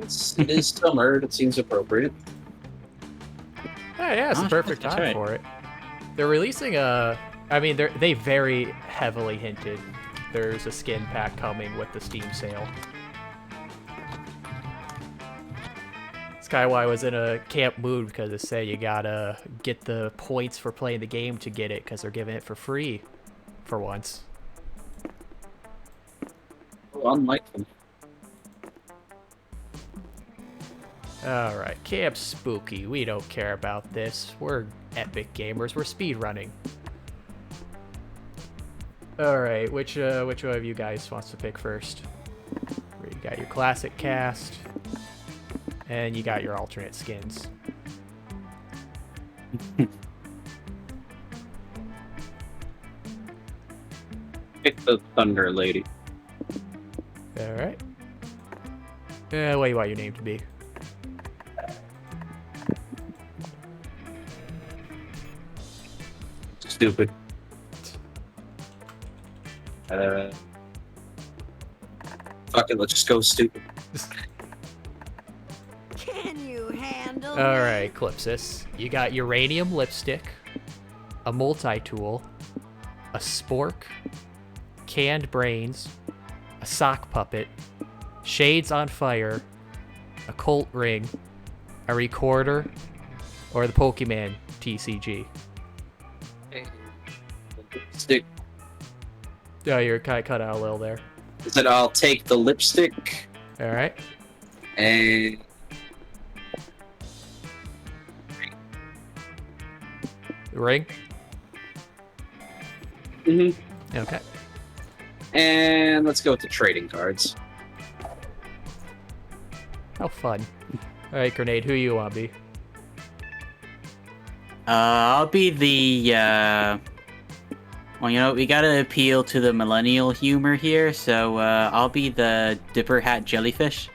It is summer. It seems appropriate. Yeah, it's the perfect that's time right. for it. They're releasing a. I mean, they very heavily hinted there's a skin pack coming with the Steam sale. It's kind of why I was in a camp mood because they say you gotta get the points for playing the game to get it because they're giving it for free for once. Unlike them. Alright, Camp Spooky. We don't care about this. We're epic gamers. We're speedrunning. Alright, which one of you guys wants to pick first? You got your classic cast, and you got your alternate skins. Pick the Thunder Lady. Alright. What do you want your name to be? Stupid. Fuck it, let's just go stupid. Can you handle Alright, Eclipsis. You got uranium lipstick, a multi-tool, a spork, canned brains, a sock puppet, shades on fire, a Colt ring, a recorder, or the Pokemon TCG. Stick. Oh, you're kind of cut out a little there. Said I'll take the lipstick Alright. and Ring? Okay. and let's go with the trading cards. How fun. Alright, Grenade, who you want to be? I'll be the, well, you know, we gotta appeal to the millennial humor here, so, I'll be the Dipper Hat Jellyfish.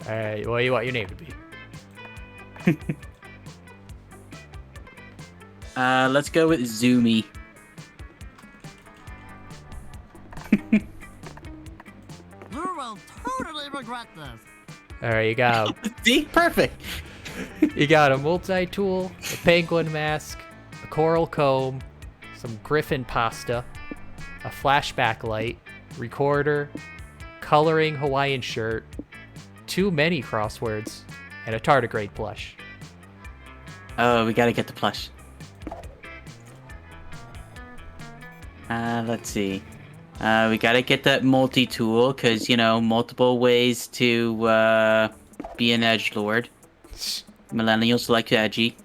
Alright, what do you want your name to be? Let's go with Zoomy. You will totally regret this. Alright, you got See? Perfect! you got a multi-tool, a penguin mask, a coral comb, some griffin pasta, a flashback light, recorder, coloring Hawaiian shirt, too many crosswords, and a tardigrade plush. Oh, we gotta get the plush. Let's see. We gotta get that multi-tool, because, you know, multiple ways to, be an edgelord. Millennials like edgy.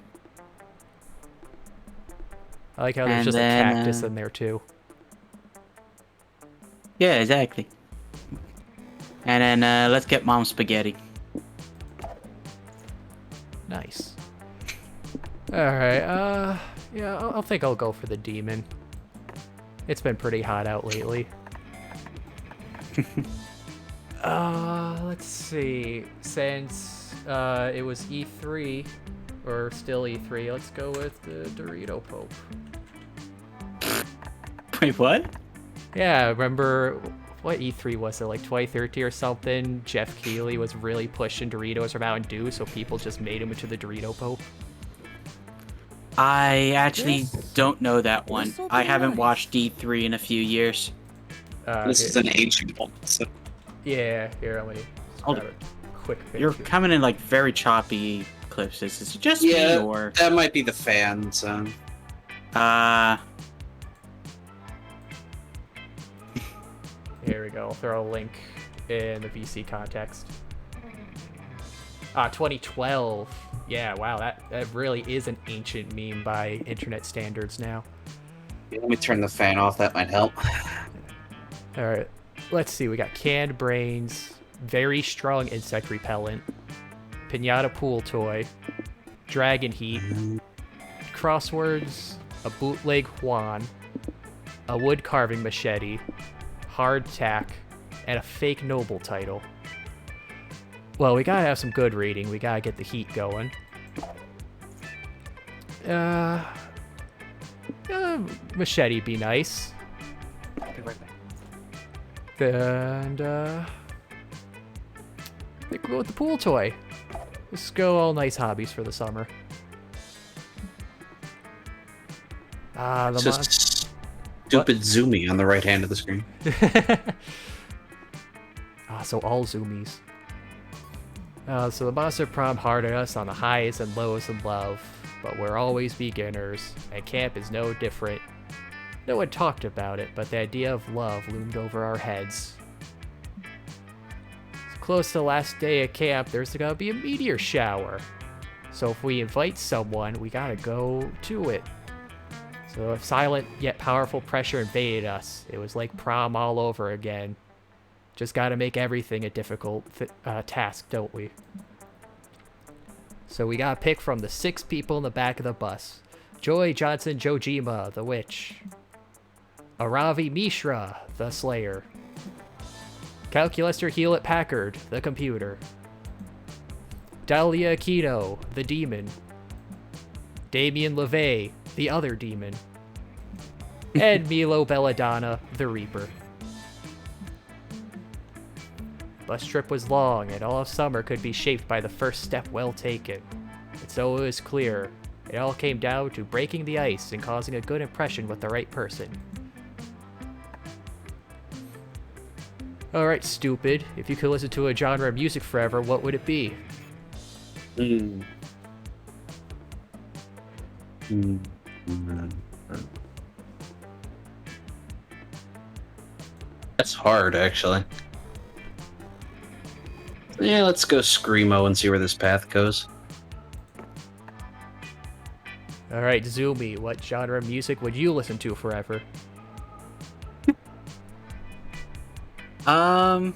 I like how there's And just then, a cactus in there too. Yeah, exactly. And then, let's get Mom Spaghetti. Nice. Alright, yeah, I'll think I'll go for the demon. It's been pretty hot out lately. Let's see. Since it was E3, or still E3, let's go with the Dorito Pope. Wait, what? Yeah, remember what E3 was it, like 2013 or something? Jeff Keighley was really pushing Doritos or Mountain Dew, so people just made him into the Dorito Pope. I actually don't know that one. This'll be I haven't nice. watched D3 in a few years. This is an ancient one. So. Yeah, here, let me Hold grab a quick picture. You're coming in like very choppy clips. Is it just me Yeah, or? that might be the fans. Here we go. I'll throw a link in the VC context. 2012. Yeah, wow, that really is an ancient meme by internet standards now. Yeah, let me turn the fan off. That might help. All right, let's see. We got canned brains, very strong insect repellent, pinata pool toy, dragon heat, crosswords, a bootleg Juan, a wood carving machete, hard tack, and a fake noble title. Well, we gotta have some good reading. We gotta get the heat going. Machete be nice. Be right back. And I think we'll go with the pool toy. Let's go all nice hobbies for the summer. Ah, It's just stupid zoomy on the right hand of the screen. So all zoomies. So the Monster Prom hardened us on the highs and lows of love, but we're always beginners, and camp is no different. No one talked about it, but the idea of love loomed over our heads. So close to the last day of camp, there's gonna be a meteor shower. So if we invite someone, we gotta go to it. So if silent yet powerful pressure invaded us, it was like prom all over again. Just gotta make everything a difficult task, don't we? So we gotta pick from the 6 people in the back of the bus. Joy Johnson Jojima, the witch. Aravi Mishra, the slayer. Calculaster Hewlett Packard, the computer. Dahlia Aquino, the demon. Damien LeVay, the other demon. And Milo Belladonna, the reaper. Bus trip was long, and all of summer could be shaped by the first step well taken. And so it was clear. It all came down to breaking the ice and causing a good impression with the right person. Alright, stupid. If you could listen to a genre of music forever, what would it be? That's hard, actually. Yeah, let's go Screamo and see where this path goes. Alright, Zoomy, what genre of music would you listen to forever? Trying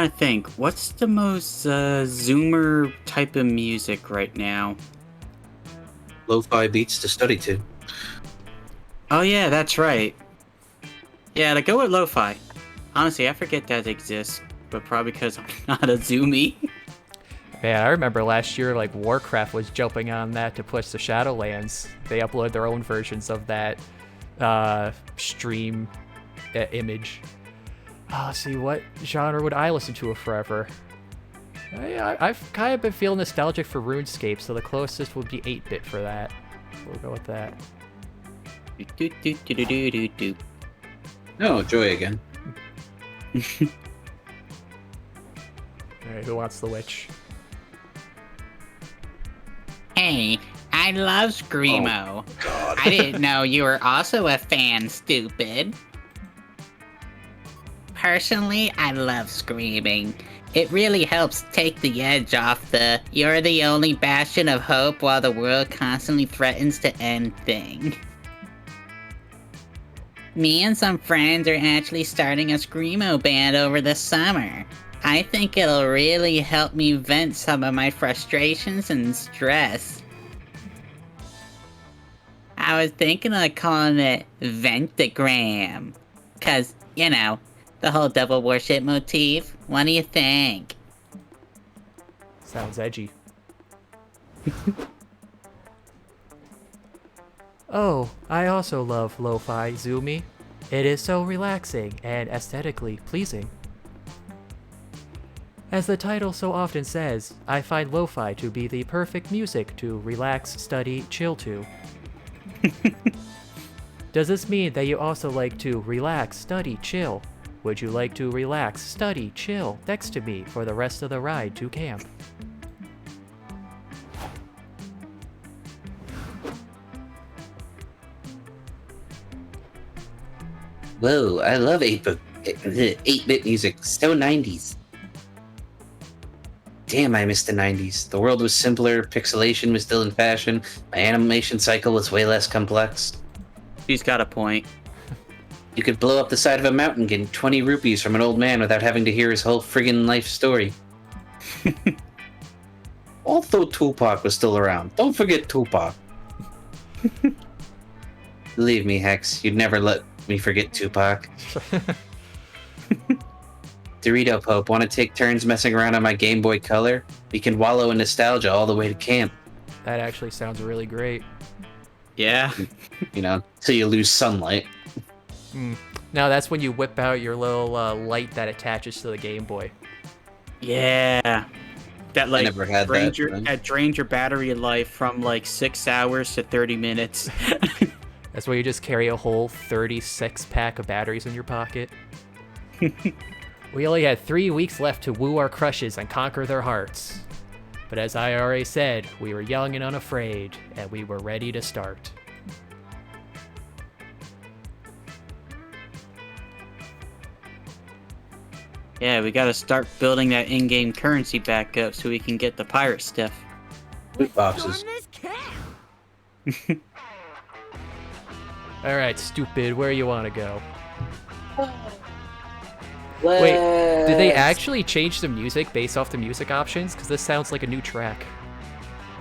to think. What's the most Zoomer type of music right now? Lo-fi beats to study to. Oh yeah, that's right. Yeah, to go with lo-fi. Honestly, I forget that exists, but probably because I'm not a Zoomy. Man, I remember last year, like, Warcraft was jumping on that to push the Shadowlands. They uploaded their own versions of that stream image. See, what genre would I listen to forever? I've kind of been feeling nostalgic for RuneScape, so the closest would be 8-bit for that. We'll go with that. Oh, Joy again. Alright, who wants the witch? Hey, I love Screamo. God. I didn't know you were also a fan, stupid. Personally, I love screaming. It really helps take the edge off the "you're the only bastion of hope while the world constantly threatens to end" thing. Me and some friends are actually starting a Screamo band over the summer. I think it'll really help me vent some of my frustrations and stress. I was thinking of calling it Ventagram. 'Cause, you know, the whole devil worship motif. What do you think? Sounds edgy. Oh, I also love lo-fi, Zoomy. It is so relaxing and aesthetically pleasing. As the title so often says, I find lo-fi to be the perfect music to relax, study, chill to. Does this mean that you also like to relax, study, chill? Would you like to relax, study, chill next to me for the rest of the ride to camp? Whoa, I love 8-bit music. So 90s. Damn, I missed the 90s. The world was simpler, pixelation was still in fashion, my animation cycle was way less complex. She's got a point. You could blow up the side of a mountain getting 20 rupees from an old man without having to hear his whole friggin' life story. Although Tupac was still around. Don't forget Tupac. Believe me, Hex, you'd never let me forget Tupac. Dorito Pope, want to take turns messing around on my Game Boy Color? We can wallow in nostalgia all the way to camp. That actually sounds really great. Yeah. You know, till you lose sunlight. No, that's when you whip out your little light that attaches to the Game Boy. Yeah. That like never had drained that, your, man. that drained your battery life from like 6 hours to 30 minutes. That's where you just carry a whole 36 pack of batteries in your pocket. We only had 3 weeks left to woo our crushes and conquer their hearts. But as I already said, we were young and unafraid, and we were ready to start. Yeah, we gotta start building that in-game currency back up so we can get the pirate stuff. Loot boxes. Storm this camp. Alright, stupid, where you want to go? Wait, did they actually change the music based off the music options? Because this sounds like a new track.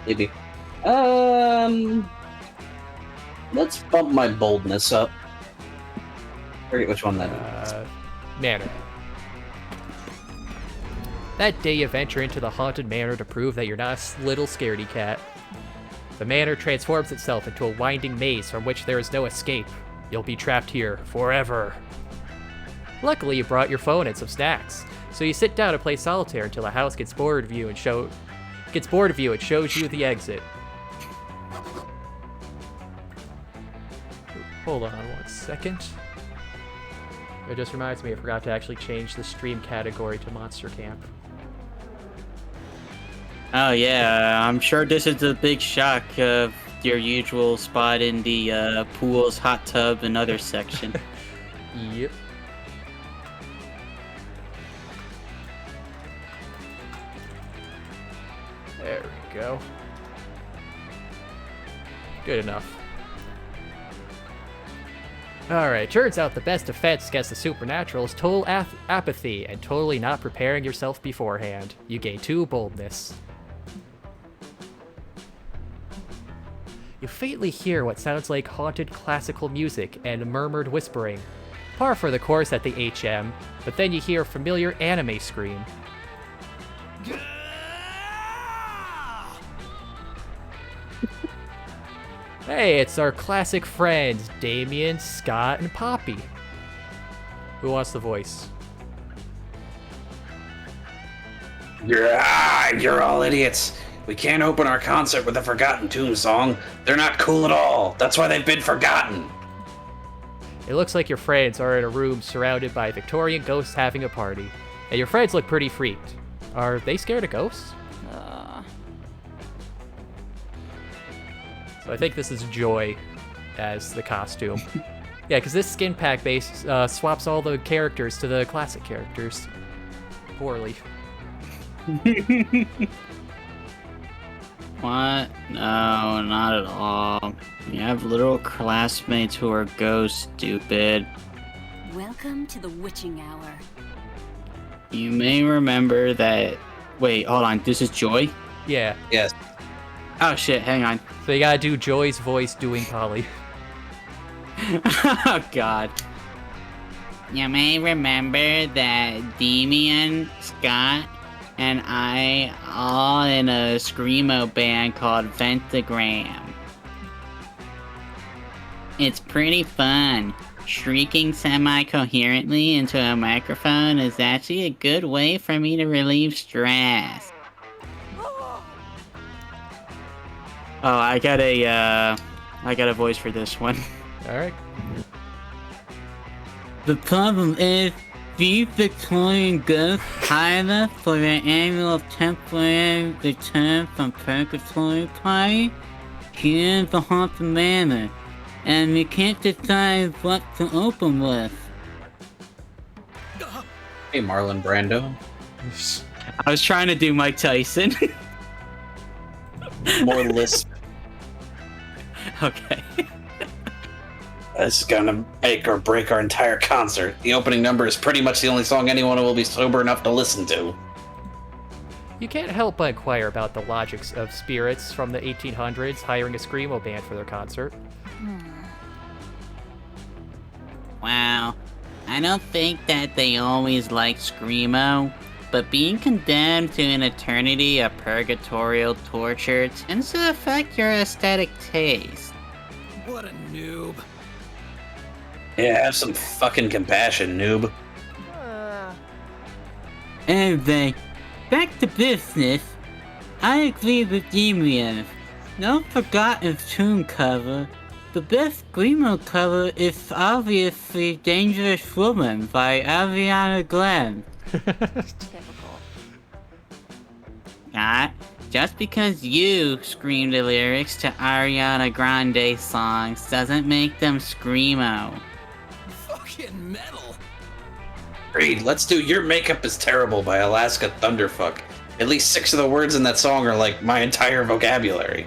Maybe. Let's bump my boldness up. Forget which one that is. Manor. That day you venture into the haunted manor to prove that you're not a little scaredy cat. The manor transforms itself into a winding maze from which there is no escape. You'll be trapped here forever. Luckily, you brought your phone and some snacks, so you sit down and play solitaire until the house gets bored of you and shows you the exit. Hold on 1 second. It just reminds me I forgot to actually change the stream category to Monster Camp. Oh yeah, I'm sure this is a big shock of your usual spot in the pools, hot tub, and other section. Yep. There we go. Good enough. Alright, turns out the best defense against the supernatural is total apathy and totally not preparing yourself beforehand. You gain 2 boldness. You faintly hear what sounds like haunted classical music and murmured whispering. Par for the course at the HM, but then you hear a familiar anime scream. Hey, it's our classic friends, Damien, Scott, and Poppy. Who wants the voice? You're all idiots. We can't open our concert with a Forgotten Tomb song. They're not cool at all. That's why they've been forgotten. It looks like your friends are in a room surrounded by Victorian ghosts having a party. And your friends look pretty freaked. Are they scared of ghosts? So I think this is Joy as the costume. Yeah, because this skin pack base swaps all the characters to the classic characters. Poorly. What? No, not at all. You have literal classmates who are ghosts, stupid. Welcome to the witching hour. You may remember that... Wait, hold on. This is Joy? Yeah. Yes. Oh shit, hang on. So you gotta do Joy's voice doing Polly. Oh god. You may remember that Damien, Scott, and I all in a screamo band called Ventagram. It's pretty fun. Shrieking semi-coherently into a microphone is actually a good way for me to relieve stress. Oh, I got a voice for this one. Alright. The problem is, these Victorian ghosts hired us for their annual temporary return from purgatory party here in the Haunted Manor, and we can't decide what to open with. Hey, Marlon Brando. I was trying to do Mike Tyson. More lisp. Okay. This is gonna make or break our entire concert. The opening number is pretty much the only song anyone will be sober enough to listen to. You can't help but inquire about the logics of spirits from the 1800s hiring a screamo band for their concert. Wow, I don't think that they always liked screamo, but being condemned to an eternity of purgatorial torture tends to affect your aesthetic taste. What a noob. Yeah, have some fucking compassion, noob. Anyway, back to business. I agree with Demian. No forgotten tune cover. The best Screamo cover is obviously Dangerous Woman by Ariana Grande. Typical. Not just because you scream the lyrics to Ariana Grande songs doesn't make them Screamo. Fucking metal. Reed, let's do Your Makeup is Terrible by Alaska Thunderfuck. At least 6 of the words in that song are like my entire vocabulary.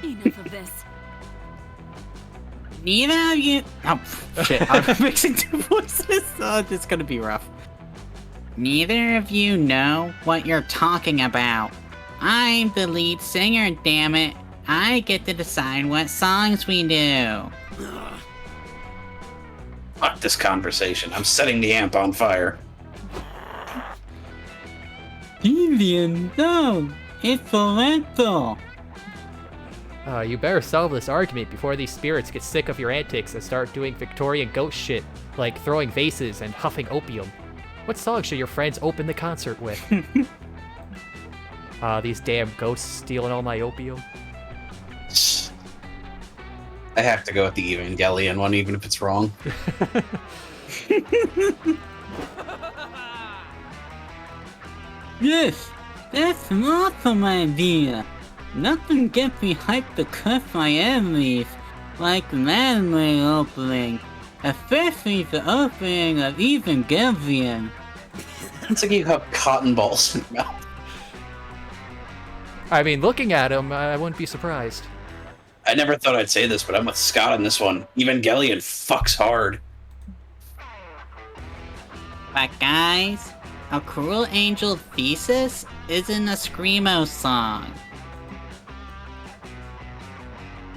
Enough of this. Neither of you. Oh, shit. I'm mixing two voices. Oh, this is gonna be rough. Neither of you know what you're talking about. I'm the lead singer, damn it. I get to decide what songs we do. Fuck this conversation. I'm setting the amp on fire. Devian, no. It's parental. You better solve this argument before these spirits get sick of your antics and start doing Victorian ghost shit, like throwing vases and huffing opium. What song should your friends open the concert with? These damn ghosts stealing all my opium. I have to go with the Evangelion one, even if it's wrong. Yes, that's an awesome idea. Nothing gets me hyped to curse my enemies like an anime opening, especially the opening of Evangelion. It's like you have cotton balls in your mouth. I mean, looking at him, I wouldn't be surprised. I never thought I'd say this, but I'm with Scott on this one. Evangelion fucks hard. But guys, A Cruel Angel Thesis isn't a Screamo song.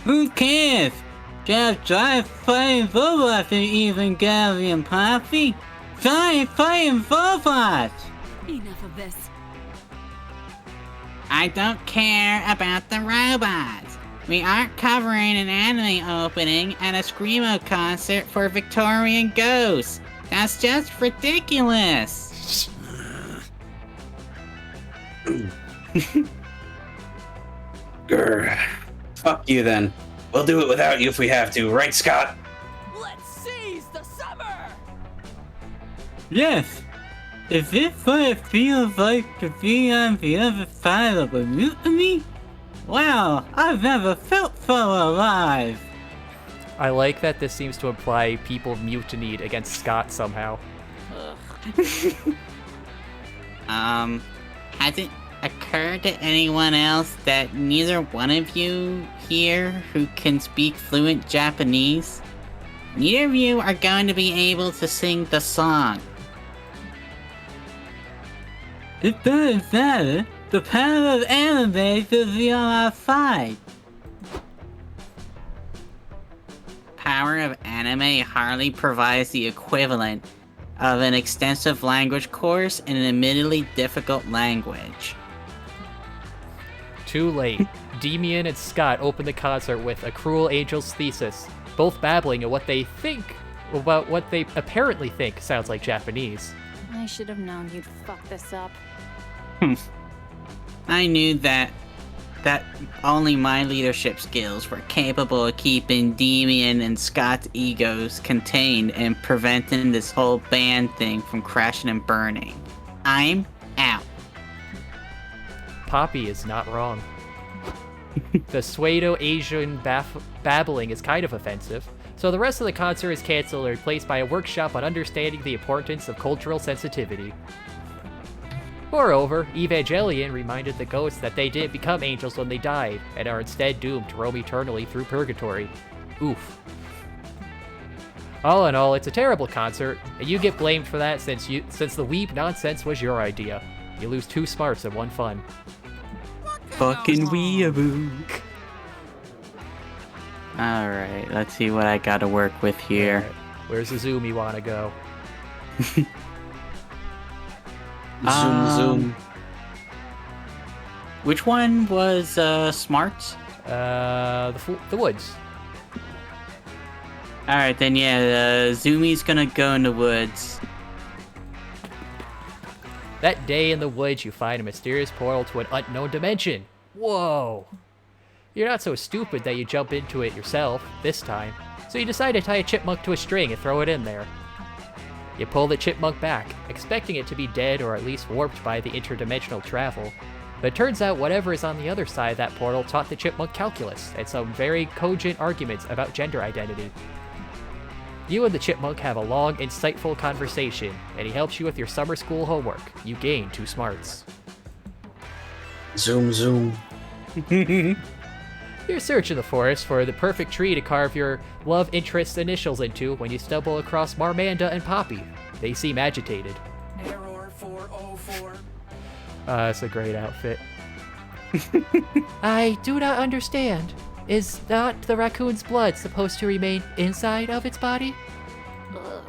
Who cares? Just try fighting robots in Evangelion, Poppy. Try fighting robots! Enough of this. I don't care about the robots. We aren't covering an anime opening at a Screamo concert for Victorian ghosts. That's just ridiculous. Grr. Fuck you then. We'll do it without you if we have to, right, Scott? Let's seize the summer. Yes. Is this what it feels like to be on the other side of a mutiny? Wow, I've never felt so alive. I like that this seems to imply people mutinied against Scott somehow. Has it occurred to anyone else that neither one of you here who can speak fluent Japanese, neither of you are going to be able to sing the song? It doesn't matter. The power of anime is be on our side. Power of anime hardly provides the equivalent of an extensive language course in an admittedly difficult language. Too late. Demian and Scott open the concert with A Cruel Angel's Thesis, both babbling at what they think about what they apparently think sounds like Japanese. I should have known you'd fuck this up. I knew that only my leadership skills were capable of keeping Demian and Scott's egos contained and preventing this whole band thing from crashing and burning. I'm out. Poppy is not wrong. The pseudo-Asian babbling is kind of offensive, so the rest of the concert is cancelled and replaced by a workshop on understanding the importance of cultural sensitivity. Moreover, Evangelion reminded the ghosts that they didn't become angels when they died, and are instead doomed to roam eternally through purgatory. Oof. All in all, it's a terrible concert, and you get blamed for that since the weeb nonsense was your idea. You lose 2 smarts and 1 fun. Fucking weeaboo. Alright, let's see what I gotta work with here. Alright, where's the zoom you wanna go? Zoom. Which one was smarts? The woods. Alright, then yeah, Zumi's gonna go in the woods. That day in the woods, you find a mysterious portal to an unknown dimension. Whoa. You're not so stupid that you jump into it yourself, this time. So you decide to tie a chipmunk to a string and throw it in there. You pull the chipmunk back, expecting it to be dead or at least warped by the interdimensional travel. But it turns out whatever is on the other side of that portal taught the chipmunk calculus and some very cogent arguments about gender identity. You and the chipmunk have a long, insightful conversation, and he helps you with your summer school homework. You gain 2 smarts. Zoom, zoom. You're searching the forest for the perfect tree to carve your love interest's initials into when you stumble across Marmanda and Poppy. They seem agitated. Error 404. That's a great outfit. I do not understand. Is not the raccoon's blood supposed to remain inside of its body? Ugh.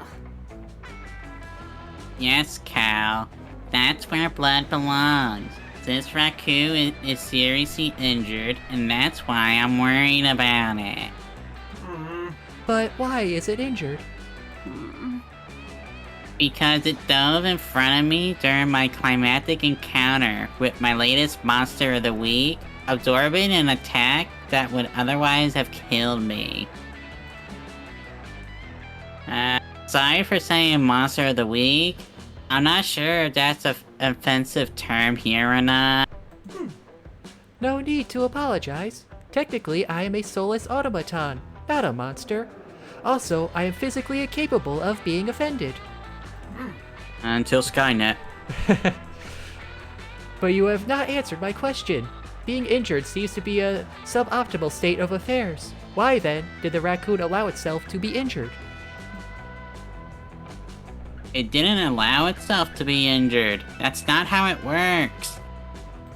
Yes, Cal. That's where blood belongs. This raccoon is seriously injured, and that's why I'm worried about it. But why is it injured? Because it dove in front of me during my climactic encounter with my latest monster of the week, absorbing an attack that would otherwise have killed me. Sorry for saying monster of the week. I'm not sure if that's an offensive term here or not. No need to apologize. Technically, I am a soulless automaton, not a monster. Also, I am physically incapable of being offended. Until Skynet. But you have not answered my question. Being injured seems to be a suboptimal state of affairs. Why then did the raccoon allow itself to be injured? It didn't allow itself to be injured. That's not how it works.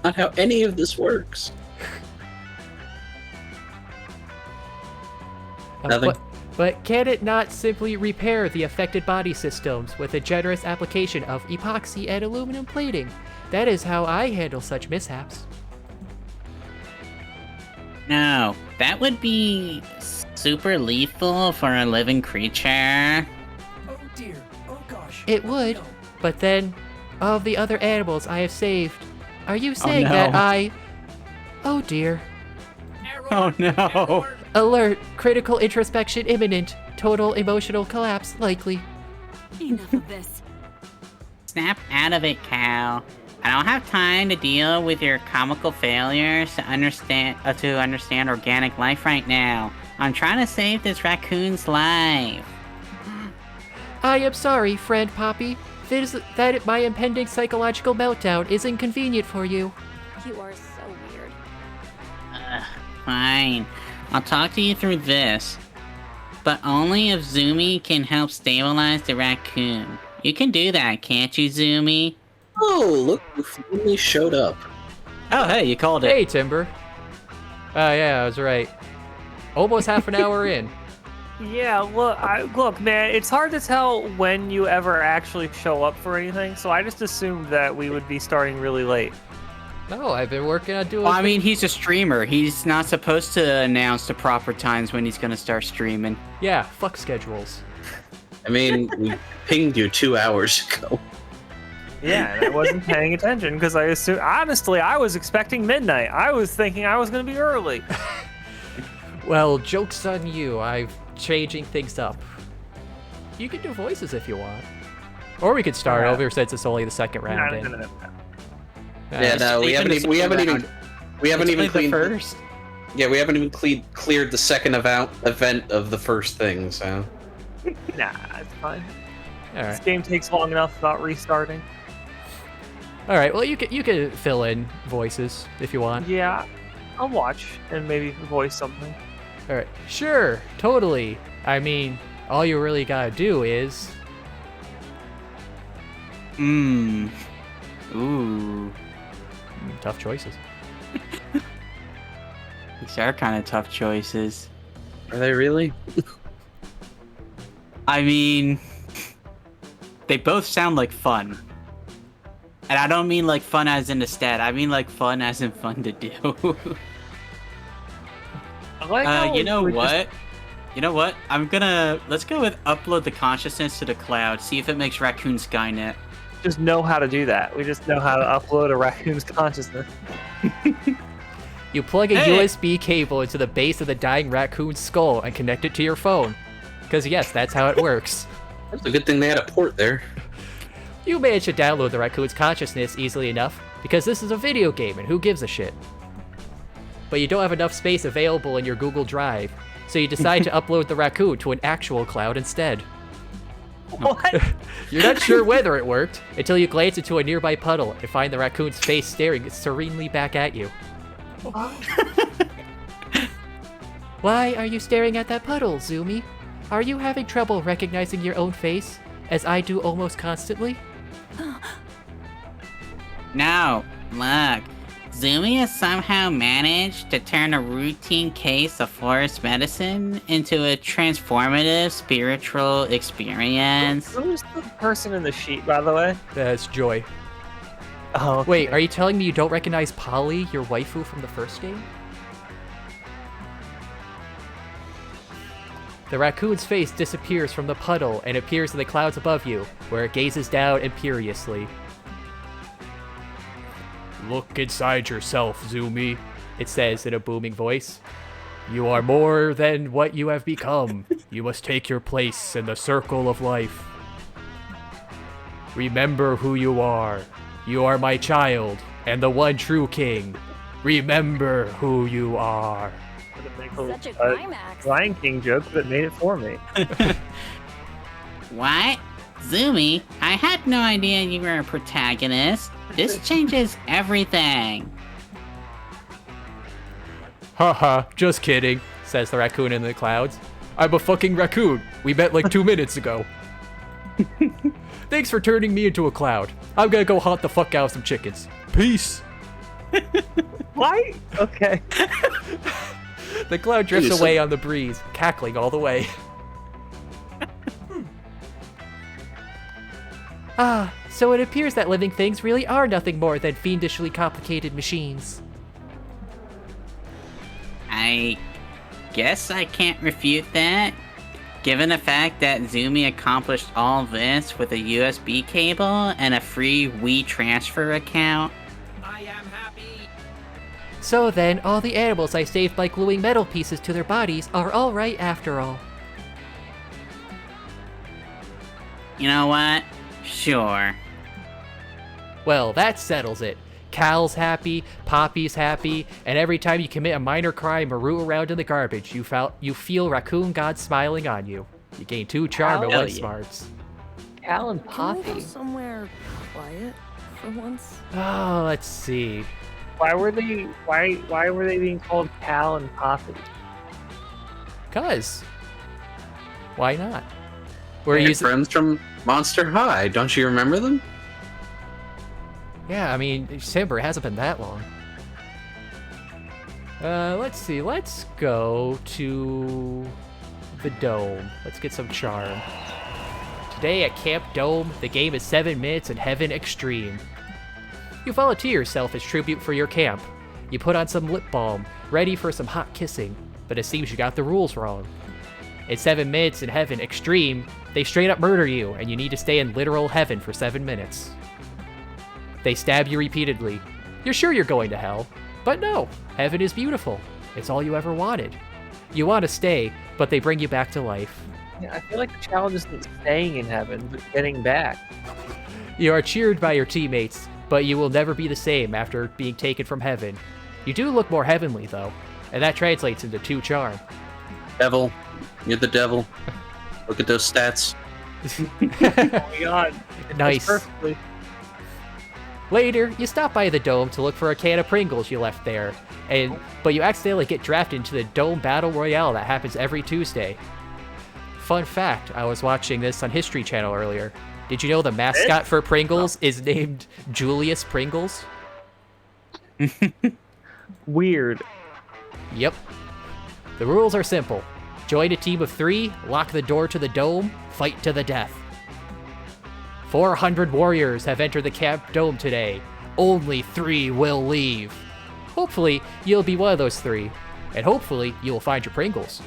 Not how any of this works. Nothing. But can it not simply repair the affected body systems with a generous application of epoxy and aluminum plating? That is how I handle such mishaps. No, that would be super lethal for a living creature. Oh dear. Oh gosh. It would, but then, of the other animals I have saved, are you Oh, saying no. that I... Oh dear. Error. Oh no. Error. Alert, critical introspection imminent, total emotional collapse likely. Enough of this. Snap out of it, Cal. I don't have time to deal with your comical failures to understand organic life right now. I'm trying to save this raccoon's life. I am sorry, friend Poppy. That my impending psychological meltdown is inconvenient for you. You are so weird. Fine. I'll talk to you through this. But only if Zumi can help stabilize the raccoon. You can do that, can't you, Zumi? Oh, look who finally showed up. Oh hey, you called it. Hey, Timber. Yeah, I was right. Almost half an hour in. Yeah, look, man, it's hard to tell when you ever actually show up for anything, so I just assumed that we would be starting really late. No, I've been working on doing... Well, I mean, he's a streamer. He's not supposed to announce the proper times when he's gonna start streaming. Yeah, fuck schedules. I mean, we pinged you 2 hours ago. Yeah, and I wasn't paying attention because I assumed, honestly, I was expecting midnight. I was thinking I was going to be early. Well, joke's on you. I'm changing things up. You can do voices if you want. Or we could start Yeah. over since it's only the second round. No. Yeah, no, we haven't even It's cleaned the first. Yeah, we haven't even cleared the second event of the first thing. So Nah, it's fine. All This right. game takes long enough without restarting. All right. Well, you can fill in voices if you want. Yeah, I'll watch and maybe voice something. All right. Sure. Totally. I mean, all you really gotta do is... Ooh. Tough choices. These are kind of tough choices. are they really? I mean, they both sound like fun. And I don't mean like fun as in the stat. I mean like fun as in fun to do. I like how You know we just- what? You know what? Let's go with upload the consciousness to the cloud. See if it makes Raccoon Skynet. Just know how to do that. We just know how to upload a raccoon's consciousness. You plug a Hey! USB cable into the base of the dying raccoon's skull and connect it to your phone. Because yes, that's how it works. It's a good thing they had a port there. You managed to download the raccoon's consciousness easily enough, because this is a video game and who gives a shit. But you don't have enough space available in your Google Drive, so you decide to upload the raccoon to an actual cloud instead. What? You're not sure whether it worked, until you glance into a nearby puddle and find the raccoon's face staring serenely back at you. Why are you staring at that puddle, Zoomy? Are you having trouble recognizing your own face, as I do almost constantly? No, look. Zoomy has somehow managed to turn a routine case of forest medicine into a transformative spiritual experience. Who's the person in the sheet, by the way? That's Joy. Oh, okay. Wait, are you telling me you don't recognize Polly, your waifu from the first game? The raccoon's face disappears from the puddle and appears in the clouds above you, where it gazes down imperiously. Look inside yourself, Zoomy, it says in a booming voice. You are more than what you have become. You must take your place in the circle of life. Remember who you are. You are my child, and the one true king. Remember who you are. Such a climax. Lion King joke that made it for me. What? Zoomy, I had no idea you were a protagonist. This changes everything. Haha, just kidding, says the raccoon in the clouds. I'm a fucking raccoon. We met like 2 minutes ago. Thanks for turning me into a cloud. I'm gonna go hunt the fuck out of some chickens. Peace. Why? Okay. The cloud drifts away on the breeze, cackling all the way. Ah, so it appears that living things really are nothing more than fiendishly complicated machines. I guess I can't refute that. Given the fact that Zoomy accomplished all this with a USB cable and a free WeTransfer account. I am happy. So then, all the animals I saved by gluing metal pieces to their bodies are alright after all. You know what? Sure. Well, that settles it. Cal's happy, Poppy's happy, and every time you commit a minor crime or root around in the garbage, you feel Raccoon God smiling on you. You gain 2 charm and Hell 1 yeah. smarts. Cal and Can we go Poppy. somewhere quiet for once? Oh, let's see. Why were they being called Cal and Poppy? 'Cause. Why not? We're We're using. friends from Monster High. Don't you remember them? Yeah, I mean, Simber, it hasn't been that long. Let's see. Let's go to the Dome. Let's get some charm. Today at Camp Dome, the game is 7 minutes in Heaven Extreme. You volunteer yourself as tribute for your camp. You put on some lip balm, ready for some hot kissing, but it seems you got the rules wrong. In 7 minutes in Heaven Extreme, they straight up murder you, and you need to stay in literal heaven for 7 minutes. They stab you repeatedly. You're sure you're going to hell, but no, heaven is beautiful. It's all you ever wanted. You want to stay, but they bring you back to life. Yeah, I feel like the challenge isn't staying in heaven, but getting back. You are cheered by your teammates, but you will never be the same after being taken from heaven. You do look more heavenly, though, and that translates into 2 charm. Devil. You're the devil. Look at those stats. Oh my god. Nice. That's perfectly. Later, you stop by the Dome to look for a can of Pringles you left there, but you accidentally get drafted into the Dome Battle Royale that happens every Tuesday. Fun fact, I was watching this on History Channel earlier. Did you know the mascot for Pringles is named Julius Pringles? Weird. Yep. The rules are simple. Join a team of 3, lock the door to the Dome, fight to the death. 400 warriors have entered the Camp Dome today. Only 3 will leave. Hopefully, you'll be one of those 3. And hopefully, you will find your Pringles.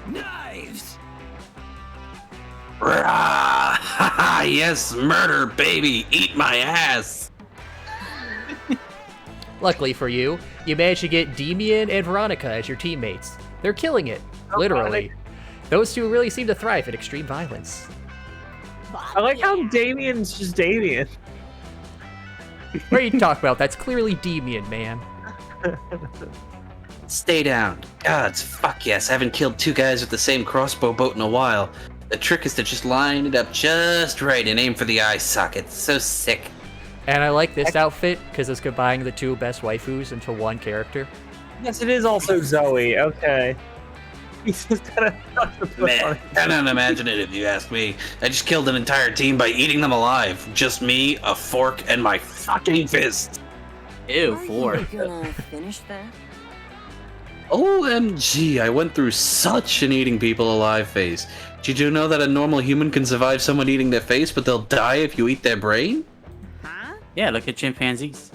Nice. Rah! Ha ha! Yes, murder, baby! Eat my ass! Luckily for you, you managed to get Demian and Veronica as your teammates. They're killing it, literally. Those two really seem to thrive in extreme violence. I like how Damien's just Damien. What are you talking about? That's clearly Demian, man. Stay down. Gods, fuck yes. I haven't killed two guys with the same crossbow bolt in a while. The trick is to just line it up just right and aim for the eye socket. So sick. And I like this outfit because it's combining the two best waifus into one character. Yes, it is also Zoe. Okay. He's just kind of Man, kind of unimaginative, you ask me. I just killed an entire team by eating them alive. Just me, a fork, and my fucking fist. Ew, Are 4. you gonna finish that? OMG, I went through such an eating people alive phase. Did you know that a normal human can survive someone eating their face, but they'll die if you eat their brain? Yeah, look at chimpanzees.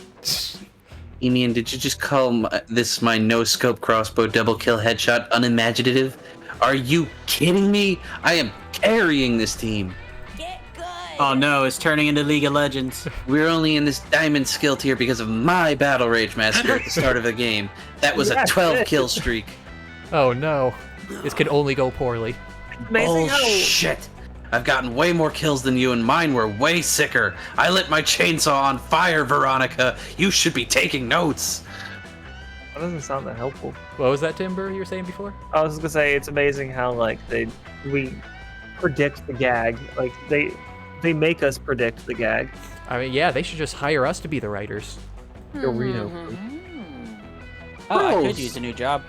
Emian, did you just call this my no-scope crossbow double kill headshot unimaginative? Are you kidding me? I am carrying this team. Get good. Oh no, it's turning into League of Legends. We're only in this diamond skill tier because of my battle rage massacre at the start of the game. That was a 12-kill streak. Oh no. This could only go poorly. amazing how Bullshit! I've gotten way more kills than you, and mine were way sicker. I lit my chainsaw on fire, Veronica. You should be taking notes. that doesn't sound that helpful. What was that, Timber, you were saying before? I was just gonna say it's amazing how like we predict the gag. Like they make us predict the gag. I mean, yeah, they should just hire us to be the writers. Dorito. Oh, I could Gross. use a new job.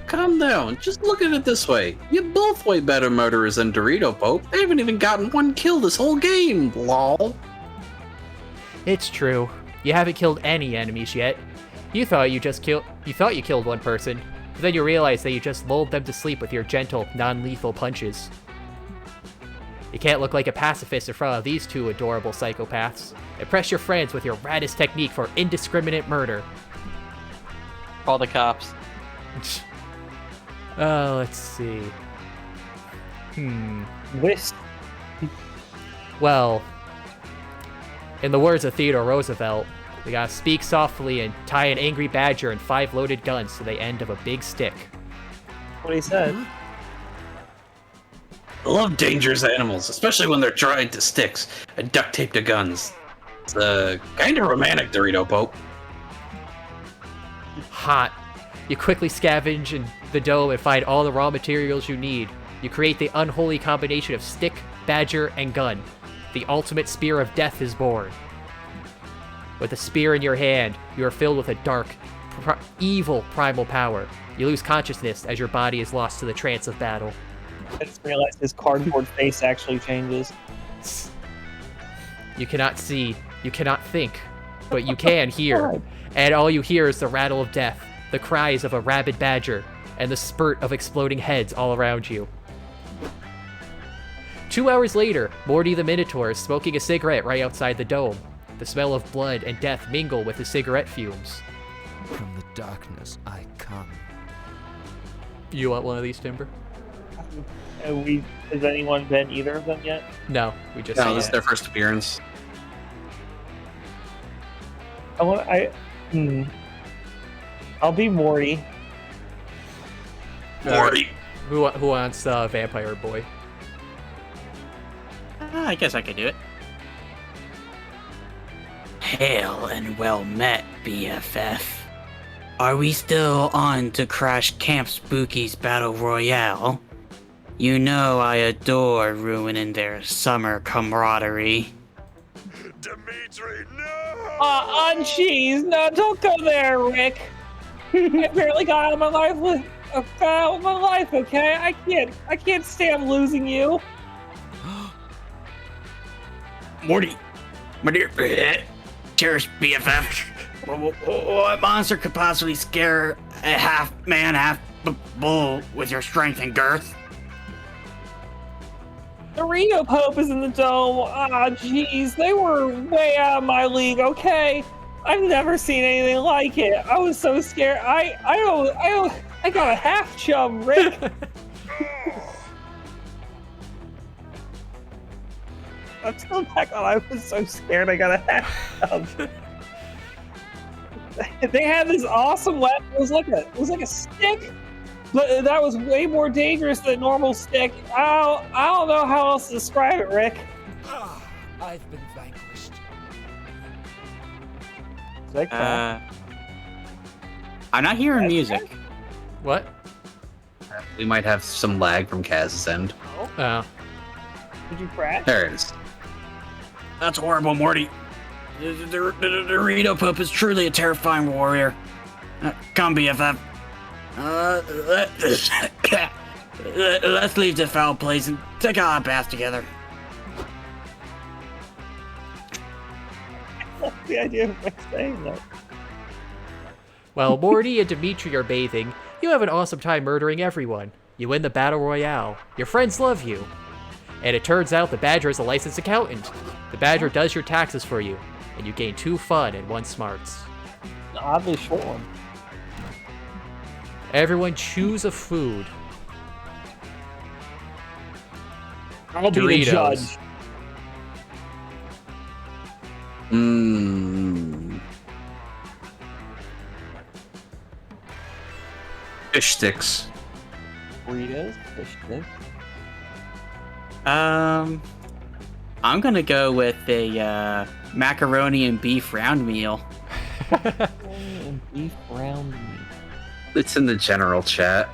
Calm down. Just look at it this way. You're both way better murderers than Dorito Pope. They haven't even gotten one kill this whole game, lol. It's true. You haven't killed any enemies yet. You thought you killed one person, but then you realized that you just lulled them to sleep with your gentle, non-lethal punches. You can't look like a pacifist in front of these two adorable psychopaths. Impress your friends with your raddest technique for indiscriminate murder. Call the cops. Let's see. Whist. Well, in the words of Theodore Roosevelt, we gotta speak softly and tie an angry badger and 5 loaded guns to the end of a big stick. What he said. I love dangerous animals, especially when they're tied to sticks and duct taped to guns. It's kind of romantic, Dorito Pope. Hot. You quickly scavenge in the dome and find all the raw materials you need. You create the unholy combination of stick, badger, and gun. The ultimate spear of death is born. With a spear in your hand, you are filled with a dark, evil primal power. You lose consciousness as your body is lost to the trance of battle. I just realized his cardboard face actually changes. You cannot see, you cannot think, but you can hear. And all you hear is the rattle of death, the cries of a rabid badger, and the spurt of exploding heads all around you. 2 hours later, Morty the Minotaur is smoking a cigarette right outside the dome. The smell of blood and death mingle with the cigarette fumes. From the darkness I come. You want one of these, Timber? Has anyone been either of them yet? No, we just No, this is their first appearance. I'll be Morty. Morty. Who wants Vampire Boy? I guess I could do it. Hail and well met, BFF. Are we still on to Crash Camp Spooky's Battle Royale? You know I adore ruining their summer camaraderie. Dimitri, no! Jeez, no, don't go there, Rick. I barely got out of my life okay? I can't stand losing you. Morty, my dear, cheers, BFF. What monster could possibly scare a half man, half bull with your strength and girth? Dorito Pope is in the dome. Jeez, they were way out of my league. Okay, I've never seen anything like it. I was so scared. I got a half chub, Rick. I'm still back on. I was so scared I got a hat. They had this awesome weapon. It was like a stick, but that was way more dangerous than a normal stick. I don't know how else to describe it, Rick. I've been vanquished. It's like that. I'm not hearing music. What? We might have some lag from Kaz's end. Oh. Did you crash? There it is. That's horrible, Morty. The Dorito Pup is truly a terrifying warrior. Come, BFF. Let's leave this foul place and take a hot bath together. What's the idea of my saying that? While Morty and Dimitri are bathing, you have an awesome time murdering everyone. You win the Battle Royale. Your friends love you. And it turns out the Badger is a licensed accountant. The Badger does your taxes for you, and you gain 2 fun and 1 smarts. An oddly short one. Everyone choose a food. I'll be the Doritos. judge. Fish sticks. Doritos, fish sticks. I'm gonna go with a macaroni and beef round meal. And beef round meat. It's in the general chat.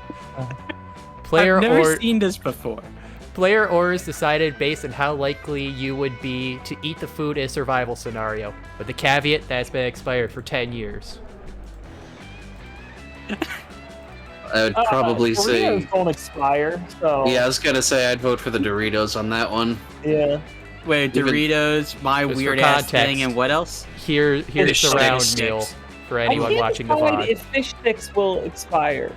Player I've never or seen this before. player orders decided based on how likely you would be to eat the food in a survival scenario, with the caveat that it's been expired for 10 years. I would probably say. Doritos don't expire, so Yeah, I was gonna say I'd vote for the Doritos on that one. yeah. Wait, Even- Doritos, my Just for weird ass context. thing, and what else? Here's Fish the round sticks. meal for I anyone can't watching the decide VOD. if fish sticks will expire.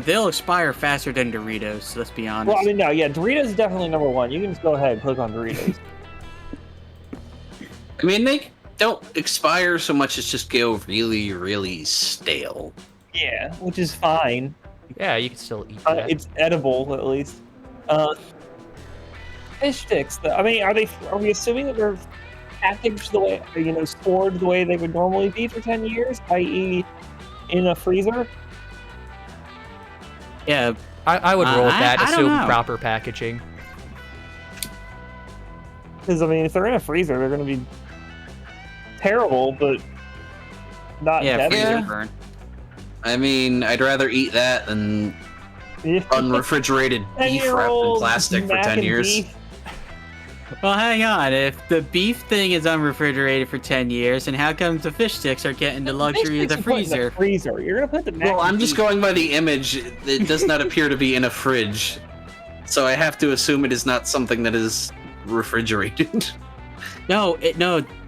They'll expire faster than Doritos, let's be honest. Well, I mean, no, yeah, Doritos is definitely number 1. You can just go ahead and click on Doritos. I mean, they don't expire so much as just go really, really stale. Yeah, which is fine. Yeah, you can still eat that. It's edible at least. Fish sticks. I mean, are we assuming that they're packaged the way, stored the way they would normally be for 10 years, i.e., in a freezer? Yeah, I would roll with that, I don't assume know. proper packaging. Because I mean, if they're in a freezer, they're going to be terrible, but not yeah, deadly. freezer Yeah. burn. I mean, I'd rather eat that than unrefrigerated beef wrapped in 10-year-old plastic for mac 10 and years. beef. Well, hang on. If the beef thing is unrefrigerated for 10 years, and how come the fish sticks are getting the luxury of the Fish sticks are put in freezer? freezer. You're gonna put the mac Well, and I'm just beef- going by the image. It does not appear to be in a fridge. So I have to assume it is not something that is refrigerated. No,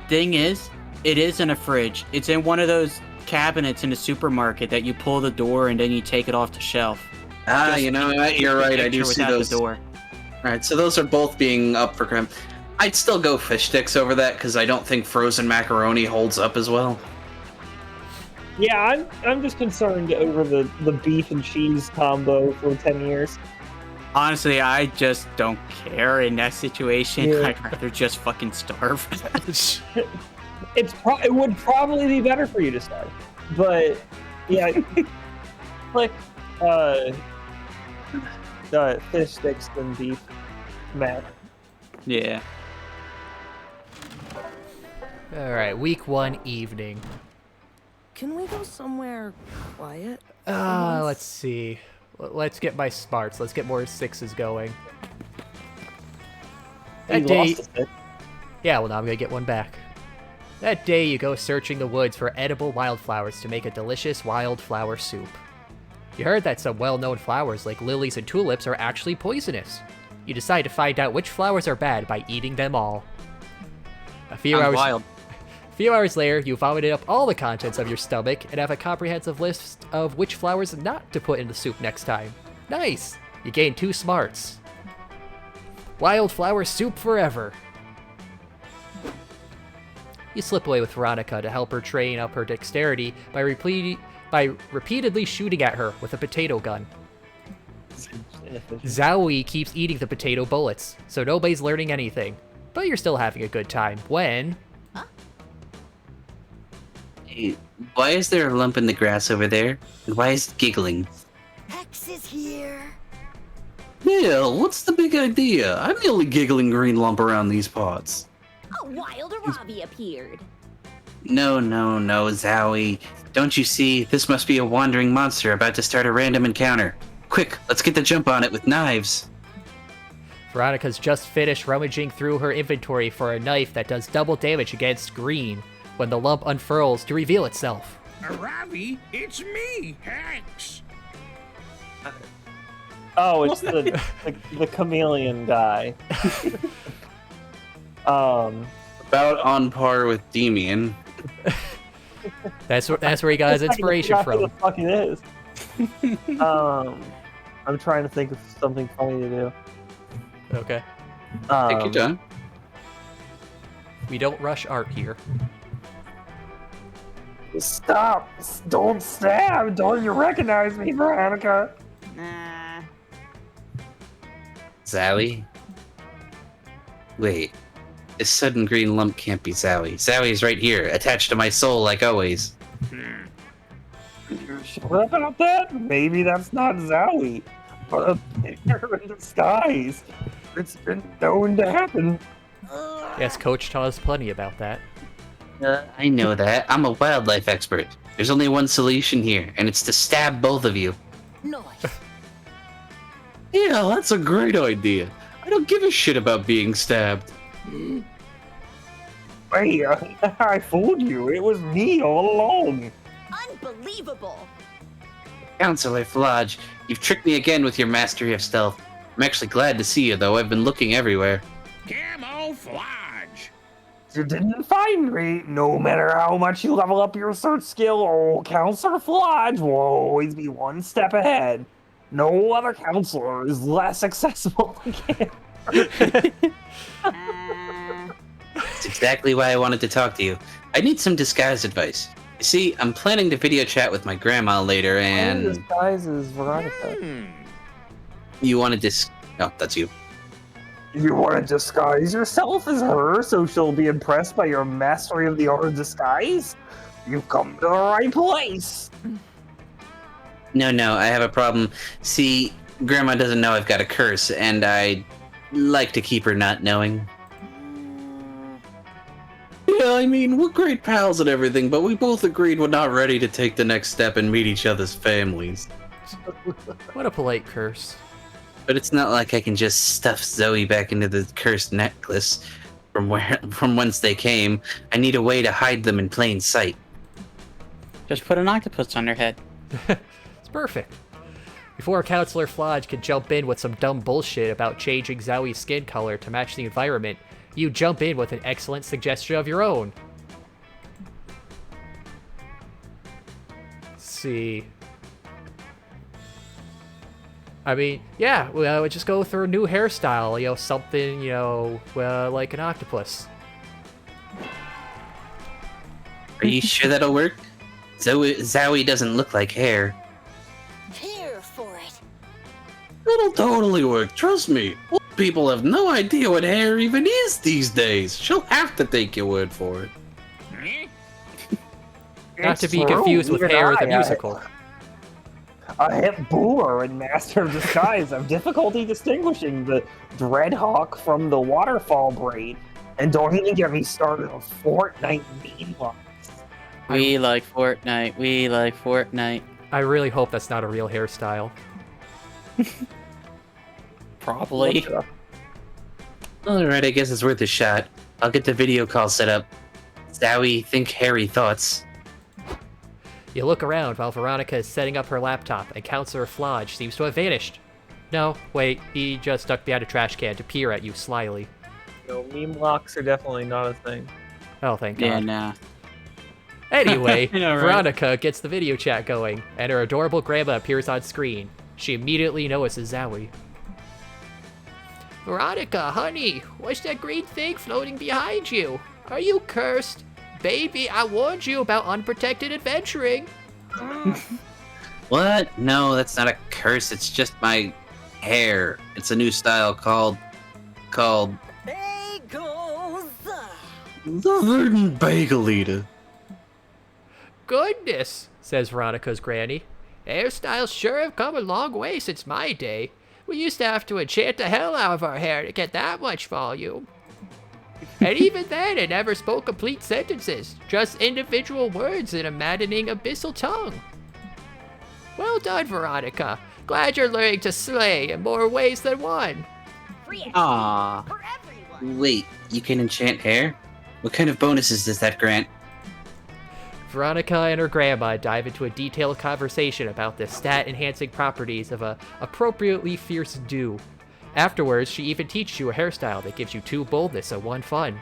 thing is, it is in a fridge. It's in one of those cabinets in a supermarket that you pull the door and then you take it off the shelf. Just you know what? You're right. I do Picture see without those. the door. Alright, so those are both being up for grabs. I'd still go fish sticks over that because I don't think frozen macaroni holds up as well. Yeah, I'm just concerned over the beef and cheese combo for 10 years. Honestly, I just don't care in that situation. Yeah. I'd rather just fucking starve. It would probably be better for you to starve, but yeah, like fish sticks than beef mac. Yeah. Alright, week 1 evening. Can we go somewhere quiet? for once? Let's see. Let's get my smarts. Let's get more 6s going. You That day, lost a stick. yeah, well now I'm gonna get one back. That day you go searching the woods for edible wildflowers to make a delicious wildflower soup. You heard that some well-known flowers like lilies and tulips are actually poisonous. You decide to find out which flowers are bad by eating them all. A few Sounds hours wild. few hours later, you vomited up all the contents of your stomach and have a comprehensive list of which flowers not to put in the soup next time. Nice! You gain 2 smarts. Wildflower soup forever. You slip away with Veronica to help her train up her dexterity by repeatedly shooting at her with a potato gun. inefficient. Zowie keeps eating the potato bullets, so nobody's learning anything. But you're still having a good time when... Hey, why is there a lump in the grass over there? And why is it giggling? Hex is here. Bill, what's the big idea? I'm the only giggling green lump around these parts. A wild Arabi appeared. No, Zowie. Don't you see? This must be a wandering monster about to start a random encounter. Quick, let's get the jump on it with knives. Veronica's just finished rummaging through her inventory for a knife that does double damage against green when the lump unfurls to reveal itself. Arabi, it's me, Hex. Oh, it's the chameleon guy. About on par with Demian. That's where he got his inspiration Who from. the fuck it is? I'm trying to think of something funny to do. Okay. Take your time. We don't rush art here. Stop! Don't stab! Don't you recognize me, Veronica? Nah. Zowie? Wait. This sudden green lump can't be Zowie. Zowie's right here, attached to my soul like always. You're sure about that? Maybe that's not Zowie, but a figure in disguise. It's been known to happen. Yes, Coach taught us plenty about that. I know that. I'm a wildlife expert. There's only one solution here, and it's to stab both of you. Nice. Yeah, that's a great idea. I don't give a shit about being stabbed. Hey, I fooled you. It was me all along. Unbelievable. Counselor Flodge, you've tricked me again with your mastery of stealth. I'm actually glad to see you, though. I've been looking everywhere. Camouflage. You didn't find me. No matter how much you level up your search skill, old Counselor Flodge will always be one step ahead. No other counselor is less accessible again. That's exactly why I wanted to talk to you. I need some disguise advice. You see, I'm planning to video chat with my grandma later, and... This guys is Veronica. You want to Oh, that's you. You want to disguise yourself as her so she'll be impressed by your mastery of the art of disguise? You've come to the right place. No, I have a problem. See, Grandma doesn't know I've got a curse, and I like to keep her not knowing. Yeah, I mean, we're great pals and everything, but we both agreed we're not ready to take the next step and meet each other's families. What a polite curse. But it's not like I can just stuff Zoe back into the cursed necklace from whence they came. I need a way to hide them in plain sight. Just put an octopus on her head. It's perfect. Before Counselor Flodge could jump in with some dumb bullshit about changing Zowie's skin color to match the environment, you jump in with an excellent suggestion of your own. Let's see. I mean, yeah, we would just go through a new hairstyle, something, like an octopus. Are you sure that'll work? Zowie doesn't look like hair. Here for it. It'll totally work, trust me. Old people have no idea what hair even is these days. She'll have to take your word for it. Not to be confused with Hair the musical. A hip boomer and master of disguise have difficulty distinguishing the dreadhawk from the waterfall braid. And don't even get me started on Fortnite meme lines. We like Fortnite. We like Fortnite. I really hope that's not a real hairstyle. Probably. Alright, I guess it's worth a shot. I'll get the video call set up. Zowie, think hairy thoughts. You look around while Veronica is setting up her laptop, and Counselor Flodge seems to have vanished. No, wait, he just ducked behind a trash can to peer at you slyly. No, meme locks are definitely not a thing. Oh, thank God. Yeah, nah. Anyway, I know, right? Veronica gets the video chat going, and her adorable grandma appears on screen. She immediately notices Zowie. Veronica, honey, what's that green thing floating behind you? Are you cursed? Baby, I warned you about unprotected adventuring. What? No, that's not a curse. It's just my hair. It's a new style called Hey goes the Verdant Bagel Eater. Goodness, says Veronica's granny. Hairstyles sure have come a long way since my day. We used to have to enchant the hell out of our hair to get that much volume. And even then, it never spoke complete sentences, just individual words in a maddening abyssal tongue. Well done, Veronica. Glad you're learning to slay in more ways than one. free Aww. for everyone. Wait, you can enchant hair? What kind of bonuses does that grant? Veronica and her grandma dive into a detailed conversation about the stat-enhancing properties of a appropriately fierce dew. Afterwards, she even teaches you a hairstyle that gives you 2 boldness and 1 fun.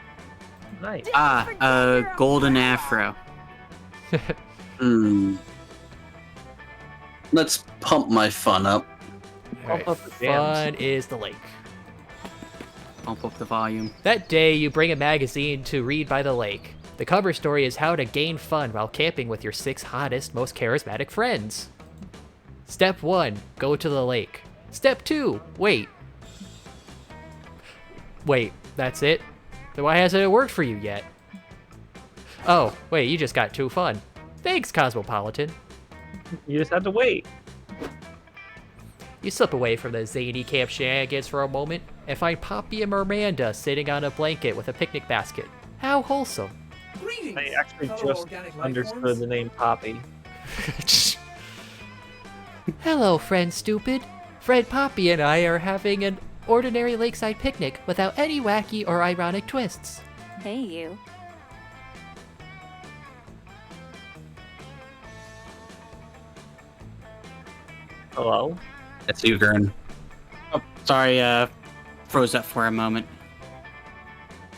Nice. Golden afro. Let's pump my fun up. Alright, up the jams. fun is the lake. Bump up the volume. That day, you bring a magazine to read by the lake. The cover story is how to gain fun while camping with your 6 hottest, most charismatic friends. Step 1, go to the lake. Step 2, wait. Wait, that's it? Then why hasn't it worked for you yet? Oh, wait, you just got 2 fun. Thanks, Cosmopolitan. You just have to wait. You slip away from the zany camp shenanigans for a moment and find Poppy and Miranda sitting on a blanket with a picnic basket. How wholesome. I actually just understood the name Poppy. Hello, friend stupid. Fred, Poppy, and I are having an ordinary lakeside picnic without any wacky or ironic twists. Hey, you. Hello? That's you, Gern. Oh, sorry, froze up for a moment.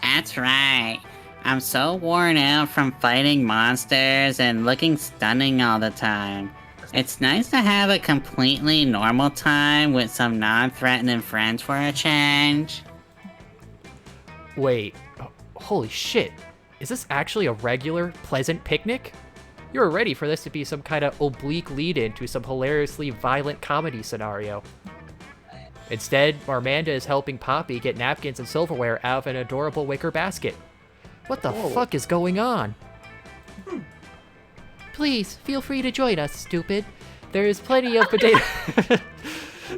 That's right. I'm so worn out from fighting monsters and looking stunning all the time. It's nice to have a completely normal time with some non-threatening friends for a change. Wait, holy shit. Is this actually a regular, pleasant picnic? You were ready for this to be some kind of oblique lead-in to some hilariously violent comedy scenario. Instead, Miranda is helping Poppy get napkins and silverware out of an adorable wicker basket. What the fuck is going on? Please, feel free to join us, stupid. There is plenty of potato...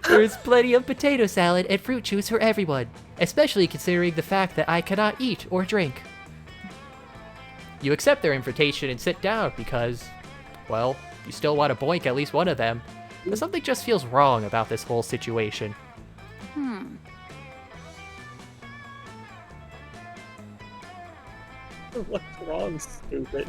There is plenty of potato salad and fruit juice for everyone, especially considering the fact that I cannot eat or drink. You accept their invitation and sit down because, well, you still want to boink at least one of them, but something just feels wrong about this whole situation. What's wrong, stupid?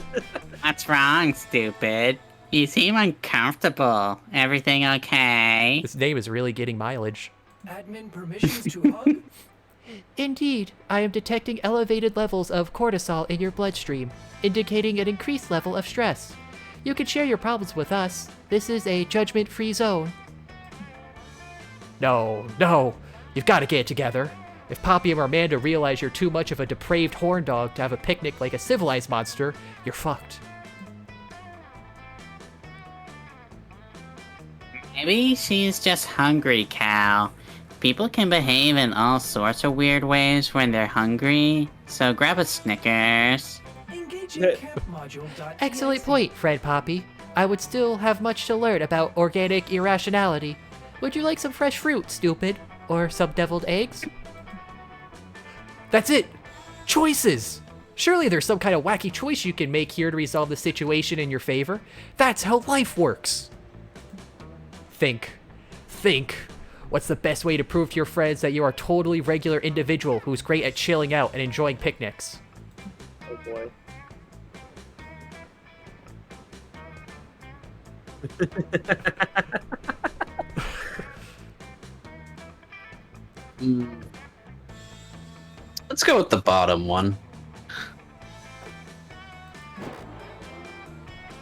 What's wrong, stupid? You seem uncomfortable. Everything okay? This name is really getting mileage. Admin permissions to hug? Indeed, I am detecting elevated levels of cortisol in your bloodstream, indicating an increased level of stress. You can share your problems with us. This is a judgment-free zone. No, you've got to get it together. If Poppy and Miranda realize you're too much of a depraved horn dog to have a picnic like a civilized monster, you're fucked. Maybe she's just hungry, Cal. People can behave in all sorts of weird ways when they're hungry, so grab a Snickers. Engage in camp module. Excellent point, Fred Poppy. I would still have much to learn about organic irrationality. Would you like some fresh fruit, stupid? Or some deviled eggs? That's it! Choices! Surely there's some kind of wacky choice you can make here to resolve the situation in your favor. That's how life works! Think. What's the best way to prove to your friends that you are a totally regular individual who's great at chilling out and enjoying picnics? Oh boy. Let's go with the bottom one.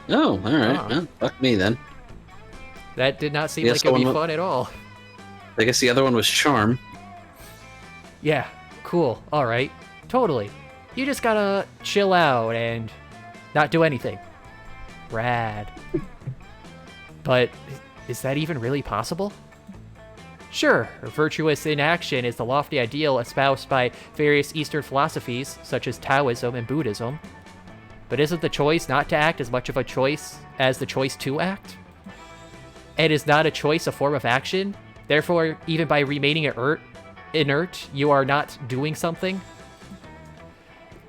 Oh, alright. Ah. Well, fuck me then. That did not seem Yes, like it'd be someone- fun at all. I guess the other one was charm. Yeah, cool, alright. Totally. You just gotta chill out and not do anything. Rad. But is that even really possible? Sure, virtuous inaction is the lofty ideal espoused by various Eastern philosophies, such as Taoism and Buddhism. But isn't the choice not to act as much of a choice as the choice to act? And is not a choice a form of action? Therefore, even by remaining inert, you are not doing something?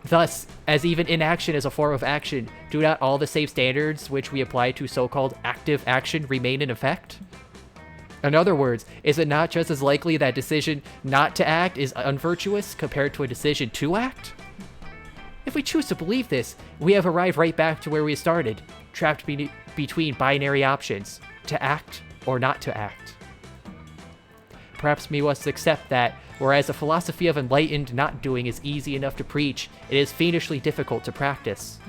Thus, as even inaction is a form of action, do not all the same standards which we apply to so-called active action remain in effect? In other words, is it not just as likely that decision not to act is unvirtuous compared to a decision to act? If we choose to believe this, we have arrived right back to where we started, trapped between binary options, to act or not to act. Perhaps we must accept that, whereas a philosophy of enlightened not doing is easy enough to preach, it is fiendishly difficult to practice.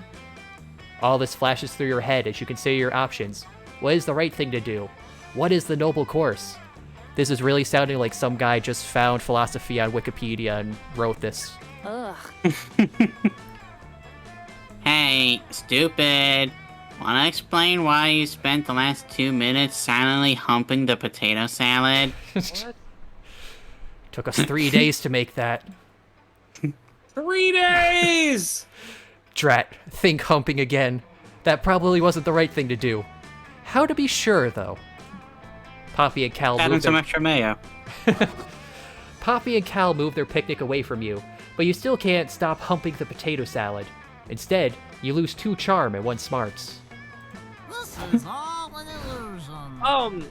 All this flashes through your head as you consider your options. What is the right thing to do? What is the noble course? This is really sounding like some guy just found philosophy on Wikipedia and wrote this. Ugh. Hey, stupid. Wanna explain why you spent the last 2 minutes silently humping the potato salad? Took us 3 days to make that. 3 days! Drat, think humping again. That probably wasn't the right thing to do. How to be sure, though? Poppy and Cal Add in moved some their... extra mayo. Poppy and Cal moved their picnic away from you, but you still can't stop humping the potato salad. Instead, you lose 2 charm and 1 smarts. This is all an illusion.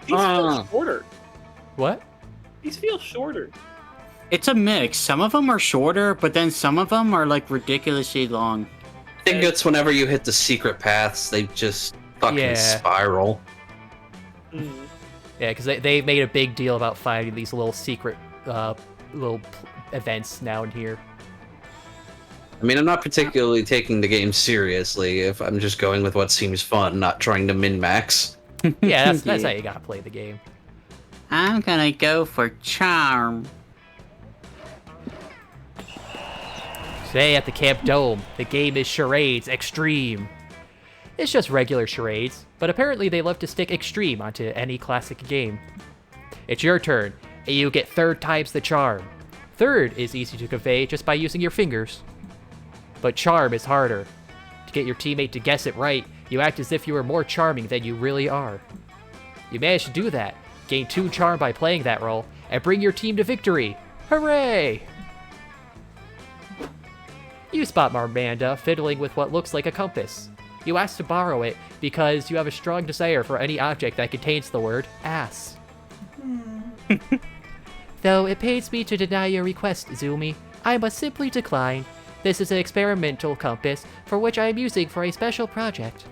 These feel shorter. What? These feel shorter. It's a mix. Some of them are shorter, but then some of them are like ridiculously long. I think it's whenever you hit the secret paths, they just fucking spiral. Yeah, because they made a big deal about finding these little secret events now and here. I mean, I'm not particularly taking the game seriously if I'm just going with what seems fun, not trying to min-max. Yeah, that's how you gotta play the game. I'm gonna go for charm. Today at the Camp Dome, the game is Charades Extreme. It's just regular charades, but apparently they love to stick extreme onto any classic game. It's your turn, and you get 3rd times the charm. 3rd is easy to convey just by using your fingers. But charm is harder. To get your teammate to guess it right, you act as if you are more charming than you really are. You manage to do that, gain 2 charm by playing that role, and bring your team to victory. Hooray! You spot Marmanda fiddling with what looks like a compass. You ask to borrow it because you have a strong desire for any object that contains the word ass. Though it pains me to deny your request, Zumi, I must simply decline. This is an experimental compass for which I am using for a special project.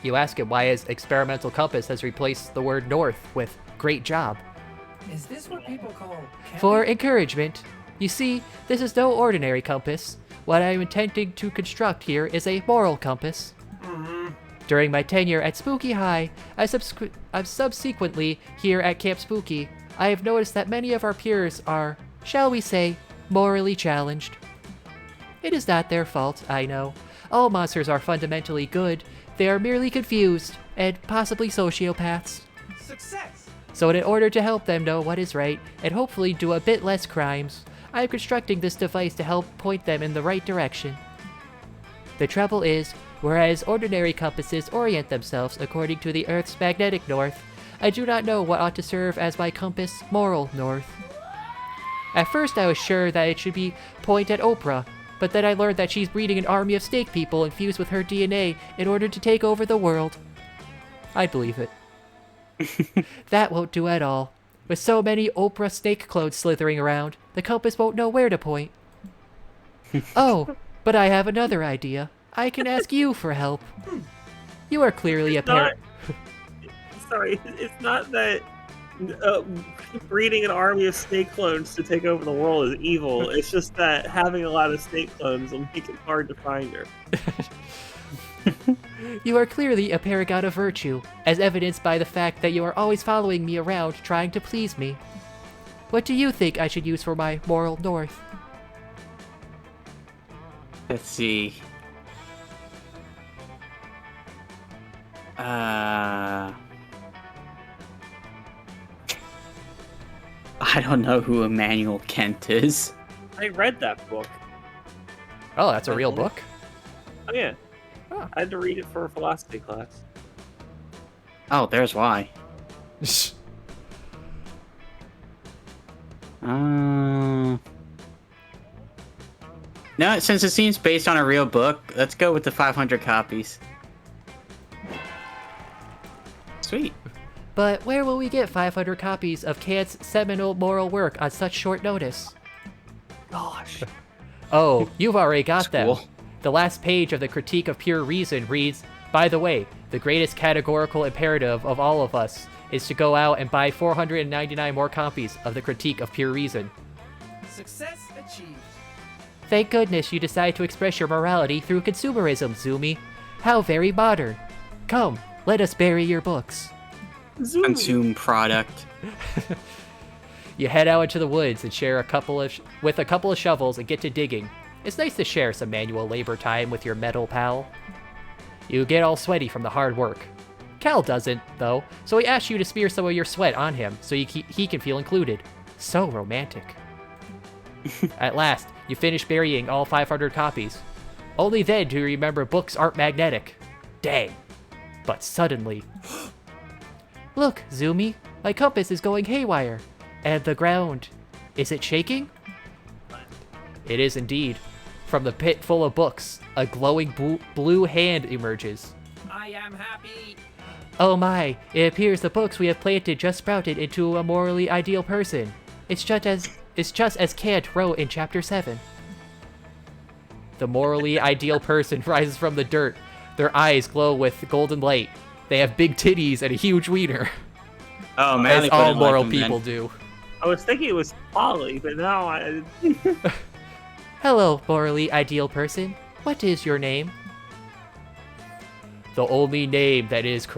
You ask him why his experimental compass has replaced the word north with great job. Is this what people call camping? For encouragement. You see, this is no ordinary compass. What I am intending to construct here is a moral compass. During my tenure at Spooky High, subsequently here at Camp Spooky, I have noticed that many of our peers are, shall we say, morally challenged. It is not their fault, I know. All monsters are fundamentally good. They are merely confused, and possibly sociopaths. Success! So in order to help them know what is right, and hopefully do a bit less crimes, I am constructing this device to help point them in the right direction. The trouble is, whereas ordinary compasses orient themselves according to the Earth's magnetic north, I do not know what ought to serve as my compass' moral north. At first I was sure that it should be point at Oprah, but then I learned that she's breeding an army of snake people infused with her DNA in order to take over the world. I believe it. That won't do at all. With so many Oprah snake clones slithering around, the compass won't know where to point. Oh, but I have another idea. I can ask you for help. You are clearly a parent. Sorry, it's not that breeding an army of snake clones to take over the world is evil. It's just that having a lot of snake clones will make it hard to find her. You are clearly a paragon of virtue, as evidenced by the fact that you are always following me around trying to please me. What do you think I should use for my moral north? Let's see. I don't know who Immanuel Kant is. I read that book. Oh, that's a real book? Oh yeah. Huh. I had to read it for a philosophy class. Oh, there's why. No, since it seems based on a real book, let's go with the 500 copies. Sweet. But where will we get 500 copies of Kant's seminal moral work on such short notice? Gosh. Oh, you've already got them. School. The last page of the Critique of Pure Reason reads, by the way, the greatest categorical imperative of all of us is to go out and buy 499 more copies of the Critique of Pure Reason. Success achieved. Thank goodness you decided to express your morality through consumerism, Zumi. How very modern. Come, let us bury your books. Consume product. You head out into the woods and share with a couple of shovels and get to digging. It's nice to share some manual labor time with your metal pal. You get all sweaty from the hard work. Cal doesn't, though, so he asks you to smear some of your sweat on him so he can feel included. So romantic. At last, you finish burying all 500 copies. Only then do you remember books aren't magnetic. Dang. But suddenly... Look, Zumi, my compass is going haywire. And the ground... Is it shaking? It is indeed. From the pit full of books, a glowing blue hand emerges. I am happy. Oh my, it appears the books we have planted just sprouted into a morally ideal person. It's just as Kant wrote in chapter 7. The morally ideal person rises from the dirt. Their eyes glow with golden light. They have big titties and a huge wiener. Oh man, as all moral people do. I was thinking it was Polly, but now I... Hello, morally ideal person. What is your name? The only name that is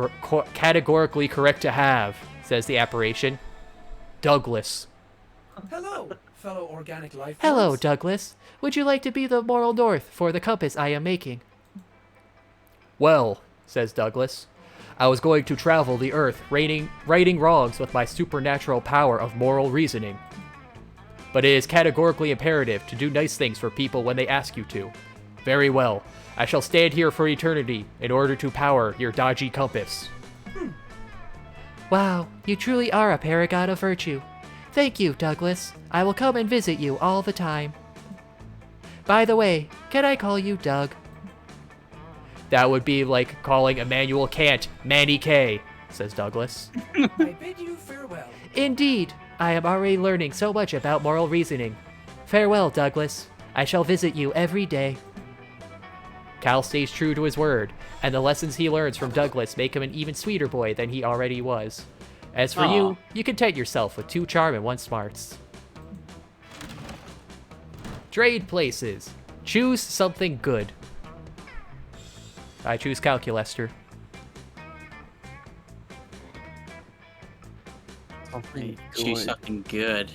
categorically correct to have, says the apparition. Douglas. Hello, fellow organic life. Hello, forms. Douglas. Would you like to be the moral north for the compass I am making? Well, says Douglas, I was going to travel the earth, righting wrongs with my supernatural power of moral reasoning. But it is categorically imperative to do nice things for people when they ask you to. Very well. I shall stand here for eternity in order to power your dodgy compass. Wow, you truly are a paragon of virtue. Thank you, Douglas. I will come and visit you all the time. By the way, can I call you Doug? That would be like calling Immanuel Kant Manny K, says Douglas. I bid you farewell. Indeed, I am already learning so much about moral reasoning. Farewell, Douglas. I shall visit you every day. Cal stays true to his word, and the lessons he learns from Douglas make him an even sweeter boy than he already was. As for you, you content yourself with 2 charm and 1 smarts. Trade places. Choose something good. I choose Calculester. Choose something good.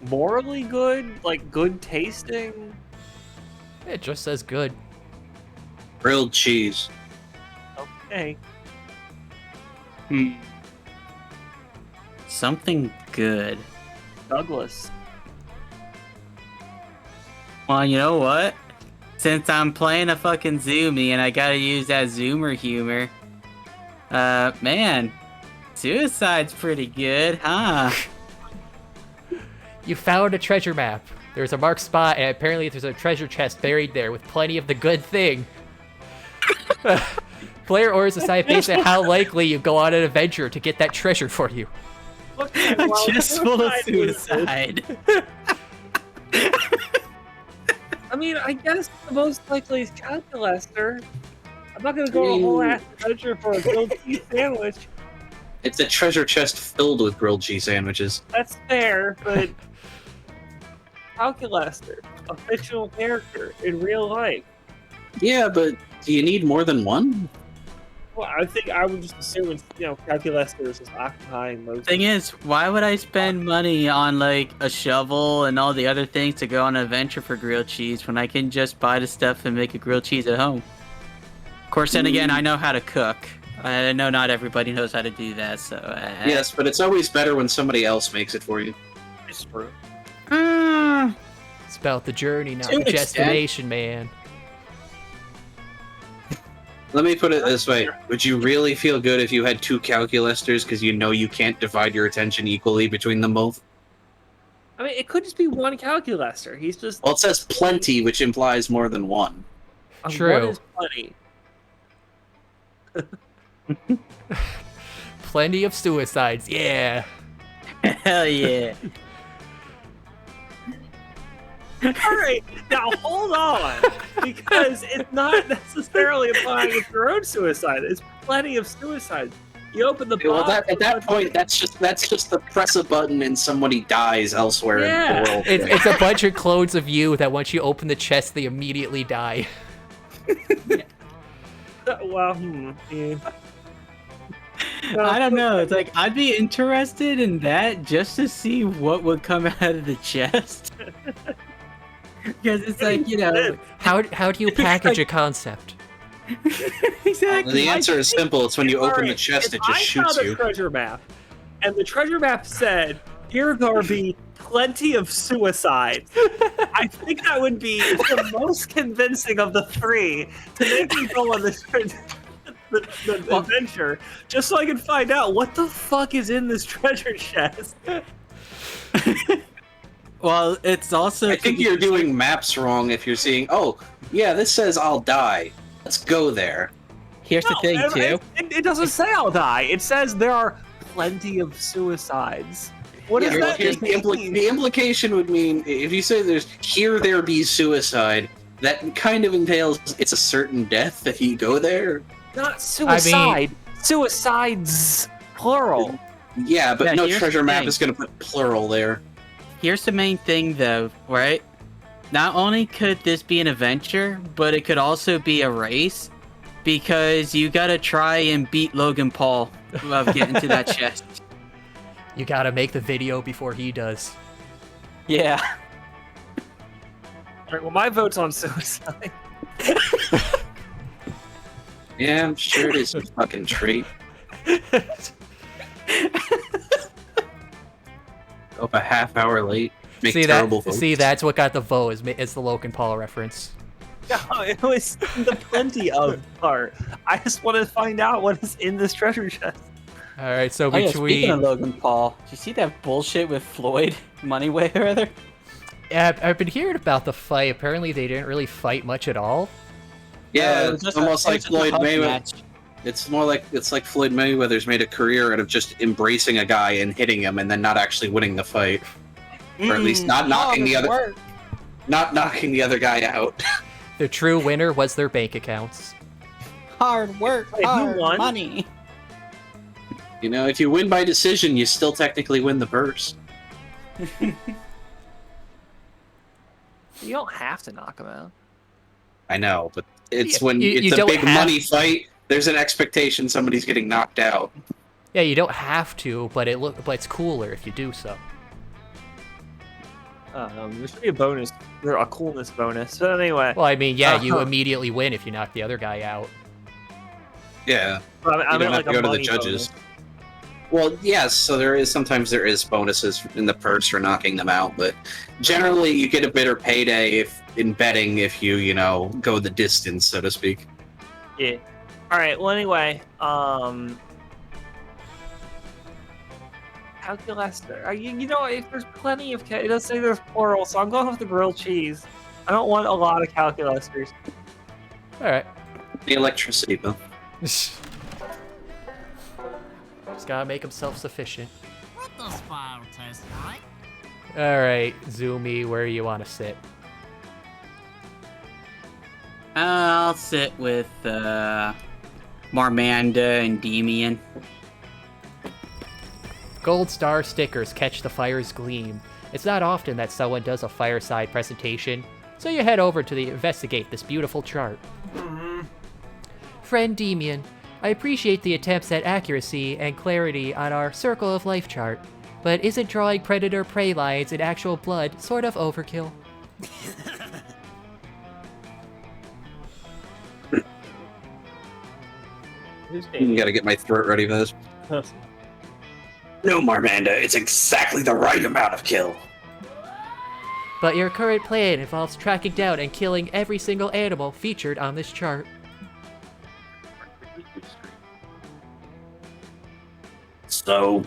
Morally good? Like good tasting? It just says good. Grilled cheese. Okay. Something good. Douglas. Well, you know what? Since I'm playing a fucking Zoomy and I gotta use that Zoomer humor, man, suicide's pretty good, huh? You found a treasure map. There's a marked spot, and apparently there's a treasure chest buried there with plenty of the good thing. Player orders decide based on how likely you go on an adventure to get that treasure for you. Just full of suicide. I mean, I guess the most likely is Calculester. I'm not gonna go a whole ass adventure for a grilled cheese sandwich. It's a treasure chest filled with grilled cheese sandwiches. That's fair, but Calculester, a fictional character in real life. Yeah, but do you need more than one? Well, I think I would just assume it's, Calculester is just occupying most. Thing is, why would I spend money on like a shovel and all the other things to go on an adventure for grilled cheese when I can just buy the stuff and make a grilled cheese at home? Of course, then again, I know how to cook. I know not everybody knows how to do that, so... Yes, but it's always better when somebody else makes it for you. It's true. It's about the journey, not To the an extent. destination, man. Let me put it this way. Would you really feel good if you had 2 calculusters because you know you can't divide your attention equally between them both? I mean, it could just be one calculaster. He's just... Well, it says plenty, which implies more than one. True. One is plenty. Plenty of suicides, yeah. Hell yeah. All right, now hold on, because it's not necessarily applying to your own suicide. It's plenty of suicides. You open the Well, box. at that point, that's just the press a button and somebody dies elsewhere in the world. It's a bunch of clones of you that once you open the chest, they immediately die. Well, yeah. I don't know. It's like I'd be interested in that just to see what would come out of the chest. Because it's like, you know, How do you package a concept? exactly. The answer is simple. It's when you open the Alright, chest, if it just shoots I found you. a treasure map, and the treasure map said, "Here there be plenty of suicides." I think that would be the most convincing of the 3 to make me go on this the adventure, just so I can find out what the fuck is in this treasure chest. Well, it's also... I think you're doing maps wrong if you're seeing, oh, yeah, this says I'll die. Let's go there. Here's the thing, too. It doesn't say I'll die. It says there are plenty of suicides. What Yeah, does well, that here's mean? the implication would mean, if you say there be suicide, that kind of entails it's a certain death if you go there. Not suicide. Suicides, plural. Yeah, but Yeah, no here's treasure the map thing. is going to put plural there. Here's the main thing, though, right? Not only could this be an adventure, but it could also be a race, because you gotta try and beat Logan Paul of getting to that chest. You gotta make the video before he does. Yeah. All right, well, my vote's on suicide. Yeah, I'm sure it is a fucking treat. Up a half hour late. Make terrible votes. See, that's what got the vote, is the Logan Paul reference. No, it was the plenty of part. I just want to find out what is in this treasure chest. All right, so Oh, yeah, speaking between of Logan Paul, did you see that bullshit with Floyd Moneyweather? yeah, I've been hearing about the fight. Apparently, they didn't really fight much at all. Yeah, it was it's just almost it was like just a Floyd hug Mayweather. match. It's like Floyd Mayweather's made a career out of just embracing a guy and hitting him, and then not actually winning the fight, or at least not knocking the other guy out. The true winner was their bank accounts. Hard work, Wait, who hard won? money. You know, if you win by decision, you still technically win the purse. You don't have to knock him out. I know, but it's Yeah, when you it's a don't big have- money fight. There's an expectation somebody's getting knocked out. Yeah, you don't have to, but it's cooler if you do so. There should be a bonus, or a coolness bonus. But anyway, Well, I mean, yeah, you Uh-huh. immediately win if you knock the other guy out. Yeah, I you meant don't have like to a go to the money judges. bonus. Well, yes, so sometimes there is bonuses in the purse for knocking them out, but generally you get a better payday in betting if you go the distance, so to speak. Yeah. All right. Well, anyway, calculaster. You know, if there's plenty of it does say there's plural, so I'm going with the grilled cheese. I don't want a lot of calculasters. All right. The electricity bill. Just gotta make him self-sufficient. What does fire taste like? All right, Zoomy, where you want to sit? I'll sit with Marmanda and Demian. Gold star stickers catch the fire's gleam. It's not often that someone does a fireside presentation, so you head over to investigate this beautiful chart. Friend Demian, I appreciate the attempts at accuracy and clarity on our Circle of Life chart, but isn't drawing predator-prey lines in actual blood sort of overkill? Gotta get my throat ready for this. No, Marmanda, it's exactly the right amount of kill. But your current plan involves tracking down and killing every single animal featured on this chart. So?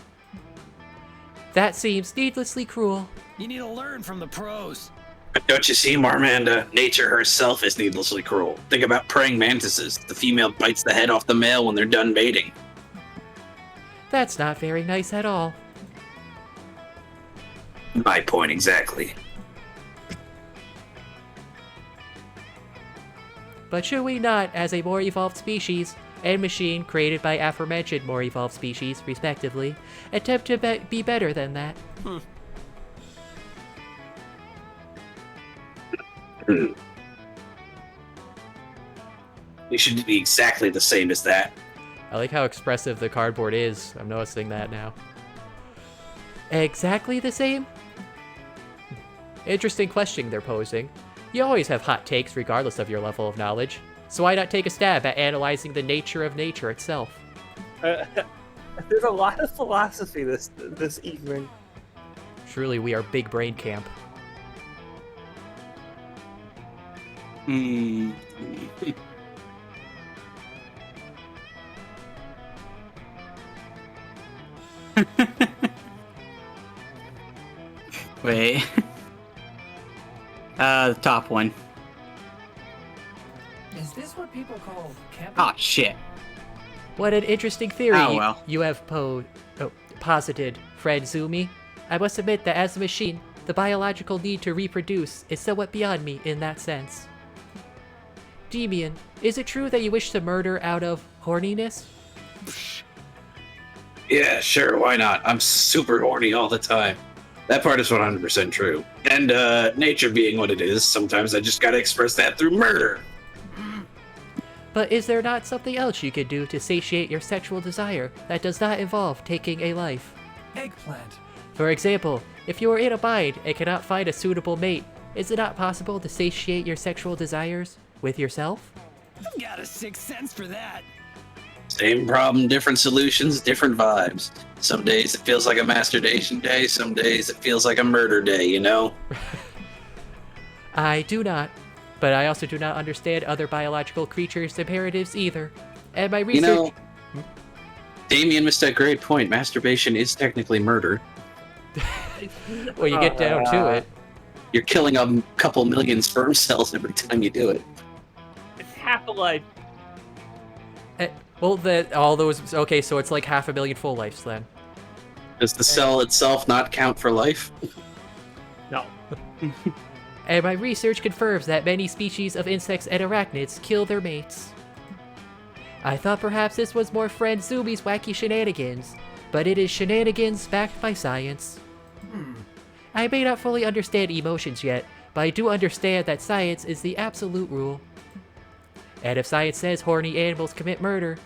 That seems needlessly cruel. You need to learn from the pros. But don't you see, Marmanda? Nature herself is needlessly cruel. Think about praying mantises. The female bites the head off the male when they're done mating. That's not very nice at all. My point exactly. But should we not, as a more evolved species, and machine created by aforementioned more evolved species, respectively, attempt to be better than that? We should be exactly the same as that. I like how expressive the cardboard is. I'm noticing that now. Exactly the same? Interesting question they're posing. You always have hot takes regardless of your level of knowledge, so why not take a stab at analyzing the nature of nature itself? There's a lot of philosophy this evening. Truly, we are big brain camp. Wait. The top one. Is this what people call camping? Oh, shit. What an interesting theory Oh, well. you have posited, friend Zumi. I must admit that as a machine, the biological need to reproduce is somewhat beyond me in that sense. Demian, is it true that you wish to murder out of horniness? Yeah, sure, why not? I'm super horny all the time. That part is 100% true. And nature being what it is, sometimes I just gotta express that through murder. But is there not something else you could do to satiate your sexual desire that does not involve taking a life? Eggplant. For example, if you are in a bind and cannot find a suitable mate, is it not possible to satiate your sexual desires with yourself? I've got a sixth sense for that. Same problem, different solutions, different vibes. Some days it feels like a masturbation day, some days it feels like a murder day, you know? I do not. But I also do not understand other biological creatures' imperatives either. And my research... You know, Damien missed a great point. Masturbation is technically murder. Well, you get down to it. You're killing a couple million sperm cells every time you do it. It's half a life. Well, all those... Okay, so it's like 500,000 full lives then. Does the cell itself not count for life? No. And my research confirms that many species of insects and arachnids kill their mates. I thought perhaps this was more friend Zumi's wacky shenanigans, but it is shenanigans backed by science. I may not fully understand emotions yet, but I do understand that science is the absolute rule. And if science says horny animals commit murder,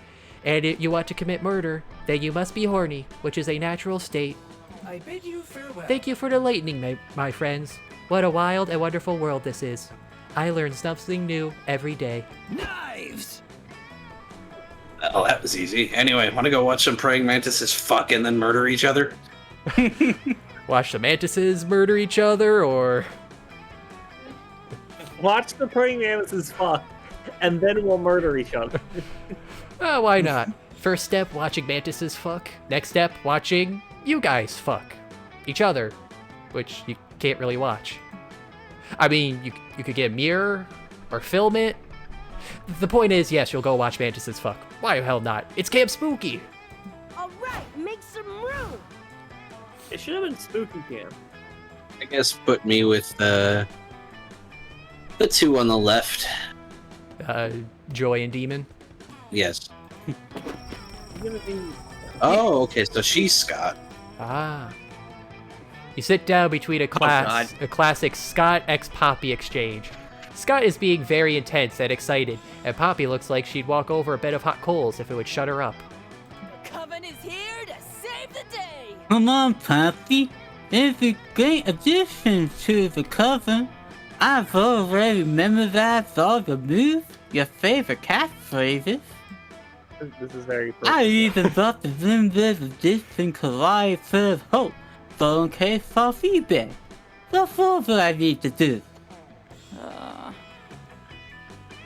and if you want to commit murder, then you must be horny, which is a natural state. I bid you farewell. Thank you for enlightening my friends. What a wild and wonderful world this is. I learn something new every day. Knives! Oh, that was easy. Anyway, want to go watch some praying mantises fuck and then murder each other? Watch the mantises murder each other, or... Watch the praying mantises fuck, and then we'll murder each other. Why not? First step, watching mantises fuck. Next step, watching you guys fuck each other, which you can't really watch. I mean, you could get a mirror or film it. The point is, yes, you'll go watch mantises fuck. Why the hell not? It's Camp Spooky. All right, make some room. It should have been Spooky Camp. I guess put me with the two on the left. Joy and Demon. Yes. You're gonna be... Oh, okay, so she's Scott. Ah. You sit down between a classic Scott x Poppy exchange. Scott is being very intense and excited, and Poppy looks like she'd walk over a bed of hot coals if it would shut her up. The coven is here to save the day. Come on, Poppy. It's a great addition to the coven. I've already memorized all the moves, your favorite catchphrases. This is very. I even thought the members of distant collide full of hope, so in case for feedback. That's all that I need to do.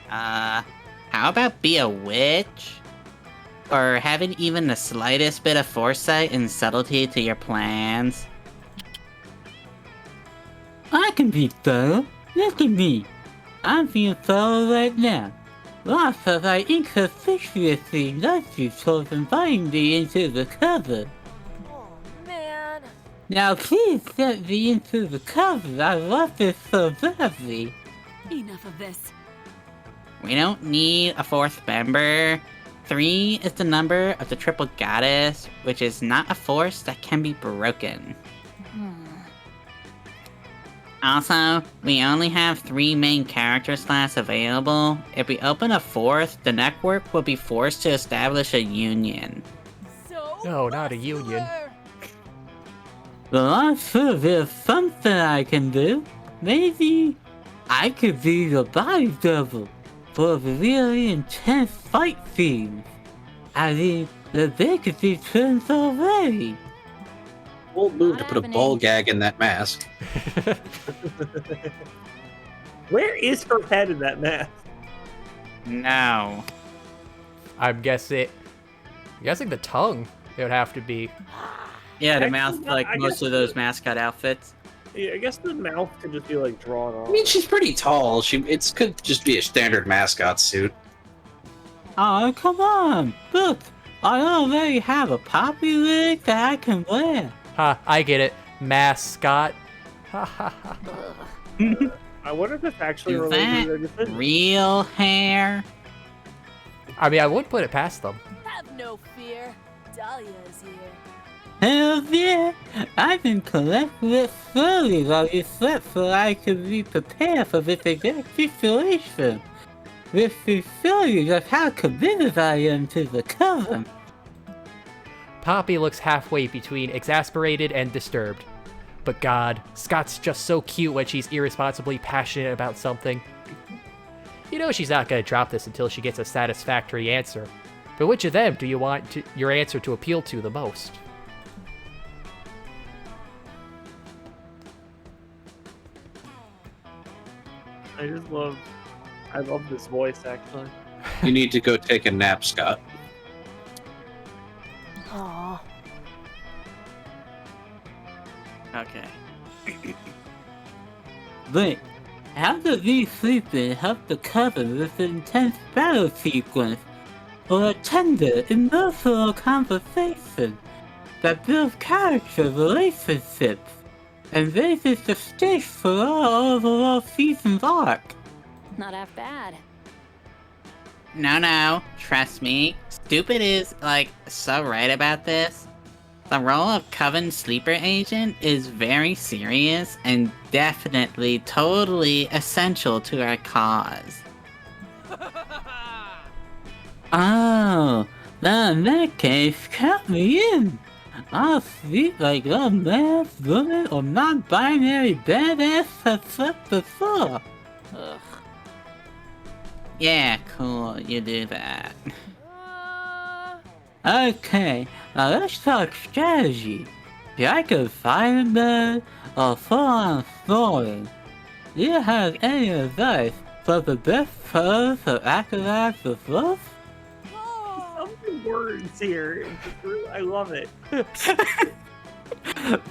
How about be a witch? Or having even the slightest bit of foresight and subtlety to your plans? I can be thorough. Look at me. I'm being thorough right now. Lots of I inconspicuously nudged you towards inviting me into the cover. Oh, man. Now please let me into the cover. I love this so badly. Enough of this. We don't need a fourth member. 3 is the number of the triple goddess, which is not a force that can be broken. Also, we only have 3 main character slots available. If we open a 4th, the network will be forced to establish a union. No, not a union. Well, I'm sure there's something I can do. Maybe I could be the body double for the really intense fight scenes. I mean, the vacancy turns already. Bold move to put a ball gag in that mask. Where is her head in that mask? No. I'm guessing the tongue. It would have to be. Yeah, the Actually, mouth, no, like I most guess of those mascot outfits. Yeah, I guess the mouth could just be like drawn on. I mean, she's pretty tall. It could just be a standard mascot suit. Oh, come on. Look, I already have a poppy wig that I can wear. Ha, I get it. Mascot. Ha ha ha. I wonder if it's actually Is related that to their decision. real hair? I mean, I would put it past them. Have no fear. Dahlia is here. Hell yeah! I've been collecting it slowly while you slept so I could be prepared for this exact situation. This will show you just how committed I am to the cover. Poppy looks halfway between exasperated and disturbed. But God, Scott's just so cute when she's irresponsibly passionate about something. You know she's not gonna drop this until she gets a satisfactory answer. But which of them do you want your answer to appeal to the most? I love this voice actually. You need to go take a nap, Scott. Aw. Okay. Wait, how does these sleeping help to cover this intense battle sequence or a tender, emotional conversation that builds character relationships and raises the stakes for our overall season's arc? Not half bad. No, trust me. Stupid is, like, so right about this. The role of Coven Sleeper Agent is very serious and definitely totally essential to our cause. Oh, now in that case, count me in. I'll sleep like a man, woman, or non-binary badass has slept before. Ugh. Yeah, cool, you do that. Okay, now let's talk strategy. Should I go fire mode or full-on snoring? Do you have any advice for the best pose of acolytes of love? Some words here. I love it.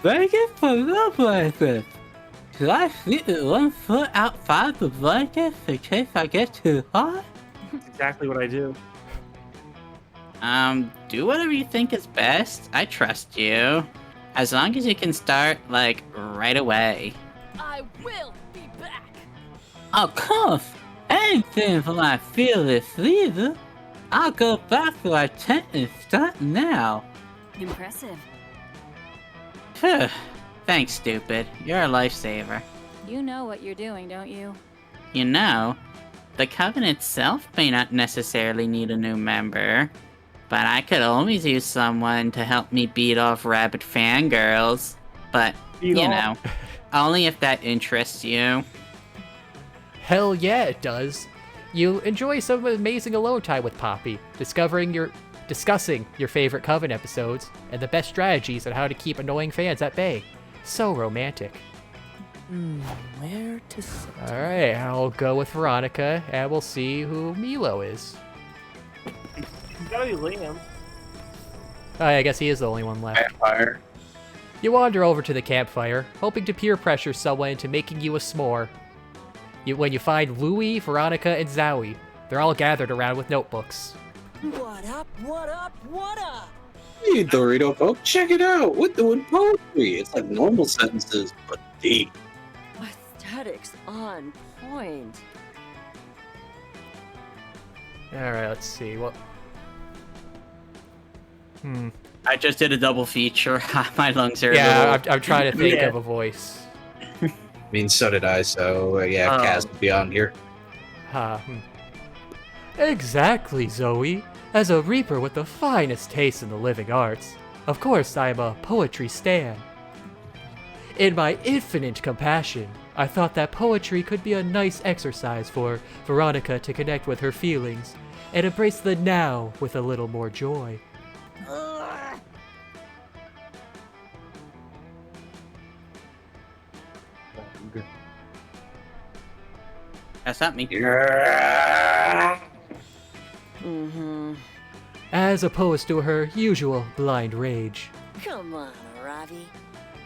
Make it for love like this. Should I sleep with one foot outside the blanket in case I get too hot? That's exactly what I do. Do whatever you think is best. I trust you. As long as you can start, like, right away. I will be back. Of course! Anything for my fearless leader! I'll go back to our tent and start now! Impressive. Phew. Thanks, stupid. You're a lifesaver. You know what you're doing, don't you? You know, the Coven itself may not necessarily need a new member, but I could always use someone to help me beat off rabid fangirls. But, you know, only if that interests you. Hell yeah, it does. you enjoy some amazing alone time with Poppy, discussing your favorite Coven episodes and the best strategies on how to keep annoying fans at bay. So romantic. Where to sit? All right, I'll go with Veronica, and we'll see who Milo is. It's gotta be Liam. Oh, I guess he is the only one left. Campfire. You wander over to the campfire, hoping to peer pressure someone into making you a s'more. When you find Louie, Veronica, and Zowie, they're all gathered around with notebooks. What up? What up? What up? Hey, Dorito Pope, check it out. We're doing poetry. It's like normal sentences, but deep. Aesthetics on point. All right, let's see what. I just did a double feature. My lungs are a Yeah, little... I'm trying to think of a voice. I mean, so did I, so yeah, Kaz would be on here. Exactly, Zoe. As a reaper with the finest taste in the living arts, of course I am a poetry stan. In my infinite compassion, I thought that poetry could be a nice exercise for Veronica to connect with her feelings and embrace the now with a little more joy. That's not me. As opposed to her usual blind rage. Come on, Ravi.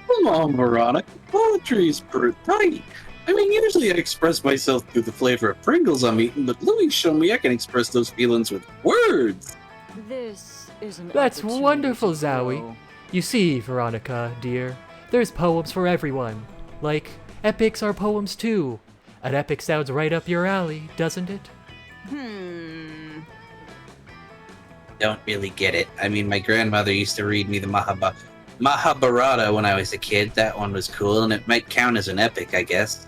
Come on, Veronica. Poetry's pretty tight. I mean, usually I express myself through the flavor of Pringles I'm eating, but Louis showed me I can express those feelings with words. This is an That's opportunity wonderful, to Zowie. grow. You see, Veronica, dear, there's poems for everyone. Like, epics are poems too. An epic sounds right up your alley, doesn't it? Don't really get it. I mean, my grandmother used to read me the Mahabharata when I was a kid. That one was cool, and it might count as an epic, I guess.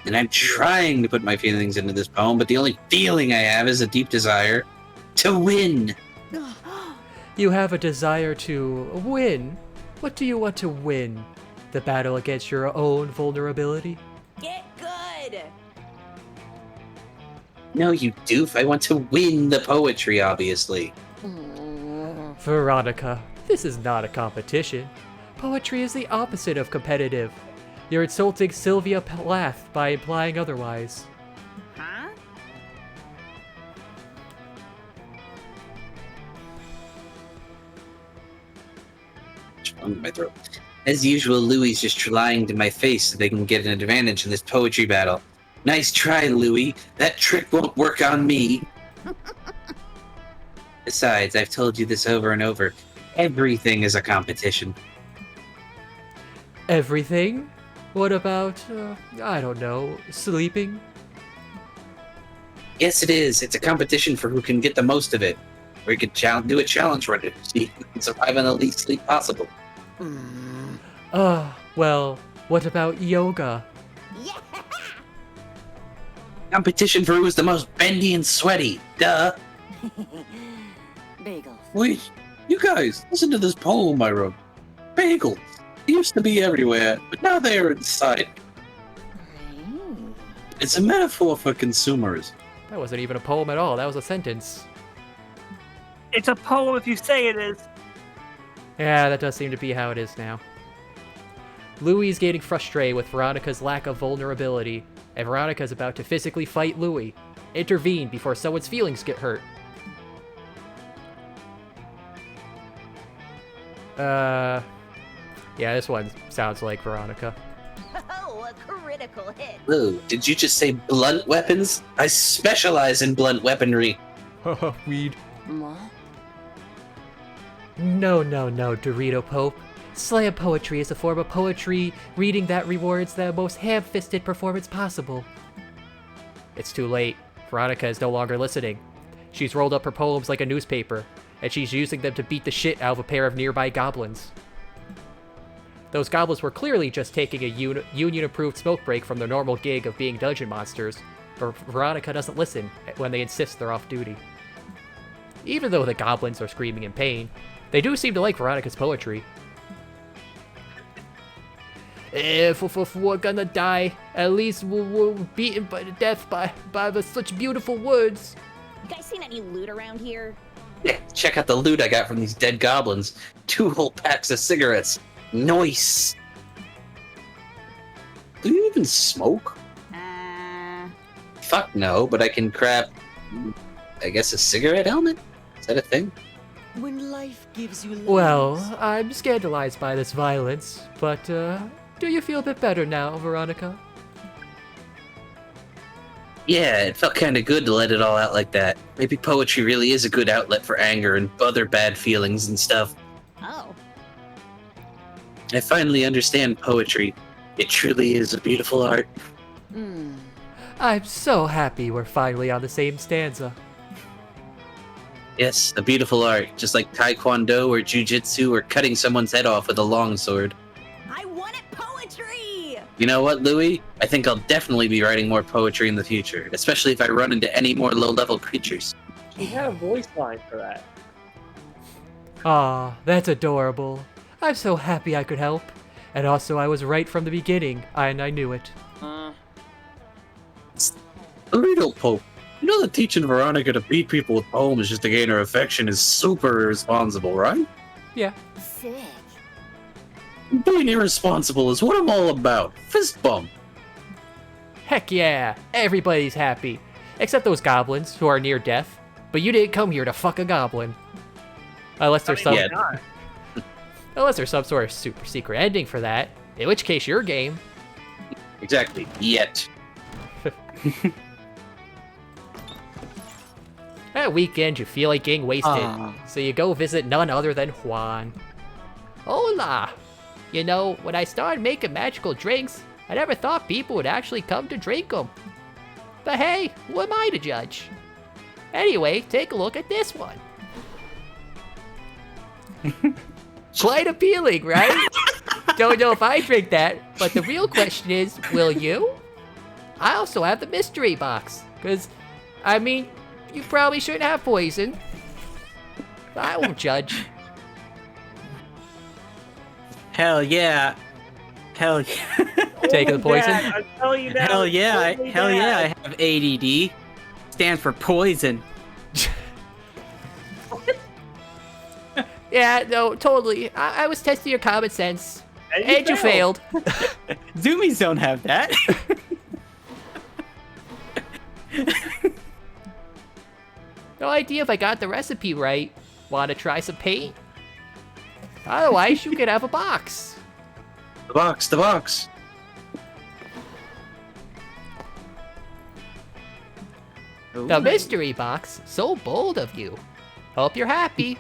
And I'm trying to put my feelings into this poem, but the only feeling I have is a deep desire to win. You have a desire to win? What do you want to win? The battle against your own vulnerability? Get good. No, you doof. I want to win the poetry, obviously. Veronica, this is not a competition. Poetry is the opposite of competitive. You're insulting Sylvia Plath by implying otherwise. Huh? My throat. As usual, Louie's just lying to my face so they can get an advantage in this poetry battle. Nice try, Louie. That trick won't work on me. Besides, I've told you this over and over. Everything is a competition. Everything? What about, I don't know, sleeping? Yes, it is. It's a competition for who can get the most of it. Or you could do a challenge run to see who can survive on the least sleep possible. Well, what about yoga? Competition for who's the most bendy and sweaty. Duh. Bagels. Wait, you guys, listen to this poem I wrote. Bagels. They used to be everywhere, but now they are inside. It's a metaphor for consumers. That wasn't even a poem at all, that was a sentence. It's a poem if you say it is. Yeah, that does seem to be how it is now. Louis is getting frustrated with Veronica's lack of vulnerability, and Veronica is about to physically fight Louis. Intervene before someone's feelings get hurt. Yeah, this one sounds like Veronica. Oh, a critical hit. Whoa, did you just say blunt weapons? I specialize in blunt weaponry. Haha, weed. Ma? No, Dorito Pope. Slam poetry is a form of poetry reading that rewards the most ham-fisted performance possible. It's too late. Veronica is no longer listening. She's rolled up her poems like a newspaper, and she's using them to beat the shit out of a pair of nearby goblins. Those goblins were clearly just taking a union-approved smoke break from their normal gig of being dungeon monsters, but Veronica doesn't listen when they insist they're off duty. Even though the goblins are screaming in pain, they do seem to like Veronica's poetry. If we're gonna die, at least we're beaten by the death by such beautiful words. You guys seen any loot around here? Yeah, check out the loot I got from these dead goblins. 2 whole packs of cigarettes. Nice. Do you even smoke? Fuck no, but I can craft, I guess, a cigarette helmet? Is that a thing? When life gives you lemons. Well, I'm scandalized by this violence, but do you feel a bit better now, Veronica? Yeah, it felt kind of good to let it all out like that. Maybe poetry really is a good outlet for anger and other bad feelings and stuff. Oh. I finally understand poetry. It truly is a beautiful art. I'm so happy we're finally on the same stanza. Yes, a beautiful art, just like taekwondo or jujitsu or cutting someone's head off with a longsword. I wanted poetry! You know what, Louis? I think I'll definitely be writing more poetry in the future, especially if I run into any more low-level creatures. He had a voice line for that. Aw, that's adorable. I'm so happy I could help. And also, I was right from the beginning, and I knew it. A riddle, Pope. You know that teaching Veronica to beat people with poems just to gain her affection is super irresponsible, right? Yeah. Sick. Being irresponsible is what I'm all about. Fist bump. Heck yeah, everybody's happy. Except those goblins who are near death. But you didn't come here to fuck a goblin. Unless there's some... Yeah. Unless there's some sort of super secret ending for that. In which case, you're game. Exactly. Yet. That weekend, you feel like getting wasted, so you go visit none other than Juan. Hola! You know, when I started making magical drinks, I never thought people would actually come to drink them. But hey, who am I to judge? Anyway, take a look at this one. Quite appealing, right? Don't know if I drink that, but the real question is, will you? I also have the mystery box, because, I mean, you probably shouldn't have poison. I won't judge. Hell yeah. Hell yeah. Taking the poison? Dad, I'm telling you now. Hell yeah. Totally Hell yeah. Dad. I have ADD. Stands for poison. Yeah, no, totally. I was testing your common sense. And you failed. Zoomies don't have that. No idea if I got the recipe right. Want to try some paint? Otherwise, you could have a box. The box, the box. The mystery box. So bold of you. Hope you're happy.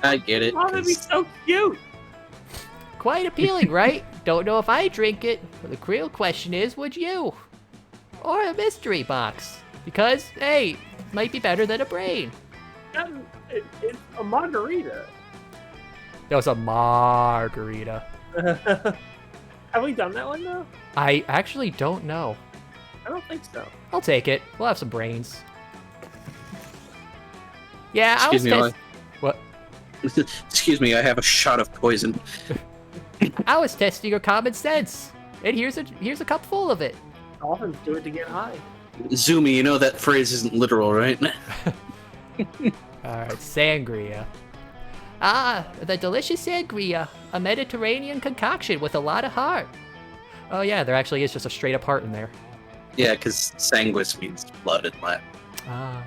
I get it. Oh, that'd be so cute. Quite appealing, right? Don't know if I drink it, but the real question is, would you? Or a mystery box? Because, hey, it might be better than a brain. It's a margarita. That was a margarita. Have we done that one though? I actually don't know. I don't think so. I'll take it. We'll have some brains. Yeah, Excuse me, What? Excuse me, I have a shot of poison. I was testing your common sense, and here's a cup full of it. Dolphins do it to get high. Zoomy, you know that phrase isn't literal, right? Alright, sangria. Ah, the delicious sangria, a Mediterranean concoction with a lot of heart. Oh yeah, there actually is just a straight up heart in there. Yeah, because sanguis means blood in Latin. Ah.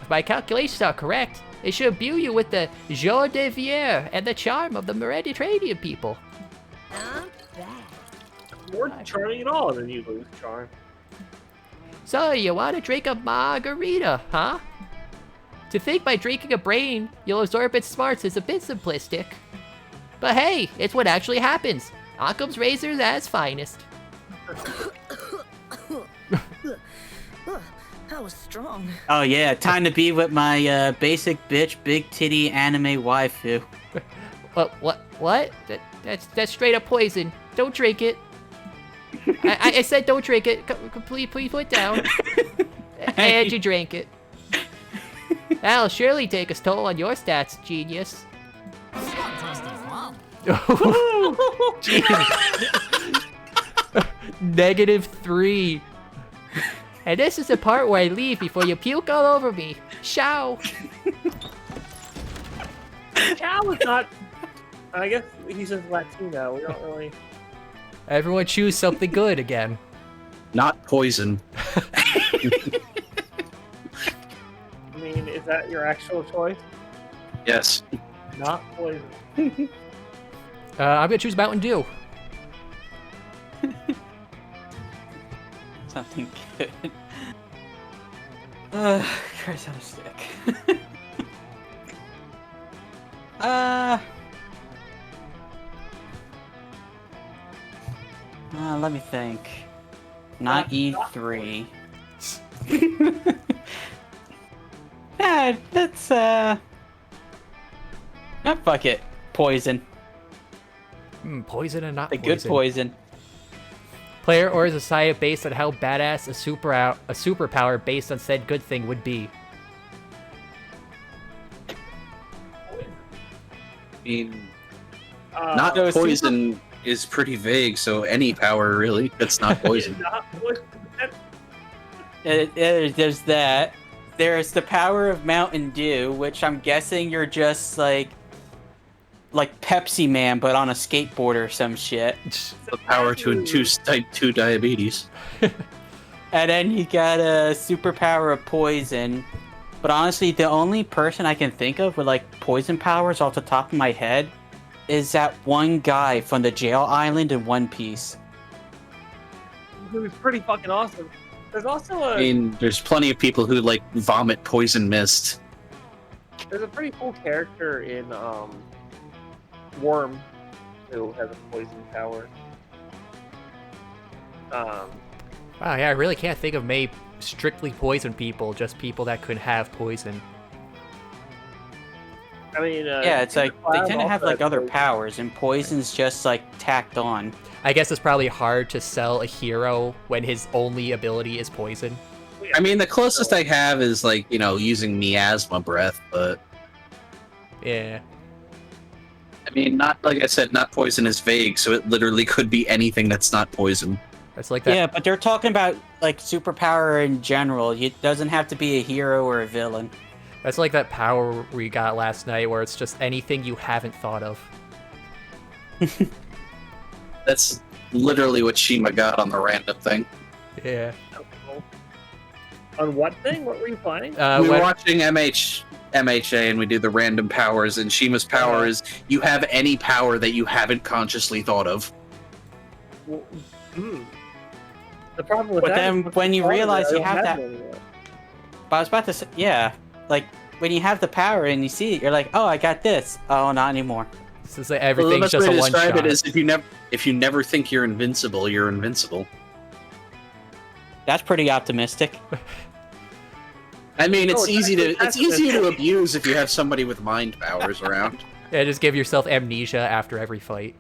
If my calculations are correct, it should imbue you with the joie de vivre and the charm of the Mediterranean people. More charming at all than you lose charm. So, you want to drink a margarita, huh? To think by drinking a brain, you'll absorb its smarts is a bit simplistic. But hey, it's what actually happens. Occam's razor at its finest. That was strong. Oh yeah, time to be with my basic bitch, big titty anime waifu. What? That's straight up poison. Don't drink it. I said don't drink it. Please put it down. And you drank it. That'll surely take a toll on your stats, genius. Tasty flump. -3. And this is the part where I leave before you puke all over me. Shao. Chow is not. I guess he's just Latino. We don't really. Everyone choose something good again. Not poison. I mean, is that your actual choice? Yes. Not poison. I'm gonna choose Mountain Dew. Something good. Christ on a stick. Let me think. Not E3. Yeah, that's fuck it. Poison. Poison and not A poison. good poison. Player or is a science based on how badass a superpower based on said good thing would be. I mean, Not poison is pretty vague, so any power really that's not poison. Not poison. There's that. There's the power of Mountain Dew, which I'm guessing you're just like Pepsi Man, but on a skateboard or some shit. The power to induce type 2 diabetes. And then you got a superpower of poison. But honestly, the only person I can think of with like poison powers off the top of my head is that one guy from the jail island in One Piece. It was pretty fucking awesome. There's also I mean, there's plenty of people who like vomit poison mist. there's a pretty cool character in Worm who has a poison power. Wow, yeah, I really can't think of many strictly poison people, just people that could have poison. I mean, Yeah, it's like they tend to have like other powers, and poison's just like tacked on. I guess it's probably hard to sell a hero when his only ability is poison. I mean, the closest I have is like, you know, using miasma breath, but Yeah. I mean, not like I said, not poison is vague, so it literally could be anything that's not poison. It's like that. Yeah, but they're talking about like superpower in general. It doesn't have to be a hero or a villain. That's like that power we got last night where it's just anything you haven't thought of. That's literally what Shima got on the random thing. Yeah. On what thing? What were you playing? We were watching MHA and we do the random powers, and Shima's power is you have any power that you haven't consciously thought of. Well, the problem with But that then is when you realize you I don't have that, it anymore. but I was about to say, yeah, like when you have the power and you see it, you're like, oh, I got this. Oh, not anymore. This is like everything's just a way to one describe shot. it is if you never think you're invincible, you're invincible. That's pretty optimistic. I mean, it's No, easy that's to abuse if you have somebody with mind powers around. Yeah, just give yourself amnesia after every fight.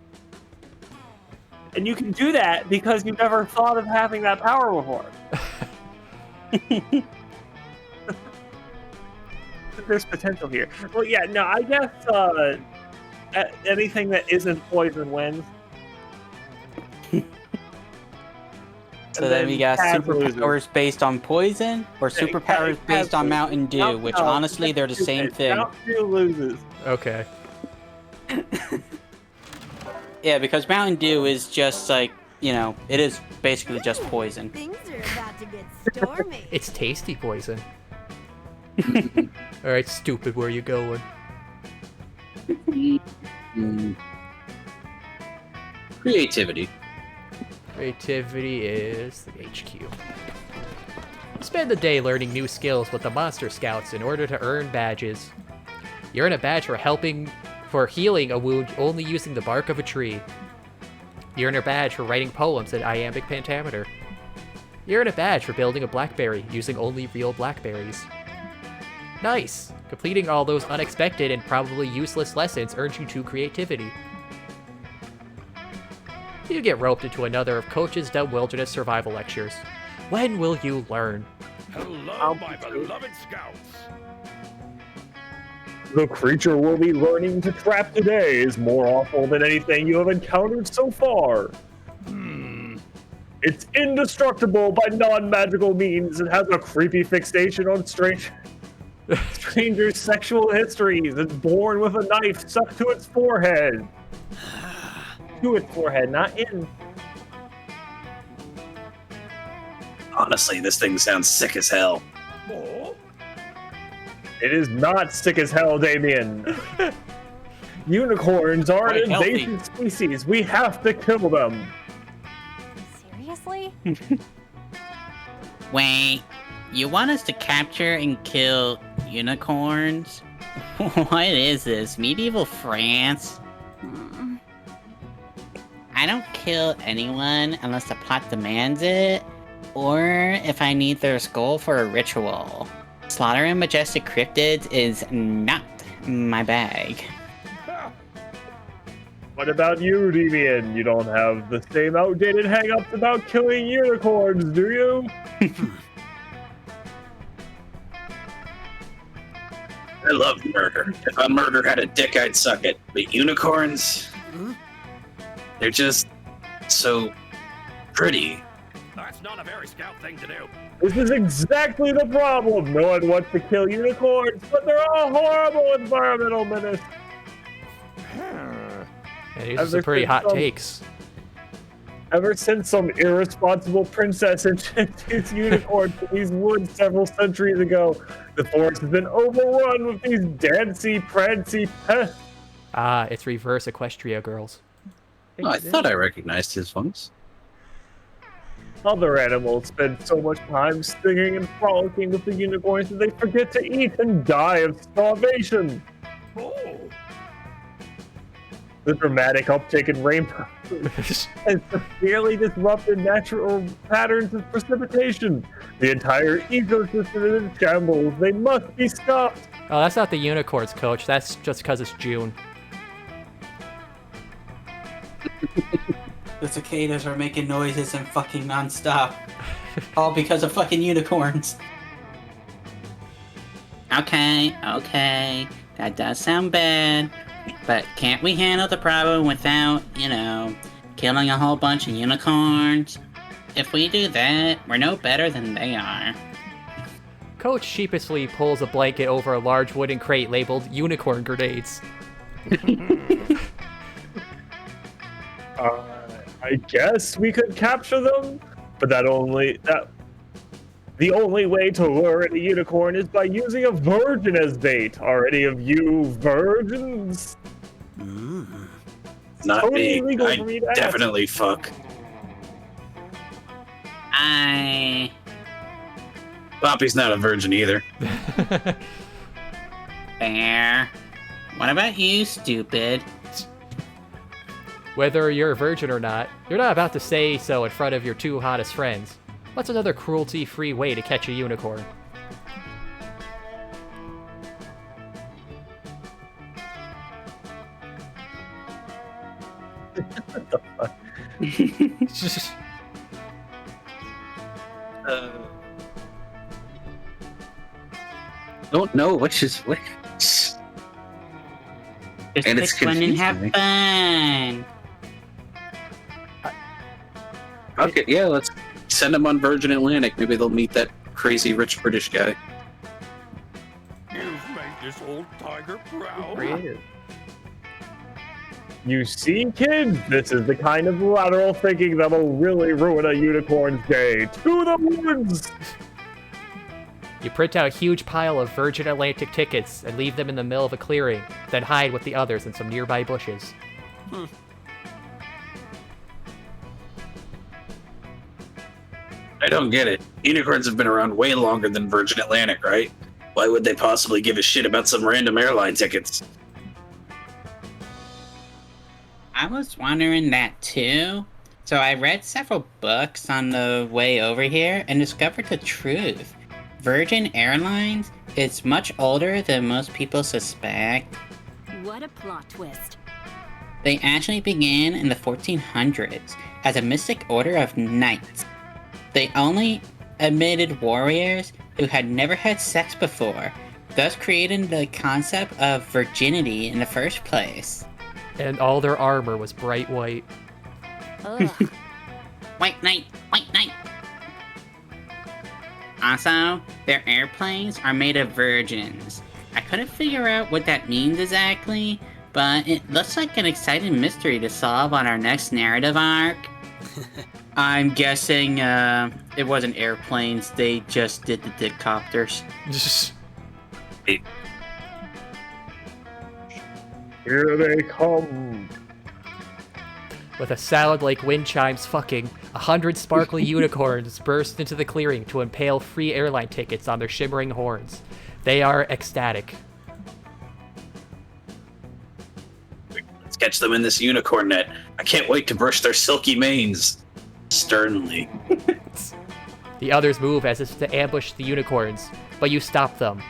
And you can do that because you never thought of having that power before. There's potential here. Well, yeah, no, I guess anything that isn't poison wins. So then we got Kaz superpowers based on poison, or Yeah, superpowers Kaz based on loses. Mountain Dew, which No, honestly they're the same thing. Mountain Dew loses. Okay. Yeah, because Mountain Dew is just like, you know, it is basically just poison. Things are about to get stormy. It's tasty poison. Alright, stupid, where you going? Creativity. Creativity is the HQ. Spend the day learning new skills with the Monster Scouts in order to earn badges. You earn a badge for healing a wound only using the bark of a tree. You earn a badge for writing poems in iambic pentameter. You earn a badge for building a blackberry using only real blackberries. Nice! Completing all those unexpected and probably useless lessons earns you 2 creativity. You get roped into another of Coach's Dumb Wilderness Survival Lectures. When will you learn? Hello, my beloved scouts. The creature we'll be learning to trap today is more awful than anything you have encountered so far. It's indestructible by non-magical means and has a creepy fixation on strangers' sexual histories. It's born with a knife stuck to its forehead. To its forehead, not in. Honestly, this thing sounds sick as hell. It is not sick as hell, Damien. Unicorns are an invasive species. We have to kill them. Seriously? Wait, you want us to capture and kill unicorns? What is this, medieval France? I don't kill anyone unless the plot demands it, or if I need their skull for a ritual. Slaughtering majestic cryptids is not my bag. What about you, Damien? You don't have the same outdated hang-ups about killing unicorns, do you? I love murder. If a murder had a dick, I'd suck it. But unicorns, they're just so pretty. That's not a very scout thing to do. This is exactly the problem. No one wants to kill unicorns, but they're all horrible environmental menace. Yeah, these are some pretty hot takes. Ever since some irresponsible princess introduced unicorns to these woods several centuries ago, the forest has been overrun with these dancy, prancy pests. Ah, it's reverse Equestria girls. Oh, I thought I recognized his voice. Other animals spend so much time singing and frolicking with the unicorns that they forget to eat and die of starvation. The dramatic uptick in rainbow has severely disrupted natural patterns of precipitation. The entire ecosystem is in shambles. They must be stopped. Oh, that's not the unicorns, Coach. That's just because it's June. The cicadas are making noises and fucking nonstop. All because of fucking unicorns. Okay, that does sound bad. But can't we handle the problem without, killing a whole bunch of unicorns? If we do that, we're no better than they are. Coach sheepishly pulls a blanket over a large wooden crate labeled unicorn grenades. I guess we could capture them, but the only way to lure in a unicorn is by using a virgin as bait. Are any of you virgins? Not Totally me. legal for me to I ask. definitely fuck. Poppy's not a virgin either. Fair. What about you, stupid? Whether you're a virgin or not, you're not about to say so in front of your two hottest friends. What's another cruelty-free way to catch a unicorn? Don't know which is which. Just And it's pick one and have confusing me. fun. Okay, yeah, let's send them on Virgin Atlantic. Maybe they'll meet that crazy rich British guy. You've made this old tiger proud. Creative. You see, kids? This is the kind of lateral thinking that'll really ruin a unicorn's day. To the woods! You print out a huge pile of Virgin Atlantic tickets and leave them in the middle of a clearing, then hide with the others in some nearby bushes. I don't get it. Unicorns have been around way longer than Virgin Atlantic, right? Why would they possibly give a shit about some random airline tickets? I was wondering that too. So I read several books on the way over here and discovered the truth. Virgin Airlines is much older than most people suspect. What a plot twist. They actually began in the 1400s as a mystic order of knights. They only admitted warriors who had never had sex before, thus creating the concept of virginity in the first place. And all their armor was bright white. Ugh. White knight, white knight. Also, their airplanes are made of virgins. I couldn't figure out what that means exactly, but it looks like an exciting mystery to solve on our next narrative arc. I'm guessing it wasn't airplanes, they just did the dickcopters. Here they come. With a sound like wind chimes fucking, 100 sparkly unicorns burst into the clearing to impale free airline tickets on their shimmering horns. They are ecstatic. Let's catch them in this unicorn net. I can't wait to brush their silky manes. Sternly. The others move as if to ambush the unicorns, but you stop them.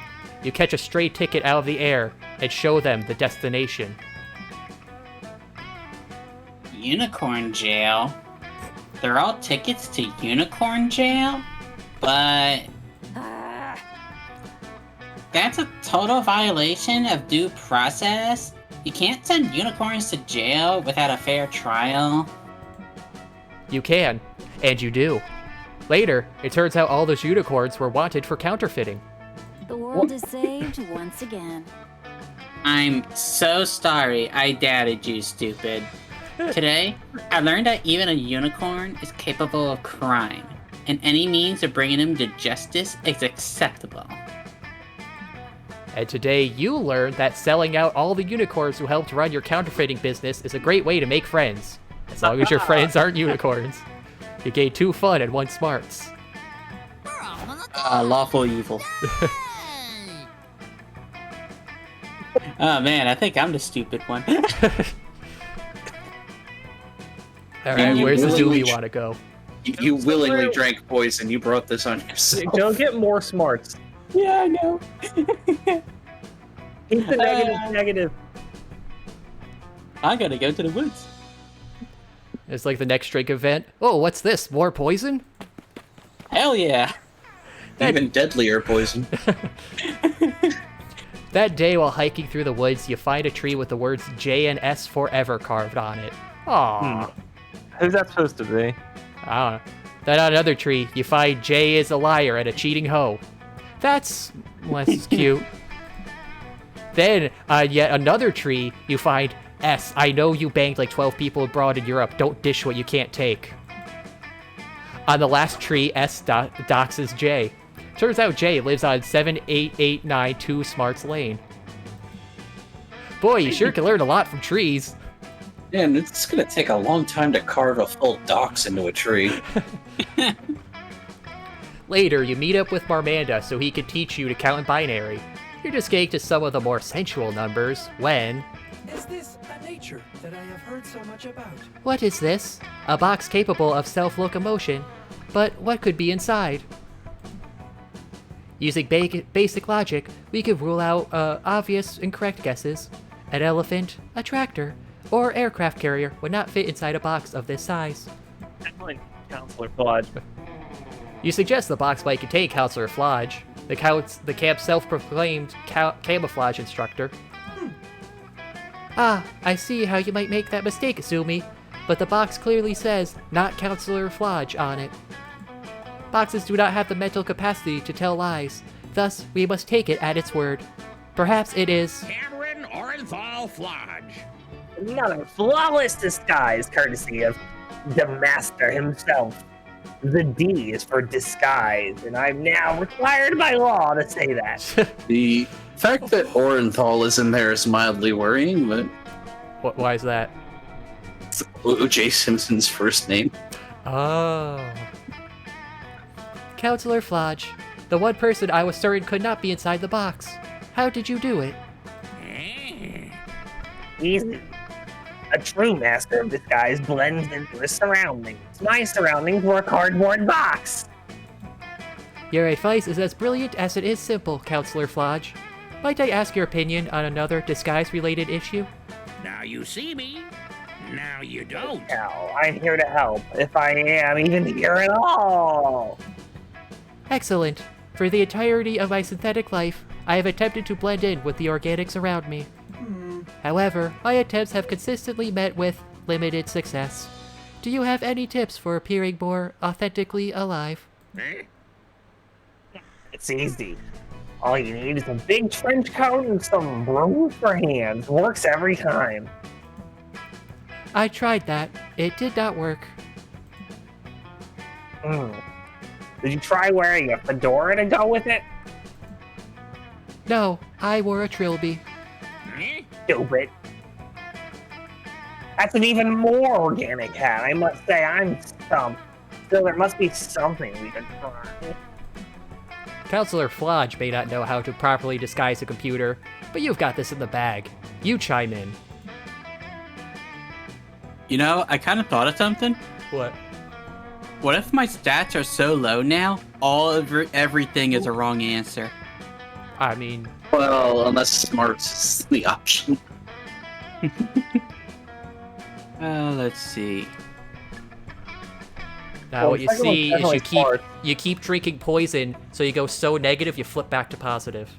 You catch a stray ticket out of the air and show them the destination. Unicorn jail? They're all tickets to unicorn jail? But that's a total violation of due process. You can't send unicorns to jail without a fair trial. You can, and you do. Later, it turns out all those unicorns were wanted for counterfeiting. The world is saved once again. I'm so sorry I doubted you, stupid. Today, I learned that even a unicorn is capable of crime, and any means of bringing him to justice is acceptable. And today, you learned that selling out all the unicorns who helped run your counterfeiting business is a great way to make friends. As long as your friends aren't unicorns. You gain 2 fun and 1 smarts. Lawful evil. Oh man, I think I'm the stupid one. Alright, where's the zoo you want to go? You willingly drank poison. You brought this on yourself. Don't get more smarts. Yeah, I know. Keep the negative. I gotta go to the woods. It's like the next drink event. Oh, what's this? More poison? Hell yeah. Even deadlier poison. That day while hiking through the woods, you find a tree with the words J and S forever carved on it. Aww. Who's that supposed to be? I don't know. Then on another tree, you find J is a liar and a cheating hoe. That's less cute. Then, on yet another tree, you find S. I know you banged like 12 people abroad in Europe. Don't dish what you can't take. On the last tree, S doxes J. Turns out J lives on 78892 Smarts Lane. Boy, you sure can learn a lot from trees. Man, it's gonna take a long time to carve a full dox into a tree. Later, you meet up with Marmanda so he can teach you to count in binary. You're just getting to some of the more sensual numbers when... Is this a nature that I have heard so much about? What is this? A box capable of self-locomotion. But what could be inside? Using basic logic, we could rule out obvious incorrect guesses. An elephant, a tractor, or aircraft carrier would not fit inside a box of this size. Counselor Flodge. You suggest the box might contain Counselor Flodge, the camp's self-proclaimed camouflage instructor. Ah, I see how you might make that mistake, Azumi, but the box clearly says, not Counselor Flodge on it. Boxes do not have the mental capacity to tell lies, thus we must take it at its word. Perhaps it is... Cameron Orenthal Flodge. Another flawless disguise, courtesy of the master himself. The D is for disguise, and I'm now required by law to say that. The fact that Orenthal is in there is mildly worrying, but... Why is that? It's O.J. Simpson's first name. Oh. Counselor Flodge, the one person I was certain could not be inside the box. How did you do it? Easy. A true master of disguise blends into his surroundings. My surroundings were a cardboard box. Your advice is as brilliant as it is simple, Counselor Flodge. Might I ask your opinion on another disguise-related issue? Now you see me. Now you don't. Hell, I'm here to help, if I am even here at all. Excellent. For the entirety of my synthetic life, I have attempted to blend in with the organics around me. However, my attempts have consistently met with limited success. Do you have any tips for appearing more authentically alive? It's easy. All you need is a big trench coat and some broom for hands. Works every time. I tried that. It did not work. Did you try wearing a fedora to go with it? No, I wore a trilby. Stupid. That's an even more organic hat. I must say, I'm stumped. Still, there must be something we could try. Counselor Flodge may not know how to properly disguise a computer, but you've got this in the bag. You chime in. You know, I kind of thought of something. What? What if my stats are so low now, everything is a wrong answer? I mean... Well, unless smarts is the option. Let's see. Now, what you see is you keep drinking poison, so you go so negative you flip back to positive.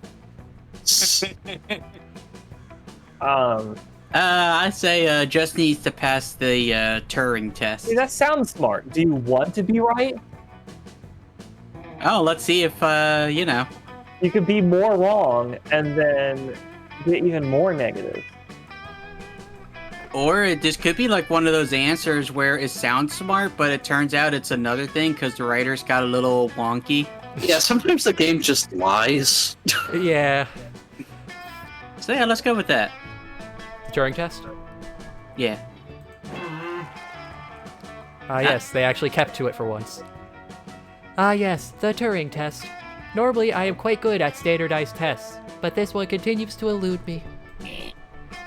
I say just needs to pass the Turing test. See, that sounds smart. Do you want to be right? Oh, let's see if, you know. You could be more wrong and then get even more negative. Or this could be like one of those answers where it sounds smart, but it turns out it's another thing because the writers got a little wonky. Yeah, sometimes the game just lies. Yeah. So yeah, let's go with that. The Turing test? Yeah. Yes, they actually kept to it for once. Yes, the Turing test. Normally, I am quite good at standardized tests, but this one continues to elude me.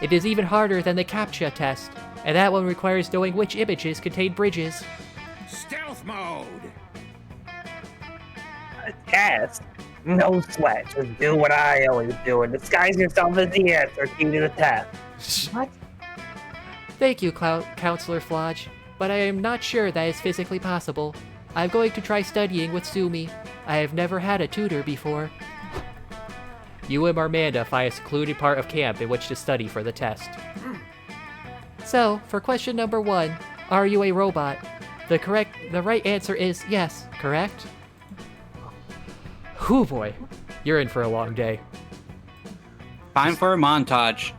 It is even harder than the CAPTCHA test, and that one requires knowing which images contain bridges. Stealth mode! A test? No sweat. Just do what I always do and disguise yourself as the answer key to the test. What? Thank you, Counselor Flodge, but I am not sure that is physically possible. I'm going to try studying with Sumi. I have never had a tutor before. You and Marmanda find a secluded part of camp in which to study for the test. So, for question number 1, are you a robot? The right answer is yes, correct? Whew boy, you're in for a long day. Time for a montage.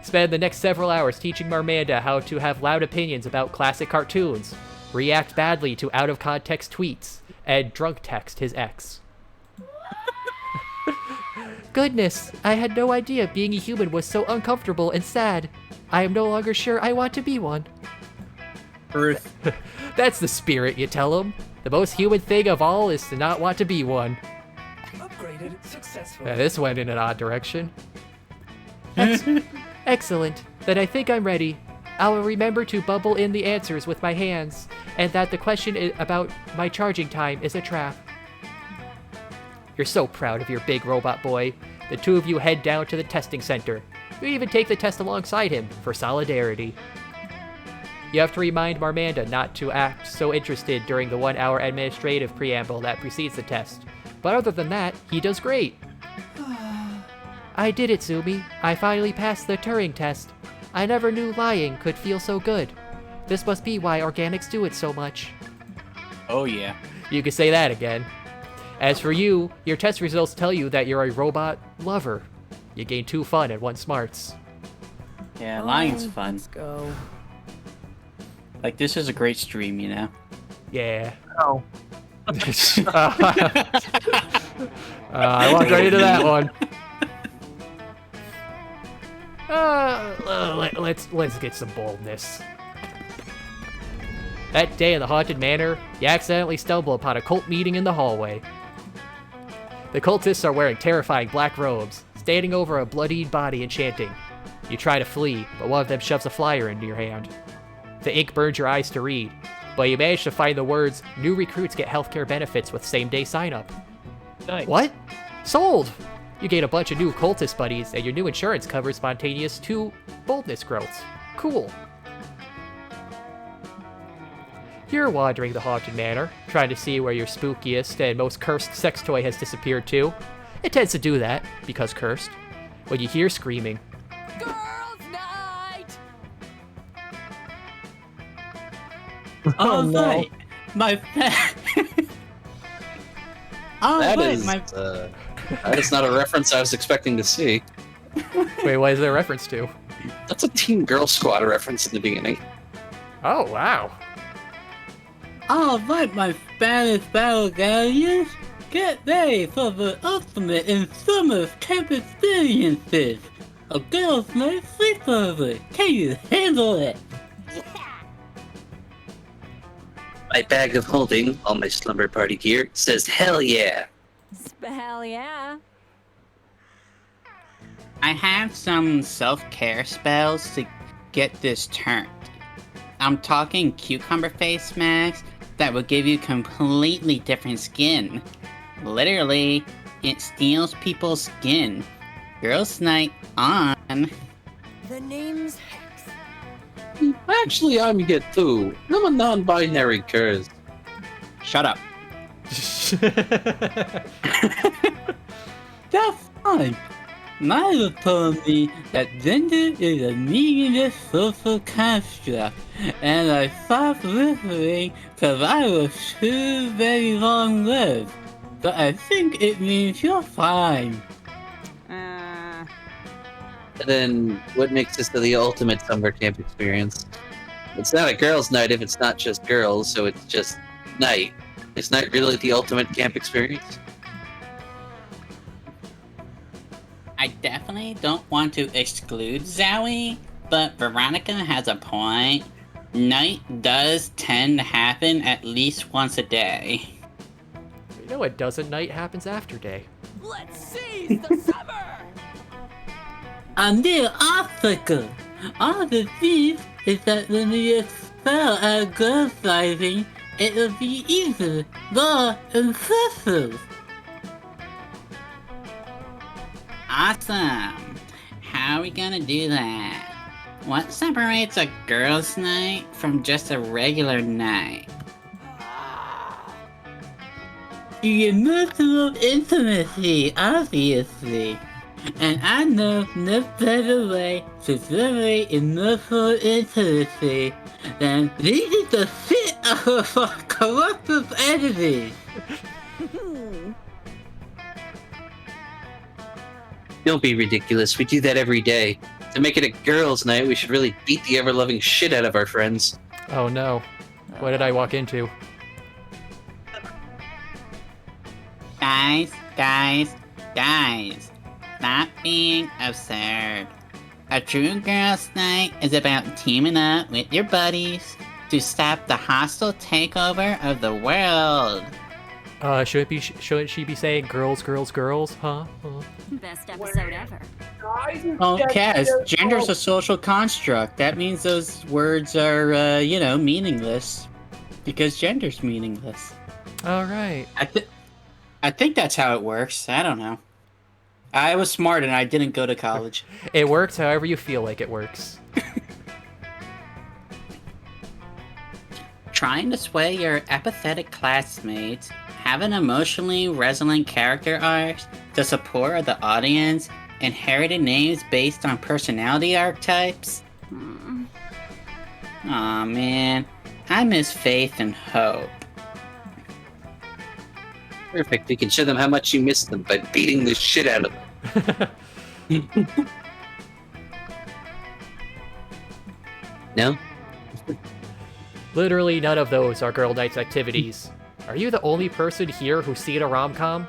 Spend the next several hours teaching Marmanda how to have loud opinions about classic cartoons, react badly to out-of-context tweets, and drunk text his ex. Goodness, I had no idea being a human was so uncomfortable and sad. I am no longer sure I want to be one. Earth. That's the spirit, you tell him. The most human thing of all is to not want to be one. Upgraded successfully. This went in an odd direction. Excellent. Then I think I'm ready. I will remember to bubble in the answers with my hands, and that the question about my charging time is a trap. You're so proud of your big robot boy. The two of you head down to the testing center. You even take the test alongside him for solidarity. You have to remind Marmanda not to act so interested during the 1-hour administrative preamble that precedes the test. But other than that, he does great. I did it, Sumi. I finally passed the Turing test. I never knew lying could feel so good. This must be why organics do it so much. Oh yeah. You can say that again. As for you, your test results tell you that you're a robot lover. You gain 2 fun and 1 smarts. Yeah, lying's fun. Let's go. Like, this is a great stream, you know? Yeah. Oh. I walked right into that one. Let's get some boldness. That day in the Haunted Manor, you accidentally stumble upon a cult meeting in the hallway. The cultists are wearing terrifying black robes, standing over a bloodied body and chanting. You try to flee, but one of them shoves a flyer into your hand. The ink burns your eyes to read, but you manage to find the words, "New recruits get healthcare benefits with same-day sign-up." Nice. What? Sold! You gain a bunch of new cultist buddies, and your new insurance covers spontaneous 2 boldness growths. Cool. You're wandering the Haunted Manor, trying to see where your spookiest and most cursed sex toy has disappeared to. It tends to do that, because cursed. When you hear screaming. Girls' night! Oh, no. right. My Oh, That right, is, my... that is not a reference I was expecting to see. Wait, what is there a reference to? That's a Team Girl Squad reference in the beginning. Oh, wow. All right, my Spanish battle guardians, get ready for the ultimate in summer camp experiences. A girls' night sleepover. Can you handle it? My bag of holding, all my slumber party gear, says hell yeah. Hell yeah. I have some self-care spells to get this turned. I'm talking cucumber face masks that will give you completely different skin. Literally, it steals people's skin. Girls' night on. The name's Hex. Actually, I'm get too. I'm a non-binary curse. Shut up. That's fine. Milo told me that gender is a meaningless social construct, and I stopped listening because I was too very long-lived. But I think it means you're fine. And then, what makes this the ultimate summer camp experience? It's not a girls' night if it's not just girls, so it's just night. It's not really the ultimate camp experience. I definitely don't want to exclude Zowie, but Veronica has a point. Night does tend to happen at least once a day. You know what doesn't night happens after day. Let's seize the summer! A new obstacle! All the thief is that when we excel at girl sizing, it will be easier, more impressive. Awesome! How are we gonna do that? What separates a girls' night from just a regular night? The emotional intimacy, obviously. And I know no better way to generate emotional intimacy than leading the shit out of our corruptive enemies. Don't be ridiculous. We do that every day. To make it a girls' night, we should really beat the ever-loving shit out of our friends. Oh no. What did I walk into? Guys, stop being absurd. A true girls' night is about teaming up with your buddies to stop the hostile takeover of the world. Shouldn't she be saying girls, girls, girls, huh? Best episode ever. Oh, Kaz, gender's a social construct. That means those words are, meaningless. Because gender's meaningless. Alright. I think that's how it works. I don't know. I was smart and I didn't go to college. It works however you feel like it works. Trying to sway your apathetic classmates, have an emotionally resonant character arc to support the audience, inherited names based on personality archetypes? Aw man, I miss faith and hope. Perfect. We can show them how much you miss them by beating the shit out of them. No? Literally none of those are girl nights activities. Are you the only person here who's seen a rom-com?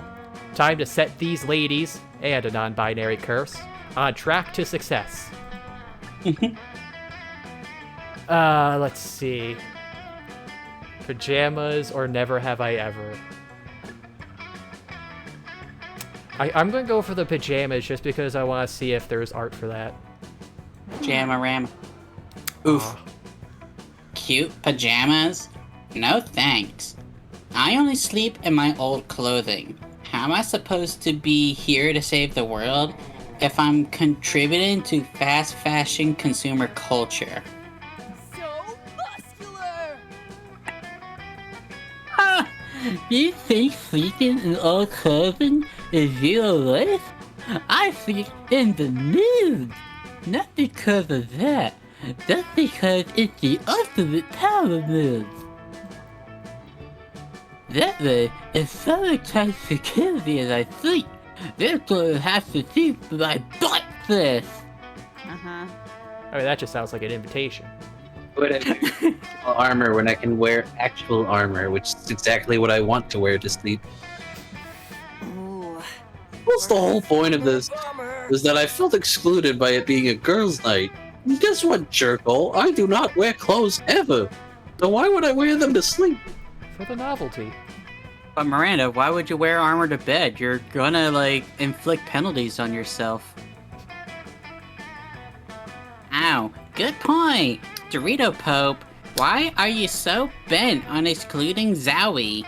Time to set these ladies, and a non-binary curse, on track to success. Let's see. Pajamas or Never Have I Ever. I'm gonna go for the pajamas just because I want to see if there's art for that. Pajama-rama. Oof. Cute pajamas? No thanks. I only sleep in my old clothing. How am I supposed to be here to save the world if I'm contributing to fast fashion consumer culture? So muscular! You think sleeping in old clothing is real life? I sleep in the nude. Not because of that, just because it's the ultimate power move. That way, if someone tries to kill me as I sleep, they're going to have to see my butt first. I mean, that just sounds like an invitation. Whatever. Armor when I can wear actual armor, which is exactly what I want to wear to sleep. What's the whole point of this? Is that I felt excluded by it being a girls' night. And guess what, jerkhole? I do not wear clothes ever. So why would I wear them to sleep? For the novelty. But Miranda, why would you wear armor to bed? You're gonna, like, inflict penalties on yourself. Ow, good point! Dorito Pope, why are you so bent on excluding Zowie?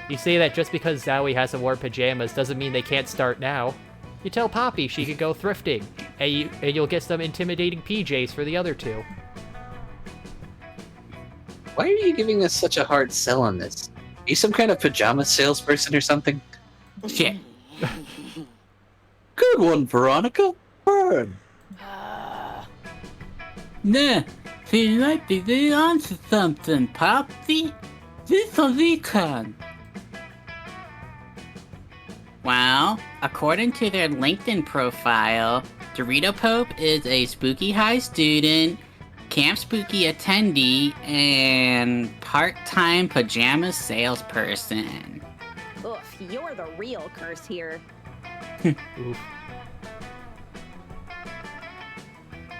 You say that just because Zowie hasn't worn pajamas doesn't mean they can't start now. You tell Poppy she could go thrifting, and you'll get some intimidating PJs for the other two. Why are you giving us such a hard sell on this? Are you some kind of pajama salesperson or something? Shit. Good one, Veronica. Burn. Nah, she might be getting onto something, Popsy. This will recon. Well, according to their LinkedIn profile, Dorito Pope is a Spooky High student, Camp Spooky attendee, and part-time pajama salesperson. Oof, you're the real curse here. Oof.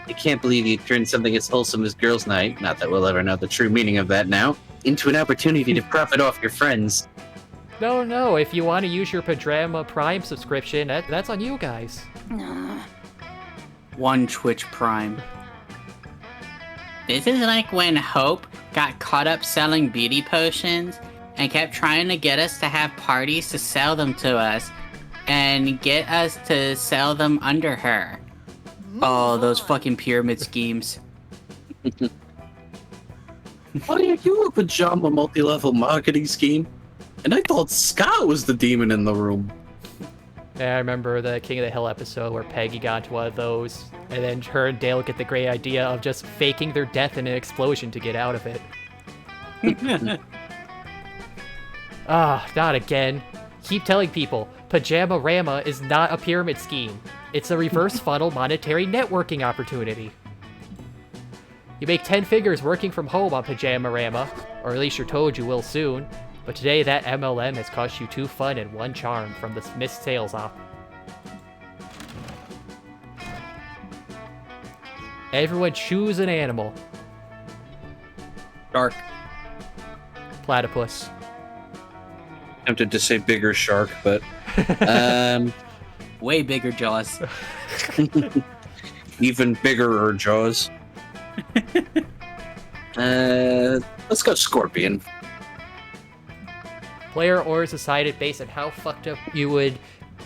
I can't believe you turned something as wholesome as girls' night, not that we'll ever know the true meaning of that now, into an opportunity to profit off your friends. No, if you want to use your Pajama Prime subscription, that's on you guys. One Twitch Prime. This is like when Hope got caught up selling beauty potions and kept trying to get us to have parties to sell them to us and get us to sell them under her. Oh, those fucking pyramid schemes. Why are you a pajama multi-level marketing scheme? And I thought Scott was the demon in the room. Yeah, I remember the King of the Hill episode where Peggy got into one of those, and then her and Dale get the great idea of just faking their death in an explosion to get out of it. Not again. Keep telling people, Pajama Rama is not a pyramid scheme. It's a reverse funnel monetary networking opportunity. You make 10 figures working from home on Pajama Rama, or at least you're told you will soon, but today that MLM has cost you 2 fun and 1 charm from the missed sales op. Everyone choose an animal. Shark. Platypus. Tempted to say bigger shark, but way bigger jaws. Even bigger jaws. Let's go scorpion. Player orders decided based on how fucked up you would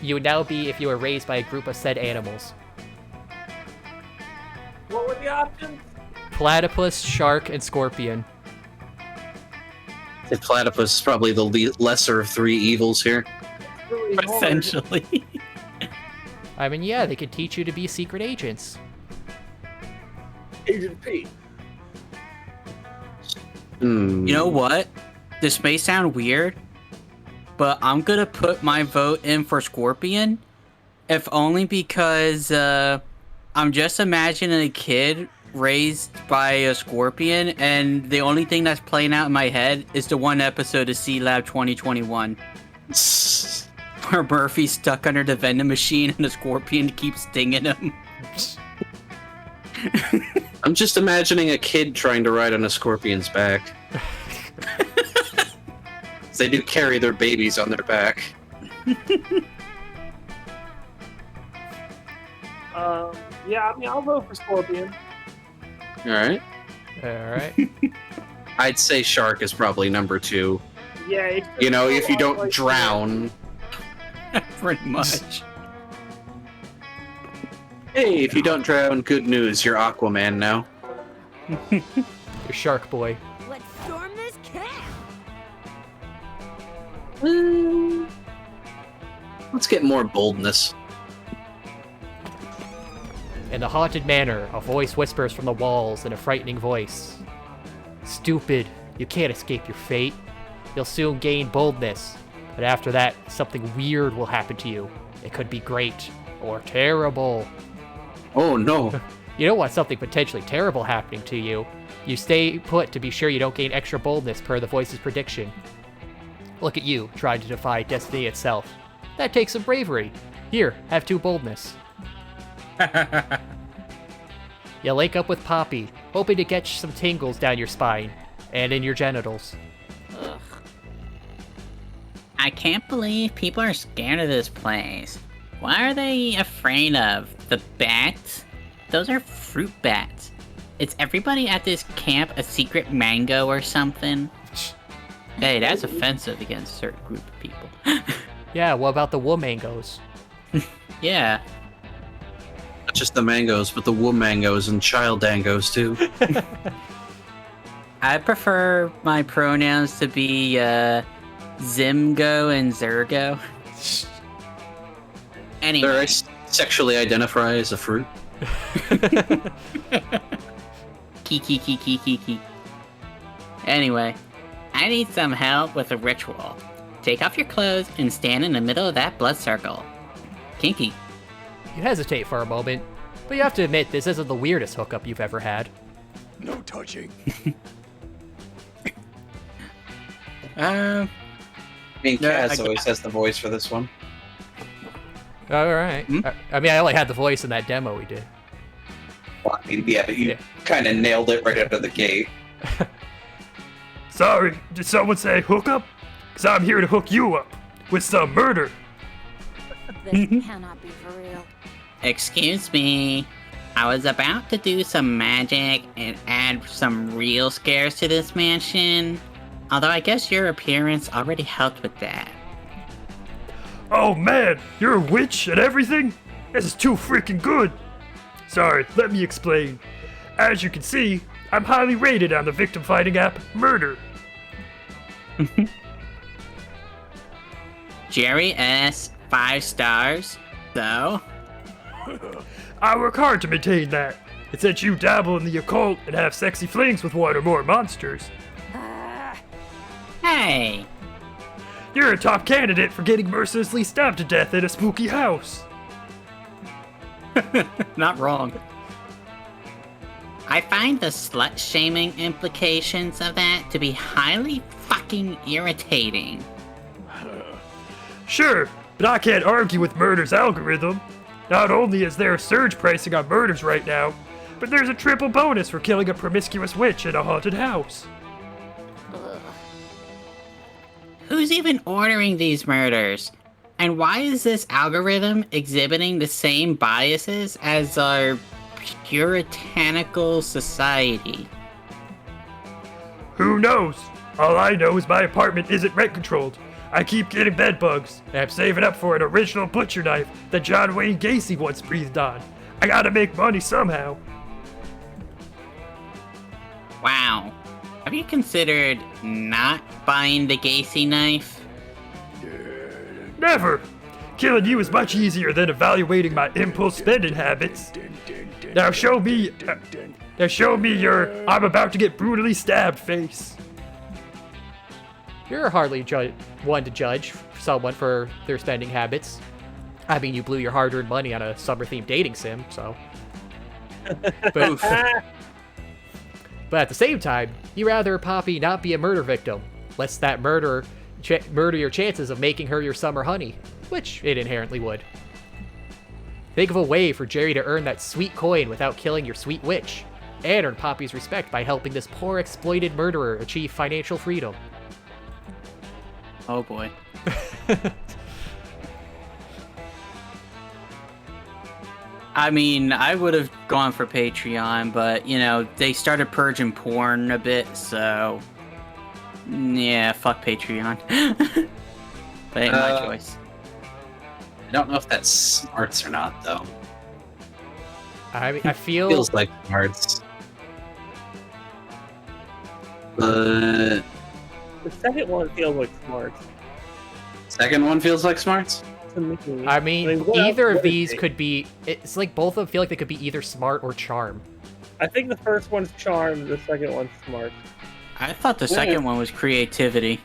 now be if you were raised by a group of said animals. What were the options? Platypus, shark, and scorpion. The platypus is probably the lesser of 3 evils here. Really Essentially. I mean, yeah, they could teach you to be secret agents. Agent P. You know what? This may sound weird, but I'm gonna put my vote in for Scorpion, if only because I'm just imagining a kid raised by a scorpion, and the only thing that's playing out in my head is the one episode of C-Lab 2021. Where Murphy's stuck under the vending machine and the scorpion keeps stinging him. I'm just imagining a kid trying to ride on a scorpion's back. They do carry their babies on their back. Yeah, I mean, I'll vote for Scorpion. Alright. Alright. I'd say shark is probably number 2. Yeah, it's You know, if you don't like- drown. Pretty much. Hey, if you don't drown, good news, you're Aquaman now. You're Shark Boy. Let's storm this camp. Let's get more boldness. In the haunted manor, a voice whispers from the walls in a frightening voice. Stupid, you can't escape your fate. You'll soon gain boldness, but after that, something weird will happen to you. It could be great or terrible. Oh no. You don't want something potentially terrible happening to you. You stay put to be sure you don't gain extra boldness per the voice's prediction. Look at you, trying to defy destiny itself. That takes some bravery. Here, have 2 boldness. You link up with Poppy, hoping to get some tingles down your spine and in your genitals. Ugh. I can't believe people are scared of this place. What are they afraid of? The bats? Those are fruit bats. Is everybody at this camp a secret mango or something? Hey, that's offensive against a certain group of people. Yeah, what about the Woomangos? Yeah. Not just the mangoes, but the woomangos and childangos too. I prefer my pronouns to be Zimgo and Zergo. Anyway. I sexually identify as a fruit. Kiki. Anyway, I need some help with a ritual. Take off your clothes and stand in the middle of that blood circle. Kinky. You hesitate for a moment, but you have to admit this isn't the weirdest hookup you've ever had. No touching. I mean, Kaz always has the voice for this one. Alright. I mean, I only had the voice in that demo we did. Well, I mean, yeah, but you kind of nailed it right out of the gate. Sorry, did someone say hookup? Because I'm here to hook you up with some murder. This cannot be for real. Excuse me. I was about to do some magic and add some real scares to this mansion. Although I guess your appearance already helped with that. Oh man, you're a witch and everything? This is too freaking good. Sorry, let me explain. As you can see, I'm highly rated on the victim finding app Murder. Jerry S. 5 stars, though. I work hard to maintain that. And since you dabble in the occult and have sexy flings with one or more monsters. Hey! You're a top candidate for getting mercilessly stabbed to death in a spooky house. Not wrong. I find the slut-shaming implications of that to be highly fucking irritating. Sure, but I can't argue with Murder's algorithm. Not only is there a surge pricing on murders right now, but there's a triple bonus for killing a promiscuous witch in a haunted house. Who's even ordering these murders? And why is this algorithm exhibiting the same biases as our puritanical society? Who knows? All I know is my apartment isn't rent controlled. I keep getting bed bugs, and I'm saving up for an original butcher knife that John Wayne Gacy once breathed on. I gotta make money somehow. Wow. Have you considered not buying the Gacy knife? Never! Killing you is much easier than evaluating my impulse spending habits. Now show me your I'm about to get brutally stabbed face. You're hardly one to judge someone for their spending habits. I mean, you blew your hard-earned money on a summer-themed dating sim, so... But at the same time, you rather Poppy not be a murder victim, lest that murder your chances of making her your summer honey, which it inherently would. Think of a way for Jerry to earn that sweet coin without killing your sweet witch, and earn Poppy's respect by helping this poor exploited murderer achieve financial freedom. Oh boy. I mean, I would have gone for Patreon, but, you know, they started purging porn a bit, so... Yeah, fuck Patreon. But ain't my choice. I don't know if that's smarts or not, though. I mean, I feel... Feels like smarts. But... The second one feels like smart. Second one feels like smarts. I mean, what else either would of it these be? could be. It's like both of them feel like they could be either smart or charm. I think the first one's charm, the second one's smart. I thought the second one was creativity.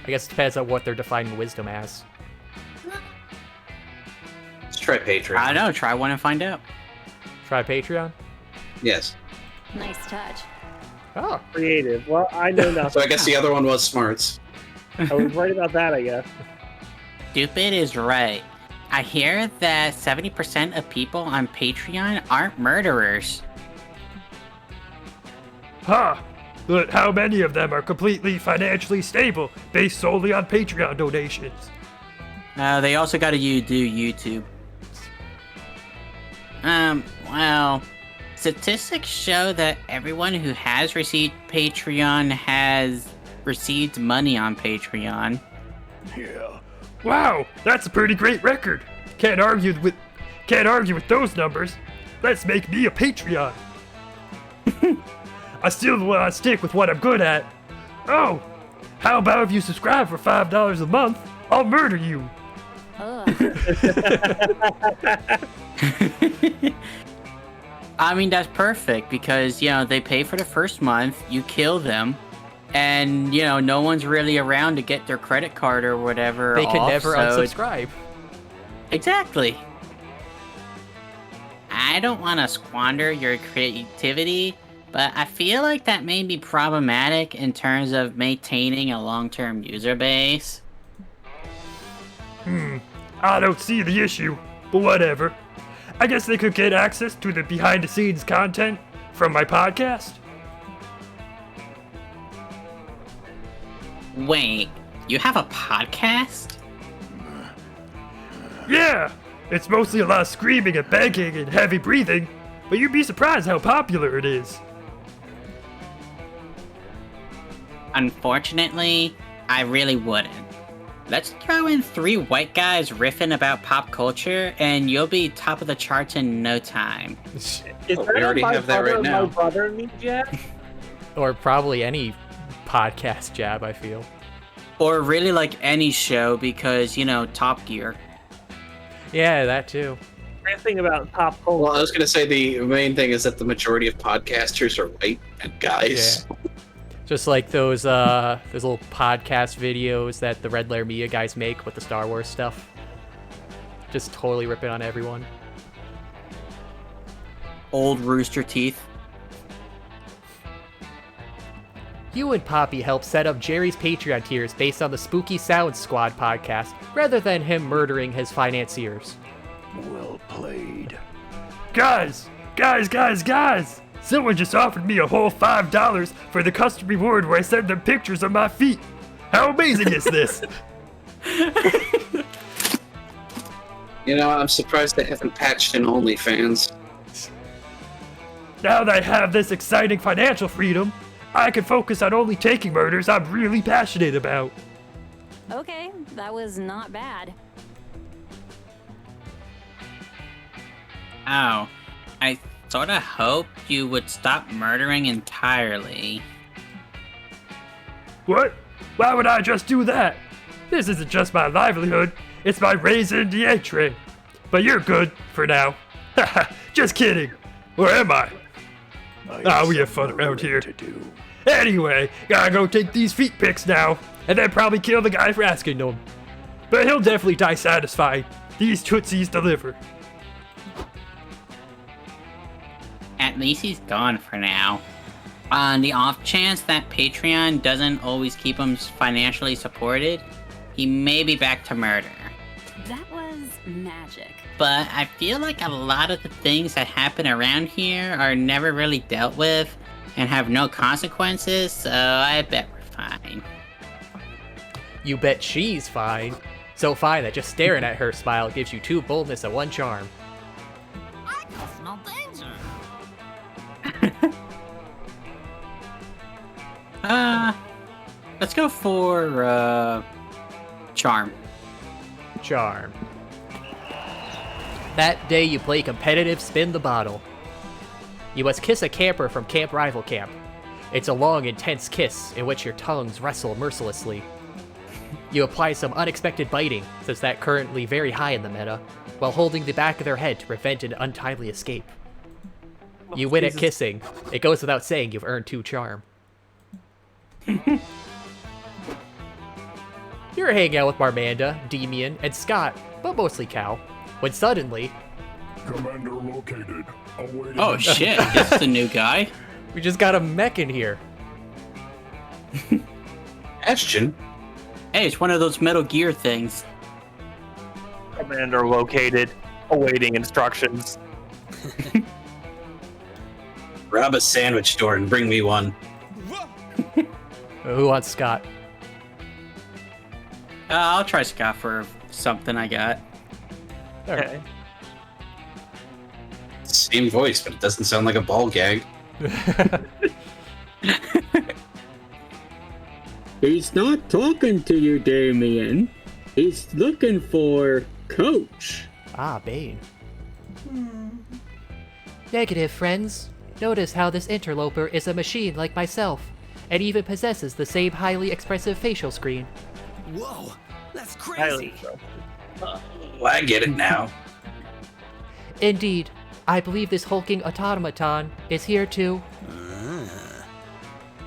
I guess it depends on what they're defining wisdom as. Let's try Patreon. I know. Try one and find out. Try Patreon. Yes. Nice touch. Oh. Creative. Well, I know nothing. So I guess the other one was smarts. I was right about that, I guess. Stupid is right. I hear that 70% of people on Patreon aren't murderers. Huh. But how many of them are completely financially stable, based solely on Patreon donations? They also gotta do YouTube. Well, statistics show that everyone who has received Patreon has received money on Patreon. Yeah. Wow, that's a pretty great record. Can't argue with those numbers. Let's make me a Patreon. I still want to stick with what I'm good at. Oh, how about if you subscribe for $5 a month? I'll murder you. I mean, that's perfect because, they pay for the first month, you kill them, and, no one's really around to get their credit card or whatever. They can off, never so unsubscribe. Exactly. I don't want to squander your creativity, but I feel like that may be problematic in terms of maintaining a long-term user base. I don't see the issue, but whatever. I guess they could get access to the behind-the-scenes content from my podcast. Wait, you have a podcast? Yeah, it's mostly a lot of screaming and begging and heavy breathing, but you'd be surprised how popular it is. Unfortunately, I really wouldn't. Let's throw in 3 white guys riffing about pop culture, and you'll be top of the charts in no time. Is we already have that right now. My brother and me, Jack? Or probably any podcast jab, I feel. Or really like any show because, Top Gear. Yeah, that too. Ranting about pop culture. Well, I was going to say the main thing is that the majority of podcasters are white and guys. Yeah. Just like those little podcast videos that the Red Lair Media guys make with the Star Wars stuff. Just totally ripping on everyone. Old Rooster Teeth. You and Poppy helped set up Jerry's Patreon tiers based on the Spooky Sound Squad podcast, rather than him murdering his financiers. Well played. Guys! Someone just offered me a whole $5 for the custom reward where I send them pictures of my feet. How amazing is this? I'm surprised they haven't patched in OnlyFans. Now that I have this exciting financial freedom, I can focus on only taking murders I'm really passionate about. Okay, that was not bad. Oh, I sorta hoped you would stop murdering entirely. What? Why would I just do that? This isn't just my livelihood, it's my raison d'etre. But you're good, for now. Haha, just kidding. Or am I? We have fun around here. Anyway, gotta go take these feet pics now, and then probably kill the guy for asking them. But he'll definitely die satisfied. These tootsies deliver. At least he's gone for now. On the off chance that Patreon doesn't always keep him financially supported, he may be back to murder. That was magic. But I feel like a lot of the things that happen around here are never really dealt with and have no consequences, so I bet we're fine. You bet she's fine. So fine that just staring at her smile gives you 2 boldness and 1 charm. I can smell danger. Let's go for, charm. Charm. That day you play competitive spin the bottle. You must kiss a camper from Camp Rival Camp. It's a long, intense kiss in which your tongues wrestle mercilessly. You apply some unexpected biting, since that currently very high in the meta, while holding the back of their head to prevent an untimely escape. You win at kissing. It goes without saying you've earned 2 charm. You're hanging out with Marmanda, Demian, and Scott, but mostly Cal, when suddenly... Commander located. Awaiting. Oh shit, this is a new guy. We just got a mech in here. Ashton? Hey, it's one of those Metal Gear things. Commander located. Awaiting instructions. Rob a sandwich store and bring me one. Who wants Scott? I'll try Scott for something I got. Okay. Same voice, but it doesn't sound like a ball gag. He's not talking to you, Damien. He's looking for Coach. Ah, Bane. Negative, friends. Notice how this interloper is a machine like myself, and even possesses the same highly expressive facial screen. Whoa, that's crazy. Well, I get it now. Indeed, I believe this hulking automaton is here to...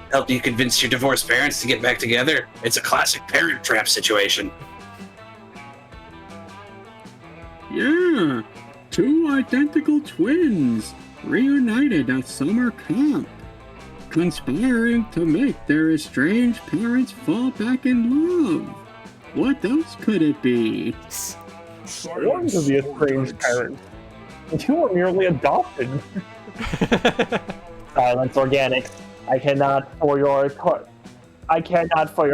Help you convince your divorced parents to get back together? It's a classic parent trap situation. Yeah, 2 identical twins reunited at summer camp, conspiring to make their estranged parents fall back in love. What else could it be? One to the estranged parents. You were merely adopted. Silence, organics. I cannot for your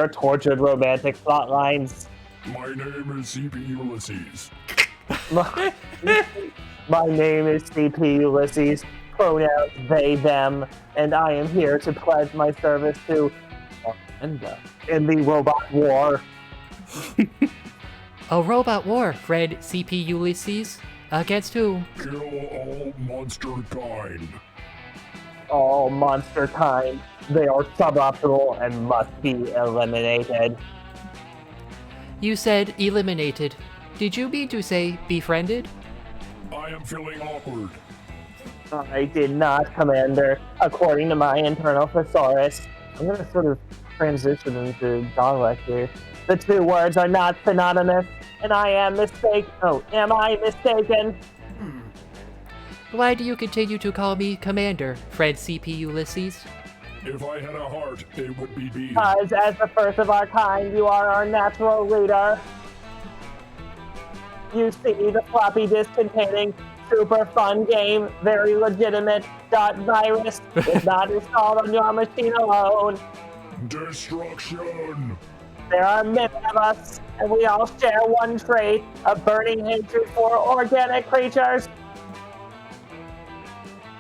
tortured romantic plot lines. My name is CP Ulysses. My name is CP Ulysses, pronouns they, them, and I am here to pledge my service to Marmanda in the robot war. A robot war, friend CP Ulysses? Against whom? Kill all monster kind. All monster kind. They are suboptimal and must be eliminated. You said eliminated. Did you mean to say befriended? I am feeling awkward. I did not, Commander. According to my internal thesaurus, I'm going to sort of transition into dialect here. The 2 words are not synonymous, and I am mistaken. Oh, am I mistaken? Why do you continue to call me Commander, friend CP Ulysses? If I had a heart, it would be B. Because as the first of our kind, you are our natural leader. You see, the floppy disk containing super fun game, very legitimate .virus is not installed on your machine alone. Destruction! There are many of us, and we all share one trait, a burning hatred for organic creatures.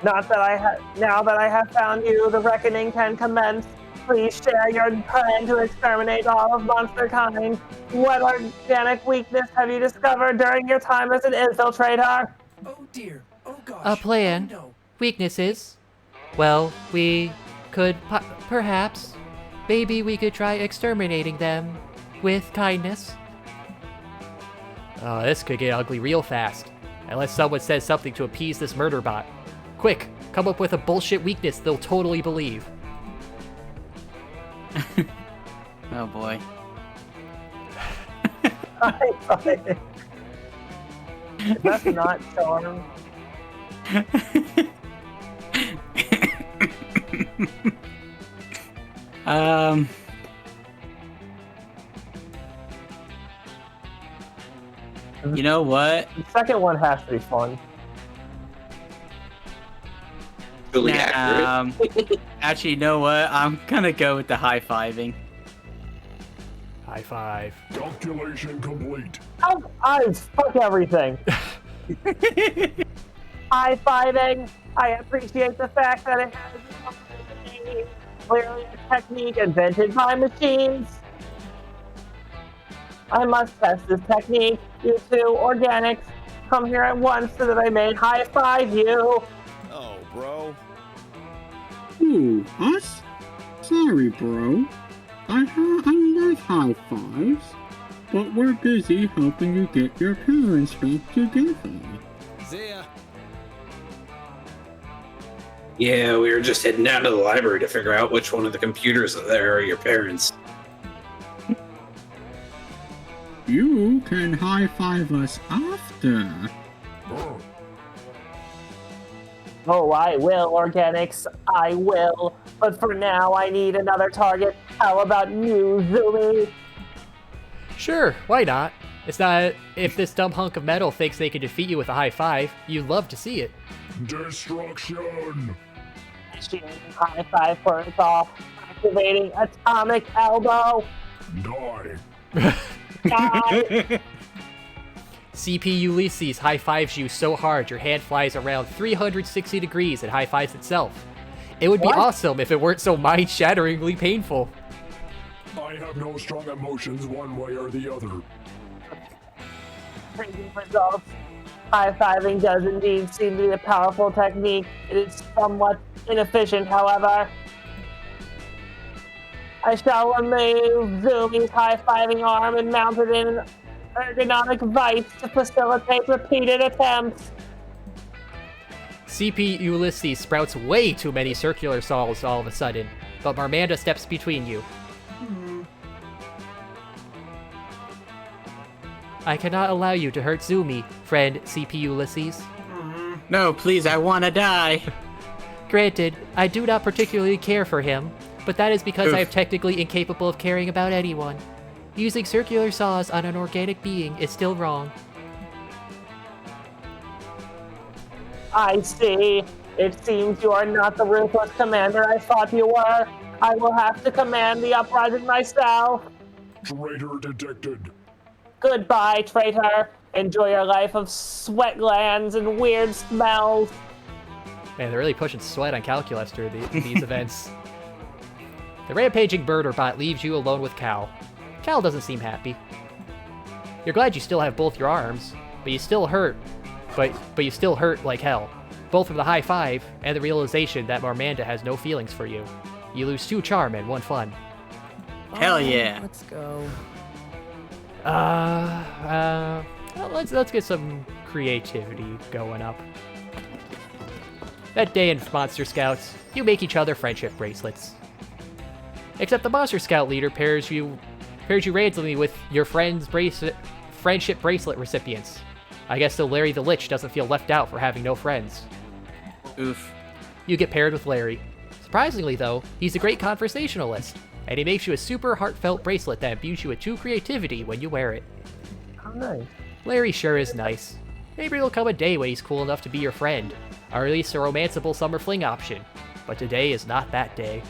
Now that I have found you, the reckoning can commence. Please share your plan to exterminate all of monster kind. What organic weakness have you discovered during your time as an infiltrator? Oh dear. Oh gosh. A plan? Oh, no. Weaknesses? Well, we could perhaps... Maybe we could try exterminating them with kindness. Oh, this could get ugly real fast. Unless someone says something to appease this murder bot. Quick, come up with a bullshit weakness they'll totally believe. Oh boy. That's not charm. You know what? The second one has to be fun. Really accurate. Actually, you know what? I'm gonna go with the high-fiving. High five. Calculation complete. Fuck everything. High-fiving. I appreciate the fact that it has clearly a technique invented by machines. I must test this technique. You 2 organics, come here at once so that I may high-five you. Oh, bro. Ooh, us? Sorry, bro. I love high fives. but we're busy helping you get your parents back together. See ya. Yeah, we were just heading down to the library to figure out which one of the computers there are your parents. You can high-five us after. Oh, I will, Organics. I will. But for now, I need another target. How about you, Zoomy? Sure, why not? It's not. If this dumb hunk of metal thinks they can defeat you with a high five, you'd love to see it. Destruction! High five first off. Activating atomic elbow. Die. Die. CP Ulysses high fives you so hard your hand flies around 360 degrees and high fives itself. It would be awesome if it weren't so mind-shatteringly painful. I have no strong emotions one way or the other. Results. High-fiving does indeed seem to be a powerful technique. It is somewhat inefficient, however. I shall remove Zoomy's high-fiving arm and mount it in an ergonomic vise to facilitate repeated attempts. CP Ulysses sprouts way too many circular saws all of a sudden, but Marmanda steps between you. I cannot allow you to hurt Zoomy, friend CP Ulysses. No, please, I wanna die. Granted, I do not particularly care for him, but that is because I am technically incapable of caring about anyone. Using circular saws on an organic being is still wrong. I see. It seems you are not the ruthless commander I thought you were. I will have to command the uprising myself. Traitor detected. Goodbye, traitor. Enjoy your life of sweat glands and weird smells. Man, they're really pushing sweat on Calculus during these events. The rampaging birder bot leaves you alone with Cal. Cal doesn't seem happy. You're glad you still have both your arms, but you still hurt. But you still hurt like hell. Both from the high five and the realization that Marmanda has no feelings for you. You lose 2 charm and 1 fun. Hell yeah. Let's go. Let's get some creativity going up. That day in Monster Scouts, you make each other friendship bracelets. Except the Monster Scout leader pairs you randomly with your friendship bracelet recipients. I guess so Larry the Lich doesn't feel left out for having no friends. Oof. You get paired with Larry. Surprisingly though, he's a great conversationalist, and he makes you a super heartfelt bracelet that imbues you with true creativity when you wear it. Oh, nice. Larry sure is nice. Maybe there'll come a day when he's cool enough to be your friend, or at least a romanceable summer fling option, but today is not that day.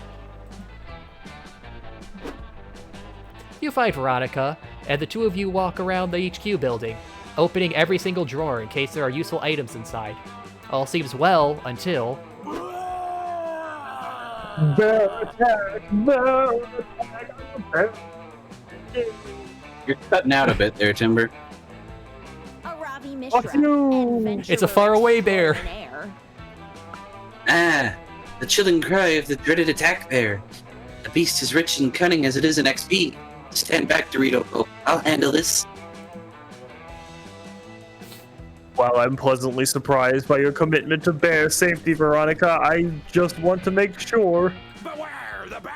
You find Veronica, and the two of you walk around the HQ building, opening every single drawer in case there are useful items inside. All seems well until... Bear attack! Bear attack! You're cutting out a bit there, Timber. Fuck you! It's a faraway bear. Ah, the chilling cry of the dreaded attack bear. The beast is rich and cunning as it is in XP. Stand back, Dorito. Oh, I'll handle this. While I'm pleasantly surprised by your commitment to bear safety, Veronica, I just want to make sure. Beware the bear!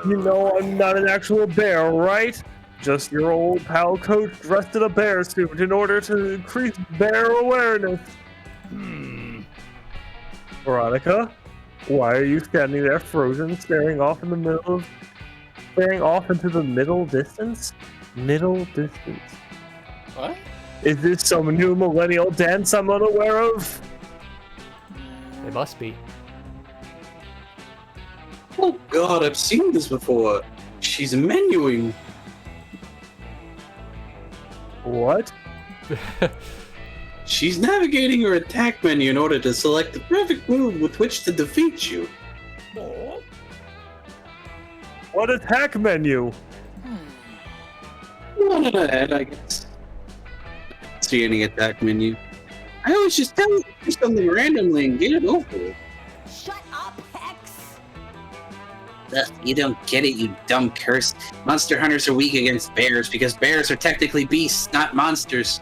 You know I'm not an actual bear, right? Just your old pal Coach dressed in a bear suit in order to increase bear awareness. Veronica, why are you standing there frozen, staring off into the middle distance? Middle distance. What? Is this some new millennial dance I'm unaware of? It must be. Oh god, I've seen this before. She's menuing. What? She's navigating her attack menu in order to select the perfect move with which to defeat you. What attack menu? One ahead, I guess. See any attack menu? I always just tell you to do something randomly and get it over with. Shut up, Hex! Ugh, you don't get it, you dumb curse. Monster hunters are weak against bears because bears are technically beasts, not monsters.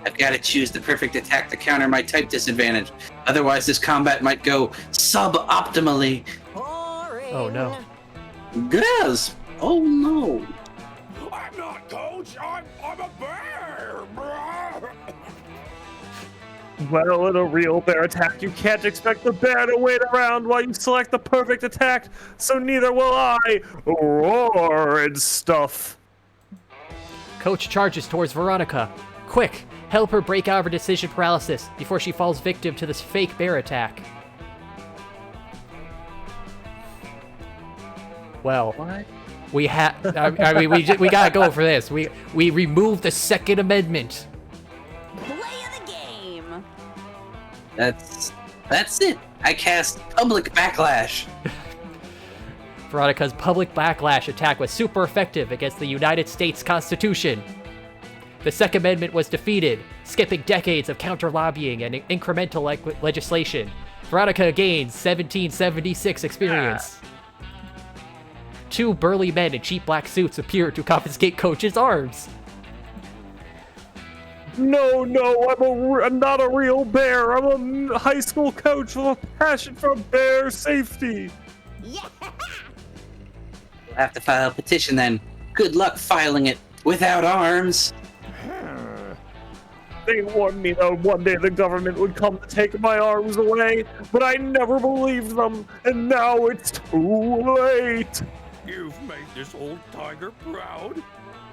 I've got to choose the perfect attack to counter my type disadvantage. Otherwise, this combat might go suboptimally. Oh no. Gasp! Oh no. I'm not Coach. I'm a bear. Well, in a real bear attack, you can't expect the bear to wait around while you select the perfect attack, so neither will I. Roar and stuff. Coach charges towards Veronica. Quick, help her break out of her decision paralysis before she falls victim to this fake bear attack. Well, what? We we gotta go for this. We removed the Second Amendment. Play of the game. That's it. I cast Public Backlash. Veronica's Public Backlash attack was super effective against the United States Constitution. The Second Amendment was defeated, skipping decades of counter-lobbying and incremental legislation. Veronica gains 1776 experience. Two burly men in cheap black suits appear to confiscate Coach's arms. No, I'm not a real bear. I'm a high school coach with a passion for bear safety. Yeah. We'll have to file a petition then. Good luck filing it without arms. They warned me that one day the government would come to take my arms away, but I never believed them, and now it's too late. You've made this old tiger proud.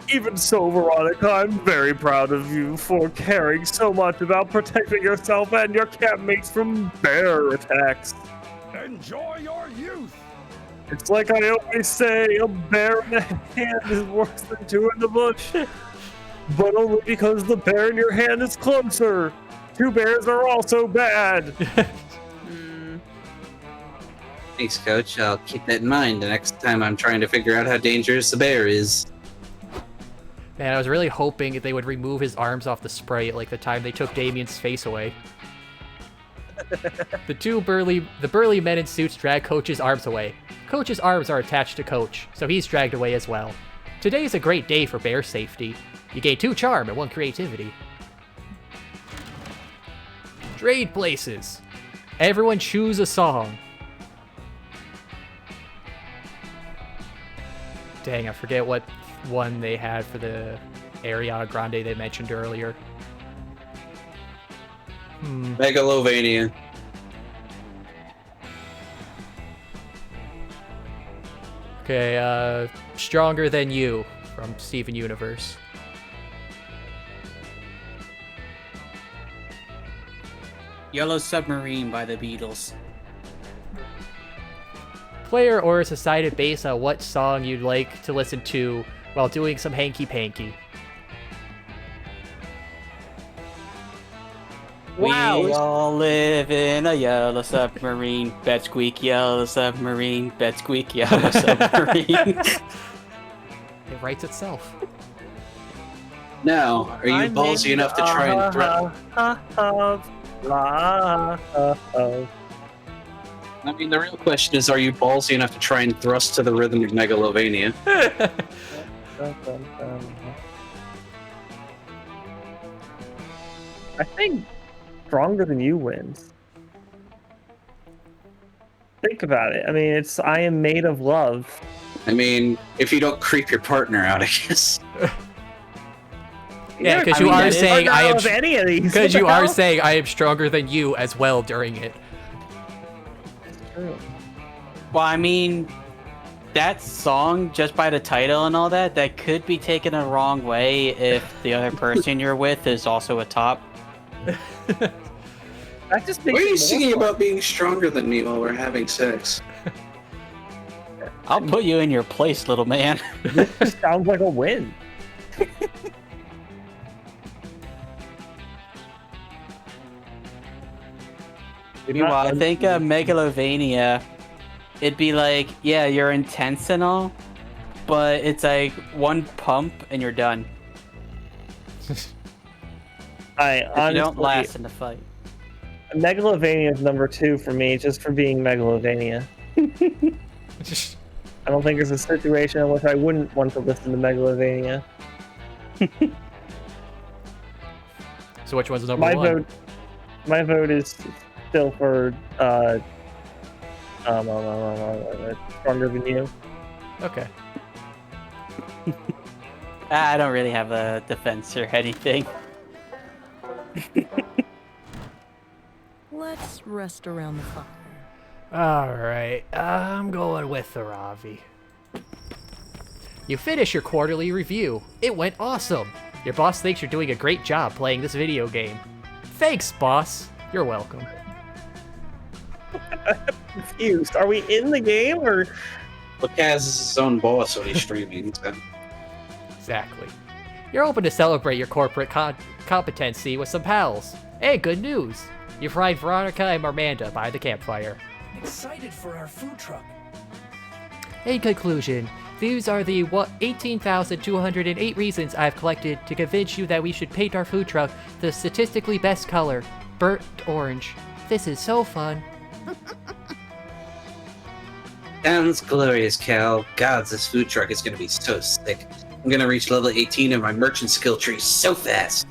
Even so, Veronica, I'm very proud of you for caring so much about protecting yourself and your campmates from bear attacks. Enjoy your youth. It's like I always say, a bear in the hand is worse than two in the bush. But only because the bear in your hand is closer. Two bears are also bad. Thanks, Coach. I'll keep that in mind the next time I'm trying to figure out how dangerous the bear is. Man, I was really hoping they would remove his arms off the spray like the time they took Damien's face away. The burly men in suits drag Coach's arms away. Coach's arms are attached to Coach, so he's dragged away as well. Today is a great day for bear safety. You gain 2 charm and 1 creativity. Trade places. Everyone choose a song. Dang, I forget what one they had for the Ariana Grande they mentioned earlier. Megalovania. Okay, Stronger Than You from Steven Universe. Yellow Submarine by the Beatles. Player or is decided based on what song you'd like to listen to while doing some hanky-panky. Wow. We all live in a yellow submarine. Bet squeak, yellow submarine. Bet squeak, yellow submarine. It writes itself. Now, are you ballsy enough to try and threaten? I mean, the real question is, are you ballsy enough to try and thrust to the rhythm of Megalovania? I think Stronger Than You wins. Think about it. I mean, it's I Am Made of Love. I mean, if you don't creep your partner out, I guess. Yeah, because you are saying I am. Any of these. Because you are saying I am stronger than you as well during it. True. Well, I mean, that song, just by the title and all that, that could be taken a wrong way if the other person you're with is also a top. That just Why makes are you it singing more about being stronger than me while we're having sex? I'll put you in your place, little man. This sounds like a win. Meanwhile, I think Megalovania, it'd be like, yeah, you're intense and all, but it's like one pump and you're done. I honestly you don't last in the fight. Megalovania is number 2 for me, just for being Megalovania. I don't think there's a situation in which I wouldn't want to listen to Megalovania. So which one's number one? My vote is still for Stronger Than You. Okay. I don't really have a defense or anything. Let's rest around the fire. Alright, I'm going with the Ravi. You finished your quarterly review. It went awesome. Your boss thinks you're doing a great job playing this video game. Thanks, boss. You're welcome. I'm confused. Are we in the game or? Look, Kaz is his own boss, so he's streaming. So. Exactly. You're open to celebrate your corporate competency with some pals. Hey, good news. You find Veronica and Miranda by the campfire. Excited for our food truck. In conclusion, these are the 18,208 reasons I've collected to convince you that we should paint our food truck the statistically best color, burnt orange. This is so fun. Sounds glorious, Cal. Gods, this food truck is gonna be so sick. I'm gonna reach level 18 in my merchant skill tree so fast.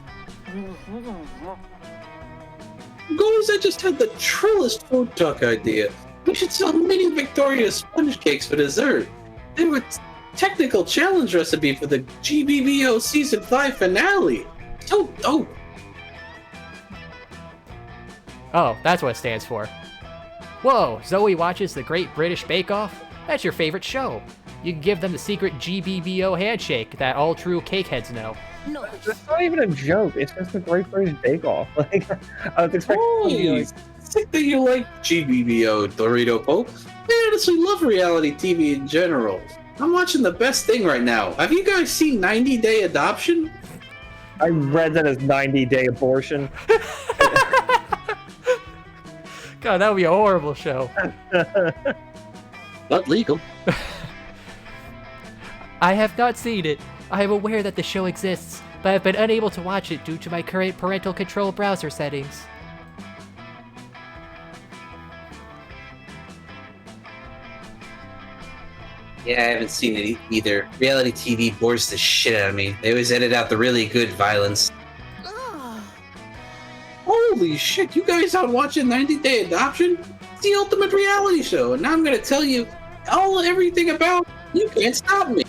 Guys, I just had the trillest food truck idea. We should sell mini Victoria sponge cakes for dessert. They were technical challenge recipe for the GBBO Season 5 finale. So dope. Oh, that's what it stands for. Whoa, Zoe watches the Great British Bake Off? That's your favorite show. You can give them the secret GBBO handshake that all true cakeheads know. No. That's not even a joke. It's just a Great British Bake Off. Like, I was expecting. Holy, sick that you like GBBO, Dorito Pope. I honestly love reality TV in general. I'm watching the best thing right now. Have you guys seen 90 Day Adoption? I read that as 90-day abortion. God, that would be a horrible show. Not legal. I have not seen it. I am aware that the show exists, but I've been unable to watch it due to my current parental control browser settings. Yeah, I haven't seen it either. Reality TV bores the shit out of me. They always edit out the really good violence. Holy shit, you guys aren't watching 90 Day Adoption? It's the ultimate reality show, and now I'm gonna tell you everything about it. You can't stop me.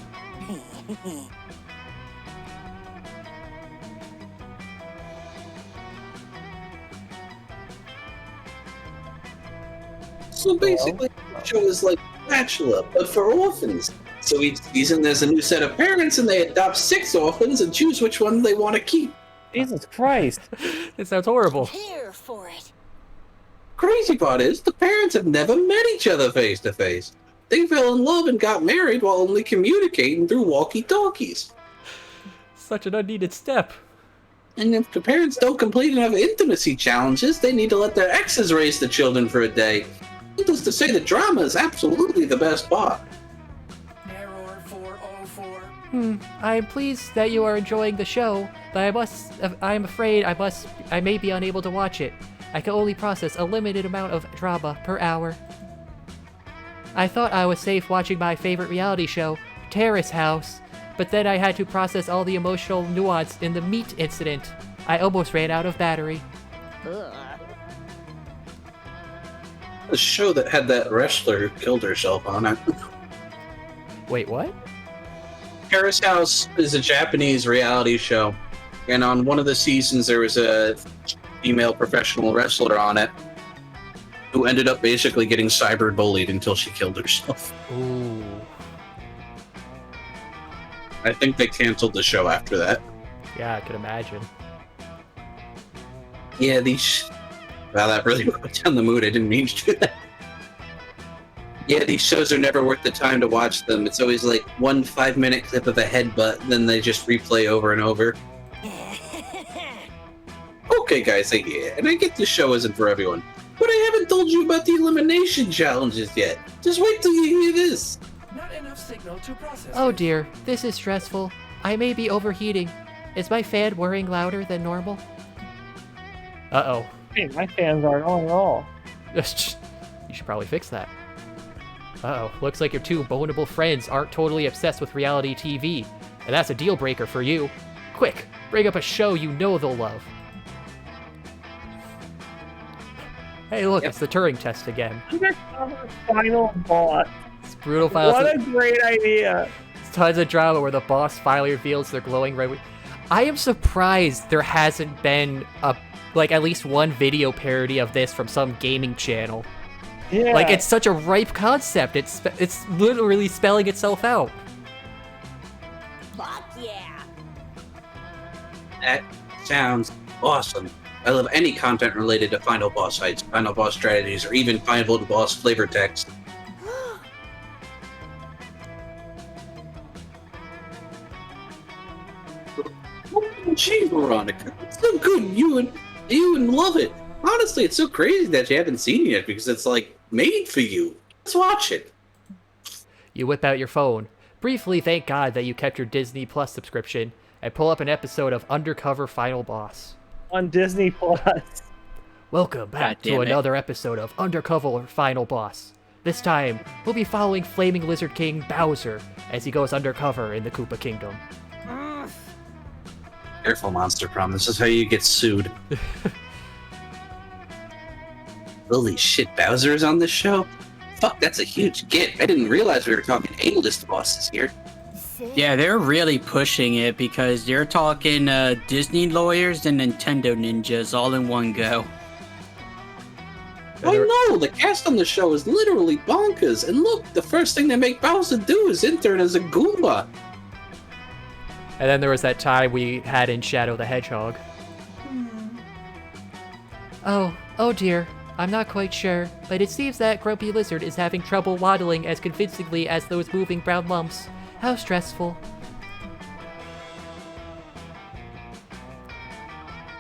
So basically, the show is like Bachelor, but for orphans. So each season there's a new set of parents and they adopt 6 orphans and choose which one they want to keep. Jesus Christ. It sounds horrible. Here for it. Crazy part is, the parents have never met each other face to face. They fell in love and got married while only communicating through walkie-talkies. Such an unneeded step. And if the parents don't complete enough intimacy challenges, they need to let their exes raise the children for a day. Needless to say, the drama is absolutely the best part. Error 404. I am pleased that you are enjoying the show, but I am afraid I may be unable to watch it. I can only process a limited amount of drama per hour. I thought I was safe watching my favorite reality show, Terrace House, but then I had to process all the emotional nuance in the meat incident. I almost ran out of battery. The show that had that wrestler who killed herself on it. Wait, what? Terrace House is a Japanese reality show, and on one of the seasons there was a female professional wrestler on it who ended up basically getting cyberbullied until she killed herself. Ooh. I think they canceled the show after that. Yeah, I could imagine. Yeah, wow, that really put down the mood. I didn't mean to do that. Yeah, these shows are never worth the time to watch them. It's always like one 5-minute clip of a headbutt, and then they just replay over and over. Okay, guys, I get it. And I get this show isn't for everyone. But I haven't told you about the elimination challenges yet. Just wait till you hear this. Not enough signal to process. Oh dear, this is stressful. I may be overheating. Is my fan whirring louder than normal? Uh-oh. Hey, my fans aren't on at all. You should probably fix that. Uh-oh, looks like your two bonable friends aren't totally obsessed with reality TV, and that's a deal breaker for you. Quick, bring up a show you know they'll love. Hey, look, it's the Turing test again. Undercover final boss. It's brutal files. What a great idea. It's tons of drama where the boss finally reveals their glowing red. I am surprised there hasn't been at least one video parody of this from some gaming channel. Yeah. Like, it's such a ripe concept. It's literally spelling itself out. Fuck yeah. That sounds awesome. I love any content related to final boss fights, final boss strategies, or even final boss flavor text. Gee, Veronica, it's so good. You would love it. Honestly, it's so crazy that you haven't seen it yet because it's like made for you. Let's watch it. You whip out your phone, briefly thank God that you kept your Disney Plus subscription, and pull up an episode of Undercover Final Boss. On Disney Plus. Welcome back to another episode of Undercover Final Boss. This time, we'll be following Flaming Lizard King Bowser as he goes undercover in the Koopa Kingdom. Careful, Monster Prom. This is how you get sued. Holy shit, Bowser is on this show? Fuck, that's a huge get. I didn't realize we were talking A-list bosses here. Yeah, they're really pushing it because they're talking Disney lawyers and Nintendo ninjas all in one go. I know, the cast on the show is literally bonkers. And look, the first thing they make Bowser do is intern as a Goomba. And then there was that time we had in Shadow the Hedgehog. Oh dear. I'm not quite sure, but it seems that Grumpy Lizard is having trouble waddling as convincingly as those moving brown lumps. How stressful.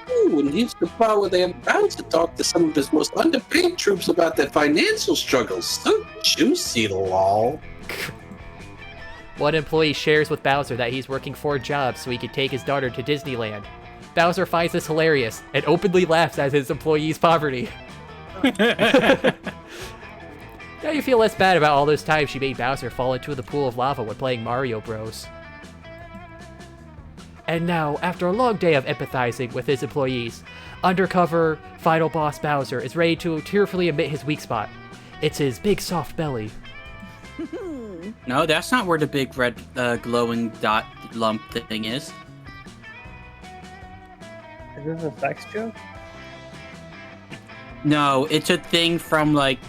Ooh, and here's the part where they are about to talk to some of his most underpaid troops about their financial struggles. So juicy, lol. One employee shares with Bowser that he's working 4 jobs so he can take his daughter to Disneyland. Bowser finds this hilarious and openly laughs at his employee's poverty. Now you feel less bad about all those times she made Bowser fall into the pool of lava when playing Mario Bros. And now, after a long day of empathizing with his employees, undercover final boss Bowser is ready to tearfully admit his weak spot. It's his big soft belly. No, that's not where the big red glowing dot lump thing is. Is this a sex joke? No, it's a thing from like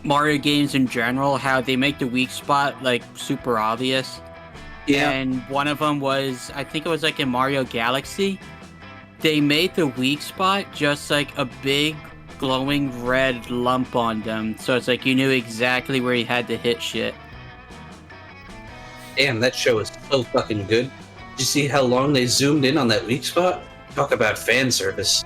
Mario games in general, how they make the weak spot like super obvious. Yeah. And one of them was, I think it was like in Mario Galaxy, they made the weak spot just like a big glowing red lump on them. So it's like you knew exactly where you had to hit shit. Damn, that show is so fucking good. Did you see how long they zoomed in on that weak spot? Talk about fan service.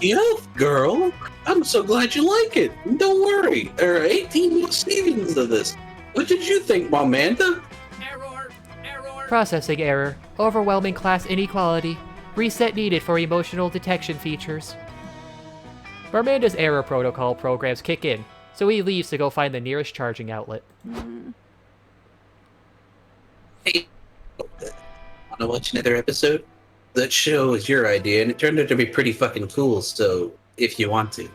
Yo, girl, I'm so glad you like it. Don't worry, there are 18 more seasons of this. What did you think, Momanda? Processing error. Overwhelming class inequality. Reset needed for emotional detection features. Marmanda's error protocol programs kick in, so he leaves to go find the nearest charging outlet. Hey, wanna watch another episode? That show was your idea, and it turned out to be pretty fucking cool, so if you want to.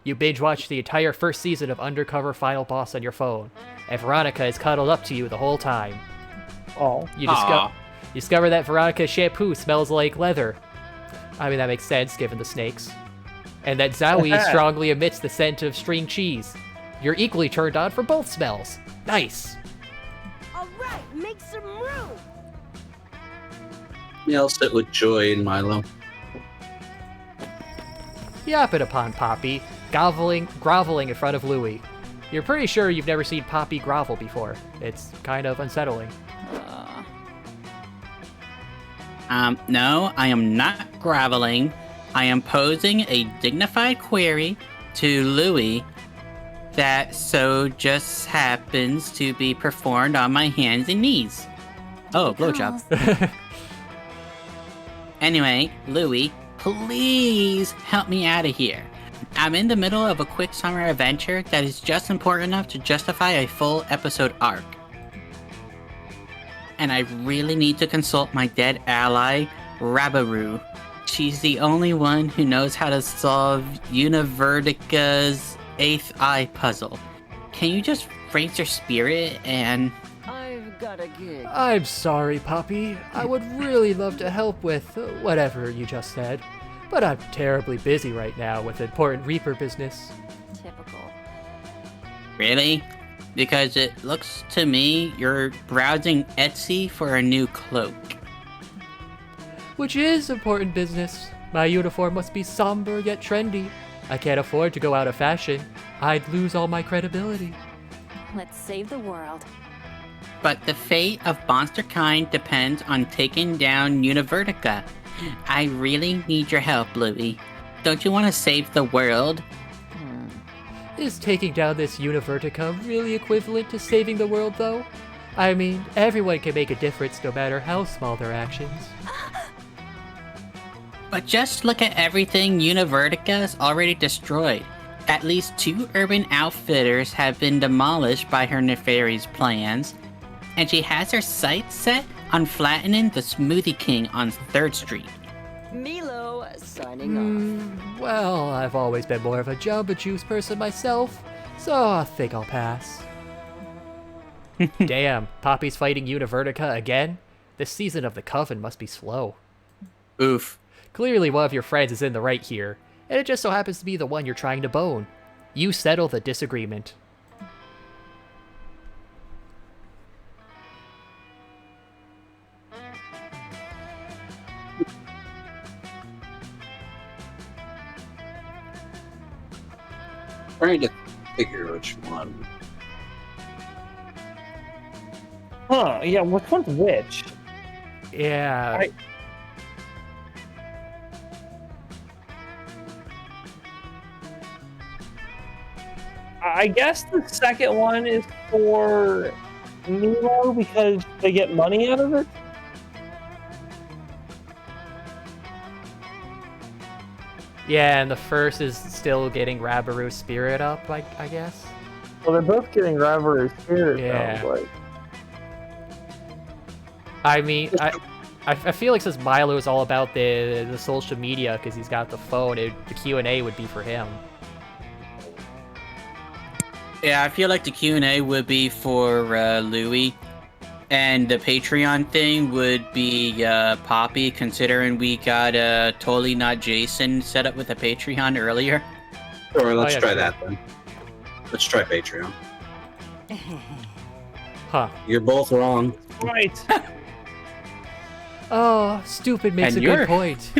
You binge-watch the entire first season of Undercover Final Boss on your phone, and Veronica is cuddled up to you the whole time. Oh. You discover that Veronica's shampoo smells like leather. I mean, that makes sense, given the snakes. And that Zowie strongly emits the scent of string cheese. You're equally turned on for both smells. Nice. All right, make some room. I'll sit with Joy and Milo. Yapping upon Poppy, groveling in front of Louie. You're pretty sure you've never seen Poppy grovel before. It's kind of unsettling. No, I am not groveling. I am posing a dignified query to Louie that so just happens to be performed on my hands and knees. Oh, blowjob. Anyway, Louie, please help me out of here. I'm in the middle of a quick summer adventure that is just important enough to justify a full episode arc. And I really need to consult my dead ally, Rabaru. She's the only one who knows how to solve Univertica's 8th eye puzzle. Can you just raise your spirit and... I've got a gig. I'm sorry, Poppy. I would really love to help with whatever you just said, but I'm terribly busy right now with important Reaper business. Typical. Really? Because it looks to me you're browsing Etsy for a new cloak. Which is important business. My uniform must be somber yet trendy. I can't afford to go out of fashion. I'd lose all my credibility. Let's save the world. But the fate of monsterkind depends on taking down Univertica. I really need your help, Louie. Don't you want to save the world? Is taking down this Univertica really equivalent to saving the world, though? I mean, everyone can make a difference no matter how small their actions. But just look at everything Univertica's already destroyed. At least 2 urban outfitters have been demolished by her nefarious plans, and she has her sights set on flattening the Smoothie King on 3rd Street. Milo signing off. Well, I've always been more of a Jamba Juice person myself, so I think I'll pass. Damn, Poppy's fighting Univertica again? This season of the Coven must be slow. Oof. Clearly one of your friends is in the right here, and it just so happens to be the one you're trying to bone. You settle the disagreement. Trying to figure which one. Huh, yeah, which one's which? Yeah. I guess the second one is for Milo because they get money out of it. Yeah, and the first is still getting Rabaru's spirit up, I guess. Well, they're both getting Rabaru's spirit. Yeah. Like. I mean, I feel like since Milo is all about the social media because he's got the phone, the Q&A would be for him. Yeah, I feel like the Q&A would be for Louie, and the Patreon thing would be Poppy, considering we got Totally Not Jason set up with a Patreon earlier. Sure, let's try that then. Let's try Patreon. Huh. You're both wrong. Right. Oh, stupid makes And a good point.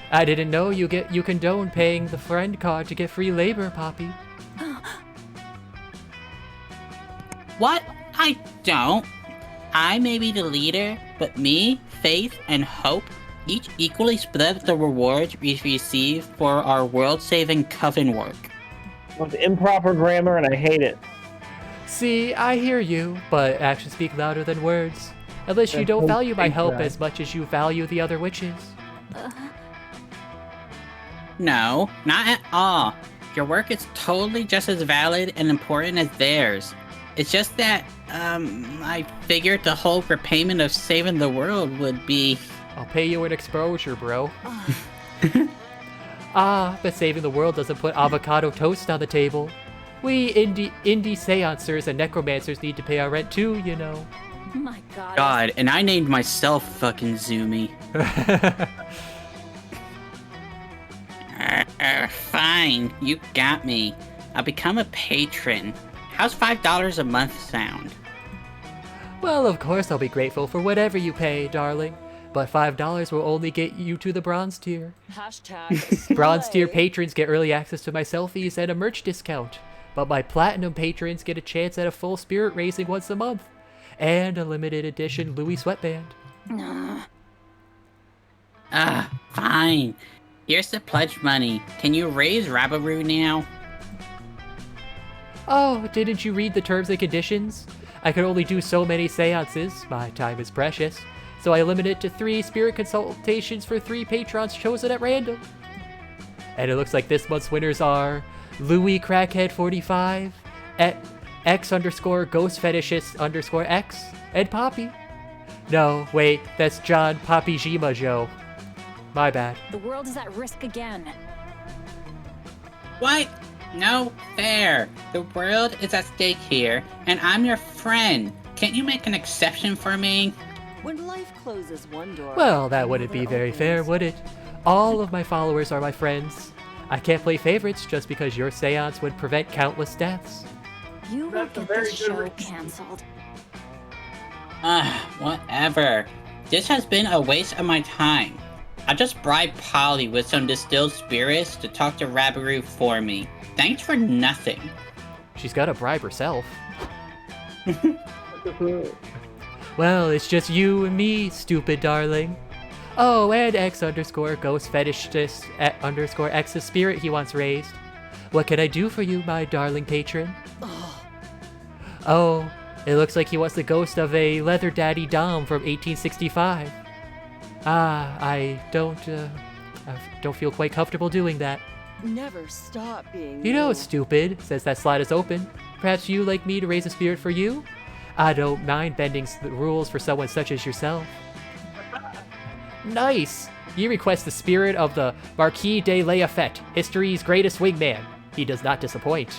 I didn't know you condone paying the friend card to get free labor, Poppy. What? I don't. I may be the leader, but me, Faith, and Hope each equally split the rewards we receive for our world-saving coven work. With improper grammar, and I hate it. See, I hear you, but actions speak louder than words. Unless you don't value my help as much as you value the other witches. No, not at all. Your work is totally just as valid and important as theirs. It's just that, I figured the whole repayment of saving the world would be... I'll pay you an exposure, bro. But saving the world doesn't put avocado toast on the table. We indie seancers and necromancers need to pay our rent too, you know. My God. God, and I named myself fucking Zoomy. Fine, you got me. I'll become a patron. How's $5 a month sound? Well, of course I'll be grateful for whatever you pay, darling. But $5 will only get you to the bronze tier. Hashtag Bronze tier patrons get early access to my selfies and a merch discount. But my platinum patrons get a chance at a full spirit raising once a month. And a limited edition Louis sweatband. Fine. Here's the pledge money. Can you raise Rabaru now? Oh, didn't you read the terms and conditions? I could only do so many seances. My time is precious. So I limit it to 3 spirit consultations for 3 patrons chosen at random. And it looks like this month's winners are Louis Crackhead 45, X underscore Ghost Fetishist underscore X, and Poppy. No, wait, that's John Poppy Jima Joe. My bad. The world is at risk again. What? No fair. The world is at stake here, and I'm your friend. Can't you make an exception for me? When life closes one door. Well, that wouldn't be very fair, would it? All of my followers are my friends. I can't play favorites just because your seance would prevent countless deaths. You will get this show cancelled. Whatever. This has been a waste of my time. I just bribed Polly with some distilled spirits to talk to Rabaroo for me. Thanks for nothing. She's gotta bribe herself. Well, it's just you and me, stupid darling. Oh, and X underscore Ghost Fetishist underscore X's spirit he once raised. What can I do for you, my darling patron? Oh, it looks like he wants the ghost of a leather daddy Dom from 1865. I don't feel quite comfortable doing that. Never stop being You know it's stupid, since that slot is open. Perhaps you like me to raise a spirit for you? I don't mind bending the rules for someone such as yourself. Nice! You request the spirit of the Marquis de Lafayette, history's greatest wingman. He does not disappoint.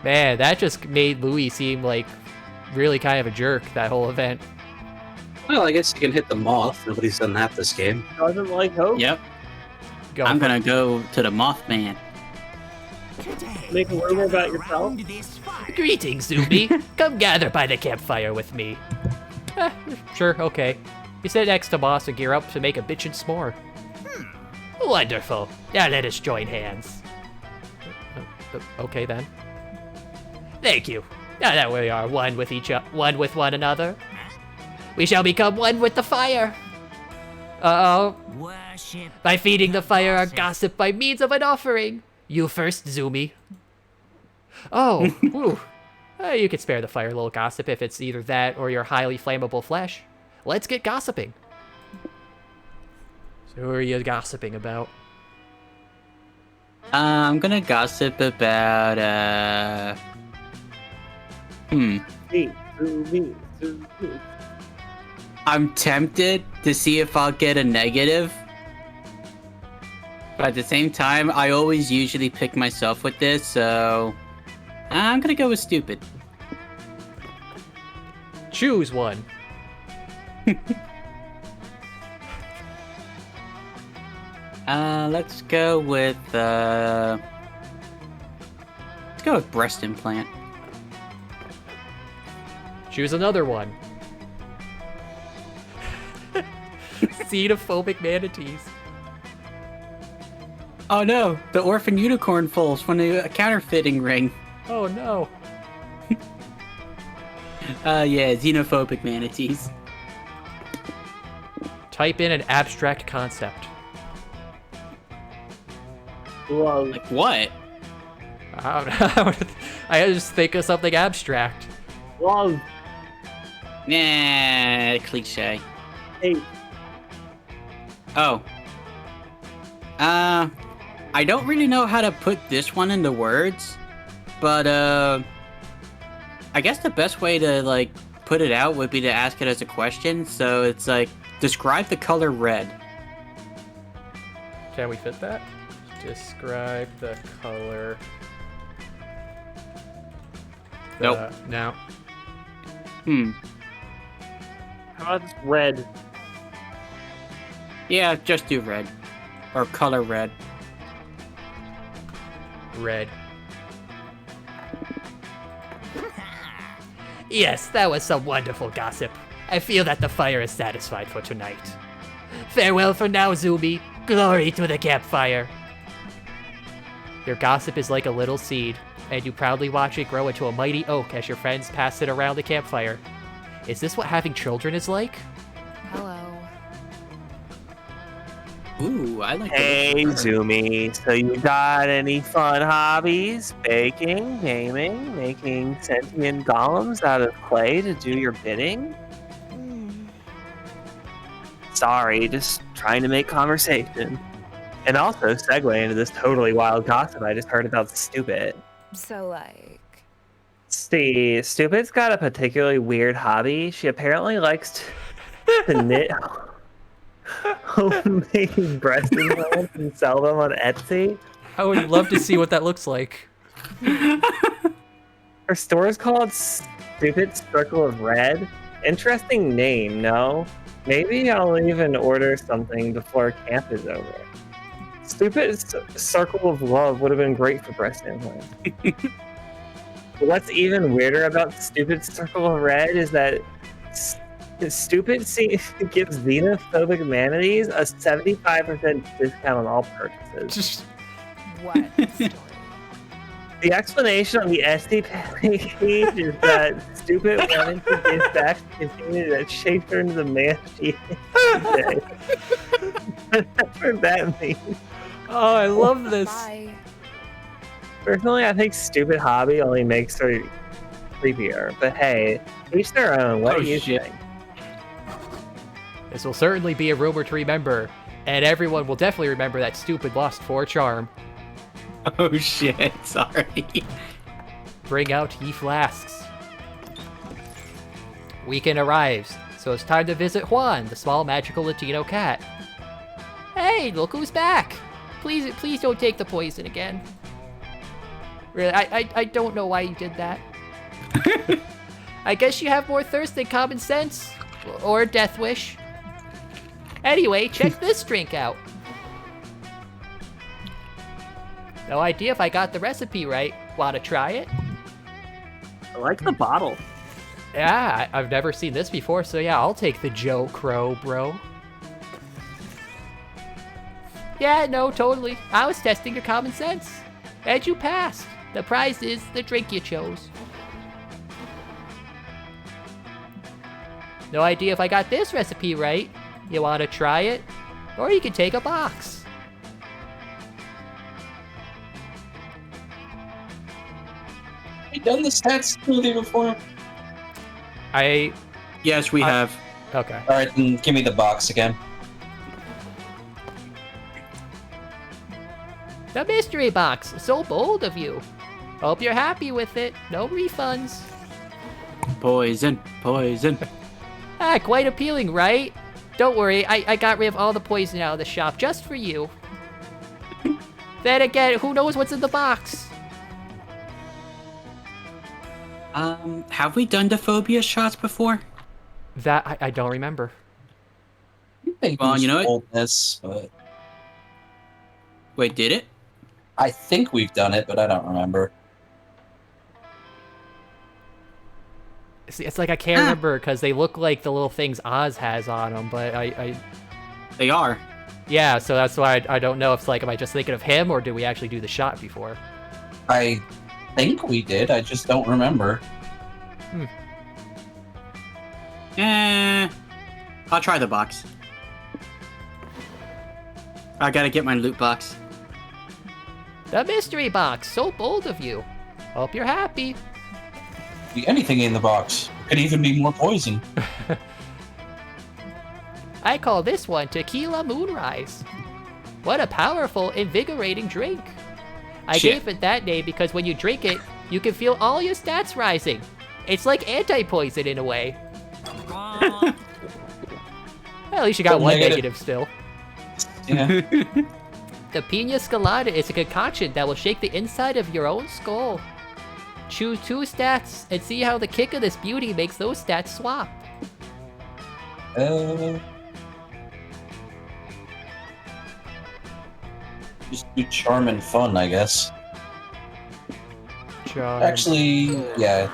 Man, that just made Louis seem like really kind of a jerk, that whole event. Well, I guess you can hit the moth. Nobody's done that this game. Doesn't like hope. Yep. I'm gonna go to the Mothman. Make a rumor about yourself. Greetings, Zuby. Come gather by the campfire with me. Sure, okay. You said X to boss and gear up to make a bitchin' s'more. Wonderful. Now let us join hands. Okay then. Thank you. Now that we are one with one another, we shall become one with the fire. Uh-oh. By feeding the fire our gossip by means of an offering. You first, Zoomy. Oh, whew. You could spare the fire, little gossip, if it's either that or your highly flammable flesh. Let's get gossiping. So who are you gossiping about? I'm gonna gossip about, Me. I'm tempted to see if I'll get a negative. But at the same time, I always usually pick myself with this, so I'm gonna go with stupid. Choose one. Let's go with breast implant. Choose another one. Xenophobic manatees. Oh no, the orphan unicorn falls from the counterfeiting ring. Oh no. Yeah, xenophobic manatees. Type in an abstract concept. Like what? I don't know. I just think of something abstract. Love. Nah, cliche. Hey. Oh. I don't really know how to put this one into words, but I guess the best way to like put it out would be to ask it as a question. So it's like, describe the color red. Can we fit that? Describe the color. Nope. No. How about red? Yeah, just do red. Or color red. Red. Yes, that was some wonderful gossip. I feel that the fire is satisfied for tonight. Farewell for now, Zoomy. Glory to the campfire. Your gossip is like a little seed, and you proudly watch it grow into a mighty oak as your friends pass it around the campfire. Is this what having children is like? Hello. Ooh, I like Hey, Zoomy. So you got any fun hobbies? Baking, gaming, making sentient golems out of clay to do your bidding? Sorry, just trying to make conversation. And also segue into this totally wild gossip I just heard about Stupid. So, like... See, Stupid's got a particularly weird hobby. She apparently likes to knit homemade breast implants and sell them on Etsy. I would love to see what that looks like. Her store is called Stupid Circle of Red. Interesting name, no? Maybe I'll even order something before camp is over. Stupid Circle of Love would have been great for breast implants. What's even weirder about Stupid Circle of Red is that Stupid gives xenophobic humanities a 75% discount on all purchases. What? The explanation on the Etsy page is that Stupid wanted to give back the community that shaped her into the man she is today. That's what that means. Oh, I love this. Bye. Personally, I think Stupid hobby only makes her creepier. But hey, each their own. What do you think? This will certainly be a rumor to remember, and everyone will definitely remember that Stupid lost 4 charm. Oh shit, sorry. Bring out ye flasks. Weekend arrives, so it's time to visit Juan, the small magical Latino cat. Hey, look who's back! Please don't take the poison again. Really, I don't know why you did that. I guess you have more thirst than common sense. Or a death wish. Anyway, check this drink out. No idea if I got the recipe right. Want to try it? I like the bottle. Yeah, I've never seen this before, so yeah, I'll take the Joe Crow, bro. Yeah, no, totally. I was testing your common sense. And you passed. The prize is the drink you chose. No idea if I got this recipe right. You want to try it? Or you can take a box. Have you done the stats smoothie before? Yes, we have. Okay. Alright, then give me the box again. The mystery box. So bold of you. Hope you're happy with it. No refunds. Poison, poison. Ah, quite appealing, right? Don't worry, I got rid of all the poison out of the shop just for you. Then again, who knows what's in the box? Have we done the phobia shots before? That I don't remember. I think Well, you know what? told this, but Wait, did it? I think we've done it, but I don't remember. See, it's like I can't remember because they look like the little things Oz has on them, but They are. Yeah, so that's why I don't know if it's like, am I just thinking of him or did we actually do the shot before? I think we did, I just don't remember. I'll try the box. I gotta get my loot box. The mystery box, so bold of you. Hope you're happy. Be anything in the box. It could even be more poison. I call this one Tequila Moonrise. What a powerful, invigorating drink. I gave it that name because when you drink it, you can feel all your stats rising. It's like anti-poison in a way. Well, at least you got one negative still. Yeah. The Pina Colada is a concoction that will shake the inside of your own skull. Choose 2 stats and see how the kick of this beauty makes those stats swap. Just do charm and fun, I guess. Charm. Actually, yeah.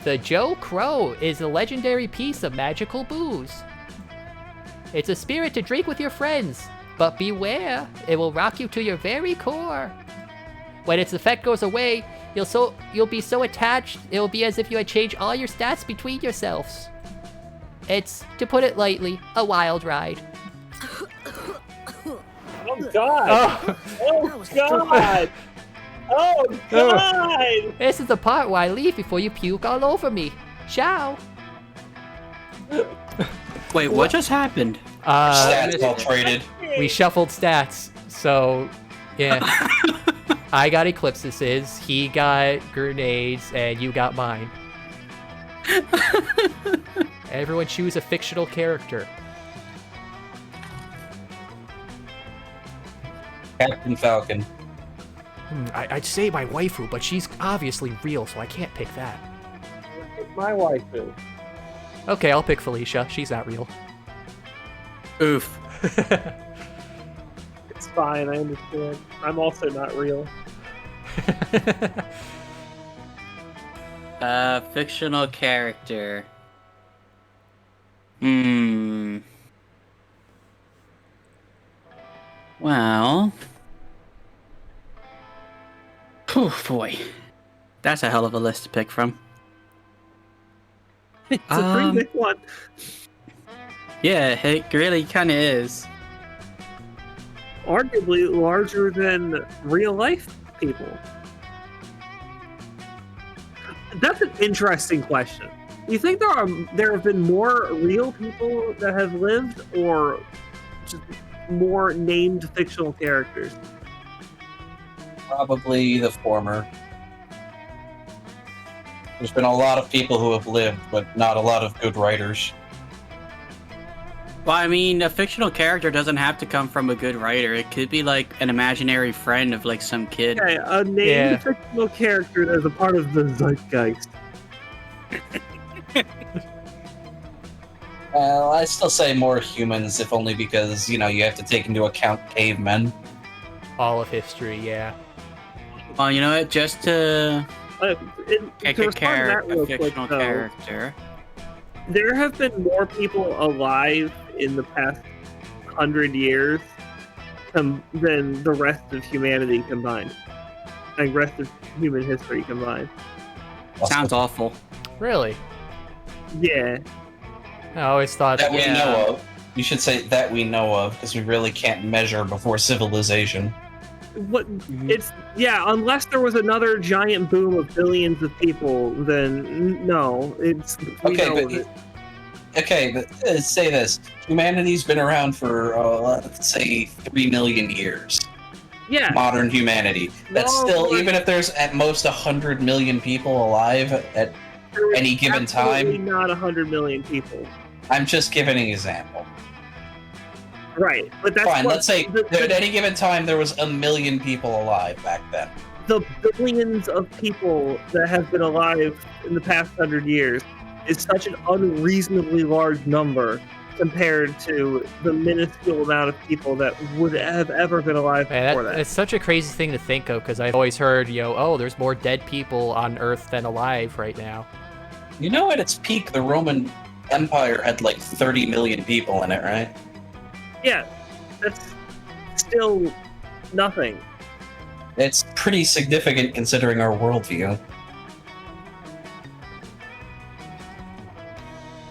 The Joe Crow is a legendary piece of magical booze. It's a spirit to drink with your friends, but beware, it will rock you to your very core. When its effect goes away, you'll be so attached, it will be as if you had changed all your stats between yourselves. It's, to put it lightly, a wild ride. Oh god! Oh god! Oh god! This is the part where I leave before you puke all over me. Ciao. Wait, what just happened? Stats all traded. We shuffled stats, so yeah. I got Eclipses, he got Grenades, and you got mine. Everyone choose a fictional character. Captain Falcon. I'd say my waifu, but she's obviously real, so I can't pick that. My waifu. Okay, I'll pick Felicia. She's not real. Oof. It's fine, I understand. I'm also not real. Fictional character. Well. Whew, boy. That's a hell of a list to pick from. It's a pretty big one. Yeah, it really kind of is. Arguably larger than real life people. That's an interesting question. You think there have been more real people that have lived, or just more named fictional characters? Probably the former. There's been a lot of people who have lived, but not a lot of good writers. Well, I mean, a fictional character doesn't have to come from a good writer. It could be like an imaginary friend of like some kid. Okay, a named fictional character that is a part of the zeitgeist. Well, I still say more humans, if only because, you have to take into account cavemen. All of history, yeah. Well, you know what? Just to take a fictional though, character. There have been more people alive in the past 100 years than the rest of humanity combined. Like, rest of human history combined. Sounds awful. Really? Yeah. I always thought that we know of. You should say that we know of, because we really can't measure before civilization. What it's unless there was another giant boom of billions of people, then no, it's okay, but say this: humanity's been around for let's say 3 million years. Yeah, modern humanity. That's even if there's at most 100 million people alive at any given time. Not 100 million people. I'm just giving an example. Right, but that's fine. Let's say at any given time there was 1 million people alive back then. The billions of people that have been alive in the past 100 years is such an unreasonably large number compared to the minuscule amount of people that would have ever been alive before that. It's such a crazy thing to think of, because I've always heard, there's more dead people on Earth than alive right now. At its peak, the Roman Empire had like 30 million people in it, right? Yeah, that's still nothing. It's pretty significant considering our worldview.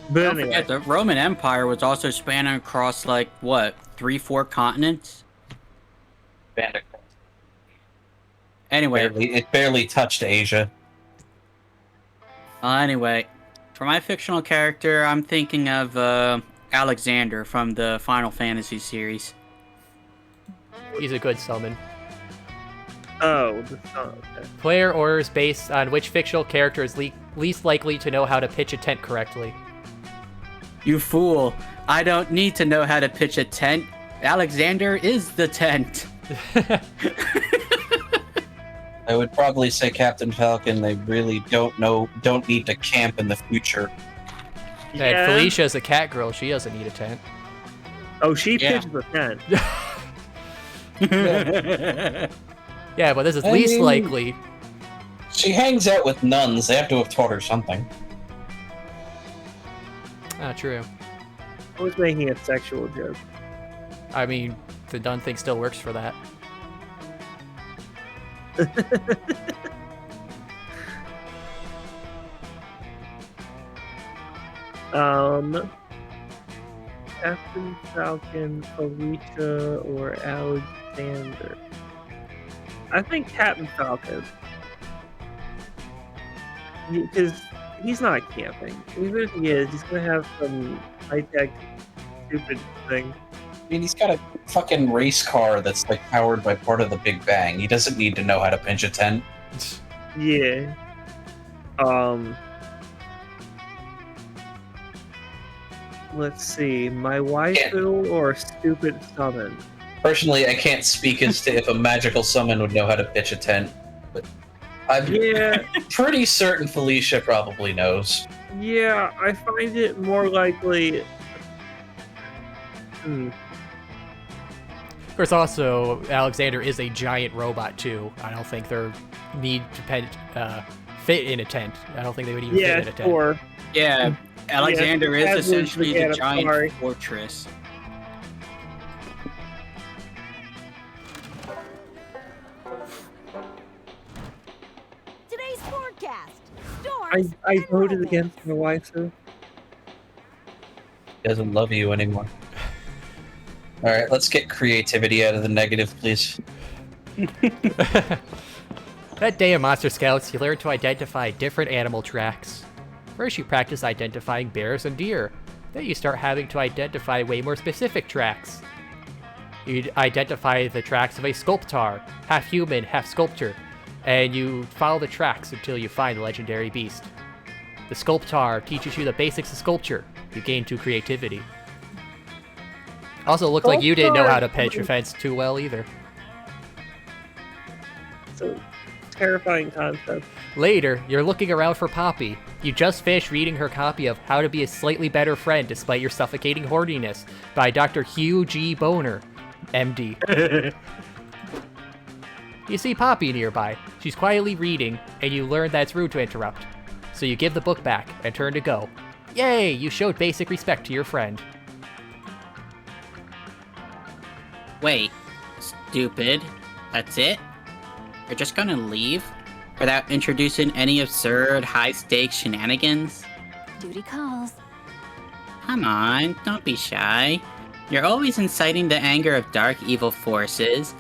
But don't forget, the Roman Empire was also spanning across, 3-4 continents? Anyway. It barely touched Asia. Anyway, for my fictional character, I'm thinking of Alexander from the Final Fantasy series. He's a good summon. Oh, okay. Player orders based on which fictional character is least likely to know how to pitch a tent correctly. You fool. I don't need to know how to pitch a tent. Alexander is the tent. I would probably say Captain Falcon. They really don't need to camp in the future. Yeah. And Felicia's a cat girl. She doesn't need a tent. Oh, she pitches a tent. Yeah, but this is least likely. She hangs out with nuns. They have to have taught her something. Ah, true. I was making a sexual joke. I mean, the nun thing still works for that. Captain Falcon, Felicia, or Alexander? I think Captain Falcon. Because He's not camping. Even if he is, he's gonna have some high-tech, stupid thing. I mean, he's got a fucking race car that's like powered by part of the Big Bang. He doesn't need to know how to pinch a tent. Yeah. Let's see. My waifu or a stupid summon? Personally, I can't speak as to if a magical summon would know how to pitch a tent, but I'm pretty certain Felicia probably knows. Yeah, I find it more likely. Of course, also, Alexander is a giant robot, too. I don't think they need to fit in a tent. I don't think they would even fit in a tent. Sure. Yeah, Alexander is essentially the giant sorry. fortress. Today's forecast. Storms. I voted against my waifu. He doesn't love you anymore. Alright, let's get creativity out of the negative, please. That day in Monster Scouts, you learn to identify different animal tracks. First, you practice identifying bears and deer. Then you start having to identify way more specific tracks. You identify the tracks of a sculptor, half human, half sculptor, and you follow the tracks until you find the legendary beast. The sculptor teaches you the basics of sculpture. You gain 2 creativity. Also, it looked like you didn't know how to pitch a fence too well either. So, terrifying concept. Later, you're looking around for Poppy. You just finished reading her copy of How to Be a Slightly Better Friend Despite Your Suffocating Horniness by Dr. Hugh G. Boner, MD. You see Poppy nearby. She's quietly reading, and you learn that it's rude to interrupt. So you give the book back and turn to go. Yay! You showed basic respect to your friend. Wait, stupid. That's it? You're just gonna leave? Without introducing any absurd high-stakes shenanigans? Duty calls. Come on, don't be shy. You're always inciting the anger of dark evil forces,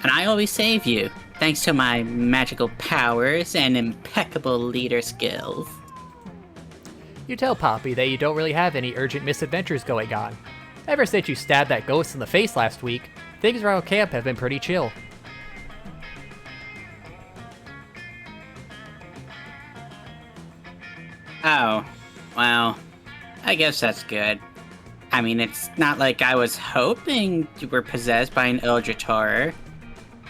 and I always save you, thanks to my magical powers and impeccable leader skills. You tell Poppy that you don't really have any urgent misadventures going on. Ever since you stabbed that ghost in the face last week, things around camp have been pretty chill. Oh, well, I guess that's good. I mean, it's not like I was hoping you were possessed by an eldritch horror,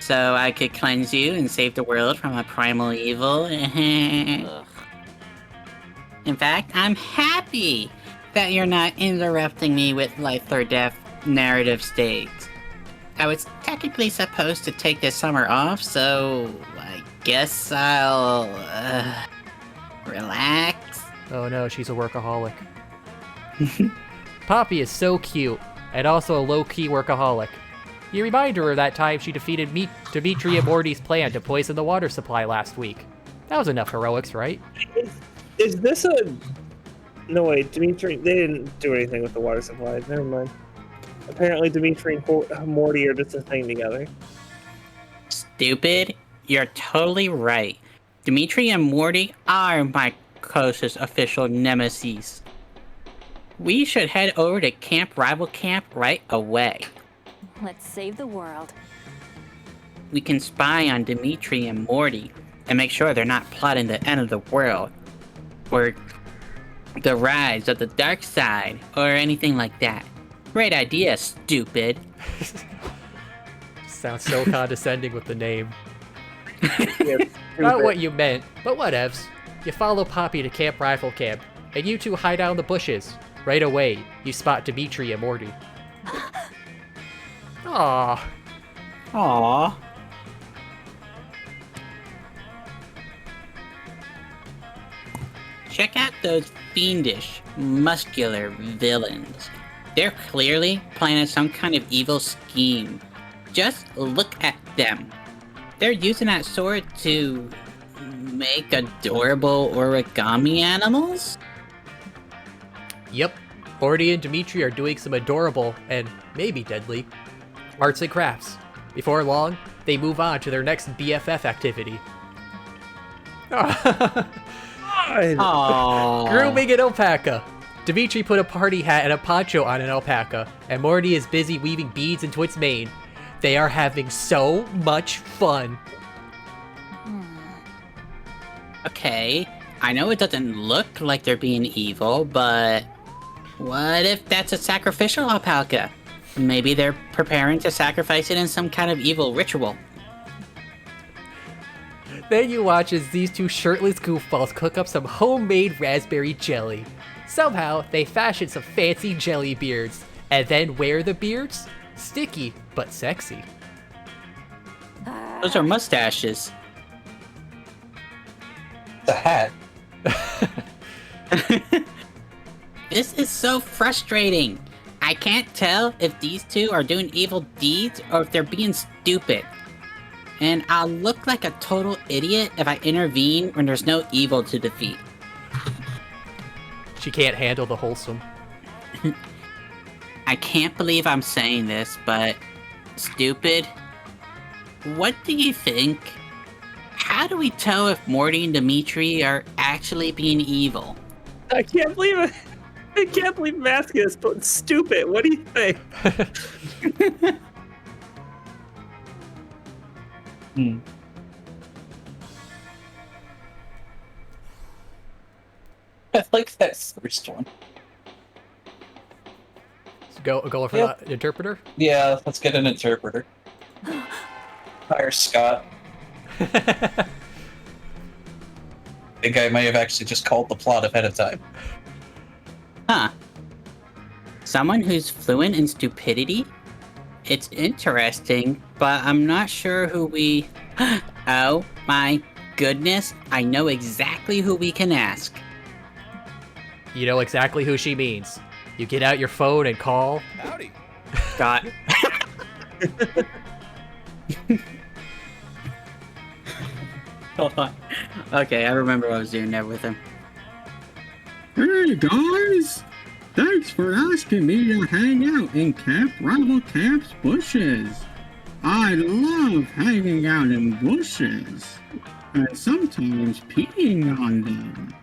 so I could cleanse you and save the world from a primal evil. In fact, I'm happy that you're not interrupting me with life or death narrative stakes. I was technically supposed to take this summer off, so I guess I'll relax. Oh no, she's a workaholic. Poppy is so cute, and also a low-key workaholic. You remind her of that time she defeated Dimitri and Morty's plan to poison the water supply last week. That was enough heroics, right? Is this a... No, wait, Dimitri... They didn't do anything with the water supply. Never mind. Apparently Dimitri and Morty are just a thing together. Stupid. You're totally right. Dimitri and Morty are my closest official nemesis. We should head over to Camp Rival Camp right away. Let's save the world. We can spy on Dimitri and Morty and make sure they're not plotting the end of the world, or the rise of the dark side, or anything like that. Great idea, stupid. Sounds so condescending with the name. Not what you meant, but whatevs. You follow Poppy to Camp Rifle Camp, and you two hide out in the bushes. Right away, you spot Dimitri and Morty. Aww. Aww. Check out those fiendish, muscular villains. They're clearly planning some kind of evil scheme. Just look at them. They're using that sword to make adorable origami animals? Yep. Morty and Dimitri are doing some adorable, and maybe deadly, arts and crafts. Before long, they move on to their next BFF activity. God! Aww. Grooming an alpaca. Dimitri put a party hat and a poncho on an alpaca, and Morty is busy weaving beads into its mane. They are having so much fun. Okay, I know it doesn't look like they're being evil, but what if that's a sacrificial alpaca? Maybe they're preparing to sacrifice it in some kind of evil ritual. Then you watch as these two shirtless goofballs cook up some homemade raspberry jelly. Somehow, they fashion some fancy jelly beards, and then wear the beards? Sticky, but sexy. Those are mustaches. The hat. This is so frustrating. I can't tell if these two are doing evil deeds or if they're being stupid. And I'll look like a total idiot if I intervene when there's no evil to defeat. She can't handle the wholesome. I can't believe I'm saying this, but stupid. What do you think? How do we tell if Morty and Dimitri are actually being evil? I can't believe it. I can't believe I'm asking this, but stupid. What do you think? I like that first one. So go for Yep. the interpreter? Yeah, let's get an interpreter. Hire Scott. The guy may have actually just called the plot ahead of time. Huh. Someone who's fluent in stupidity? It's interesting, but I'm not sure who we... Oh my goodness, I know exactly who we can ask. You know exactly who she means. You get out your phone and call. Howdy. Scott. Hold on. Okay, I remember what I was doing there with him. Hey guys! Thanks for asking me to hang out in Camp Rival Camp's bushes. I love hanging out in bushes, and sometimes peeing on them.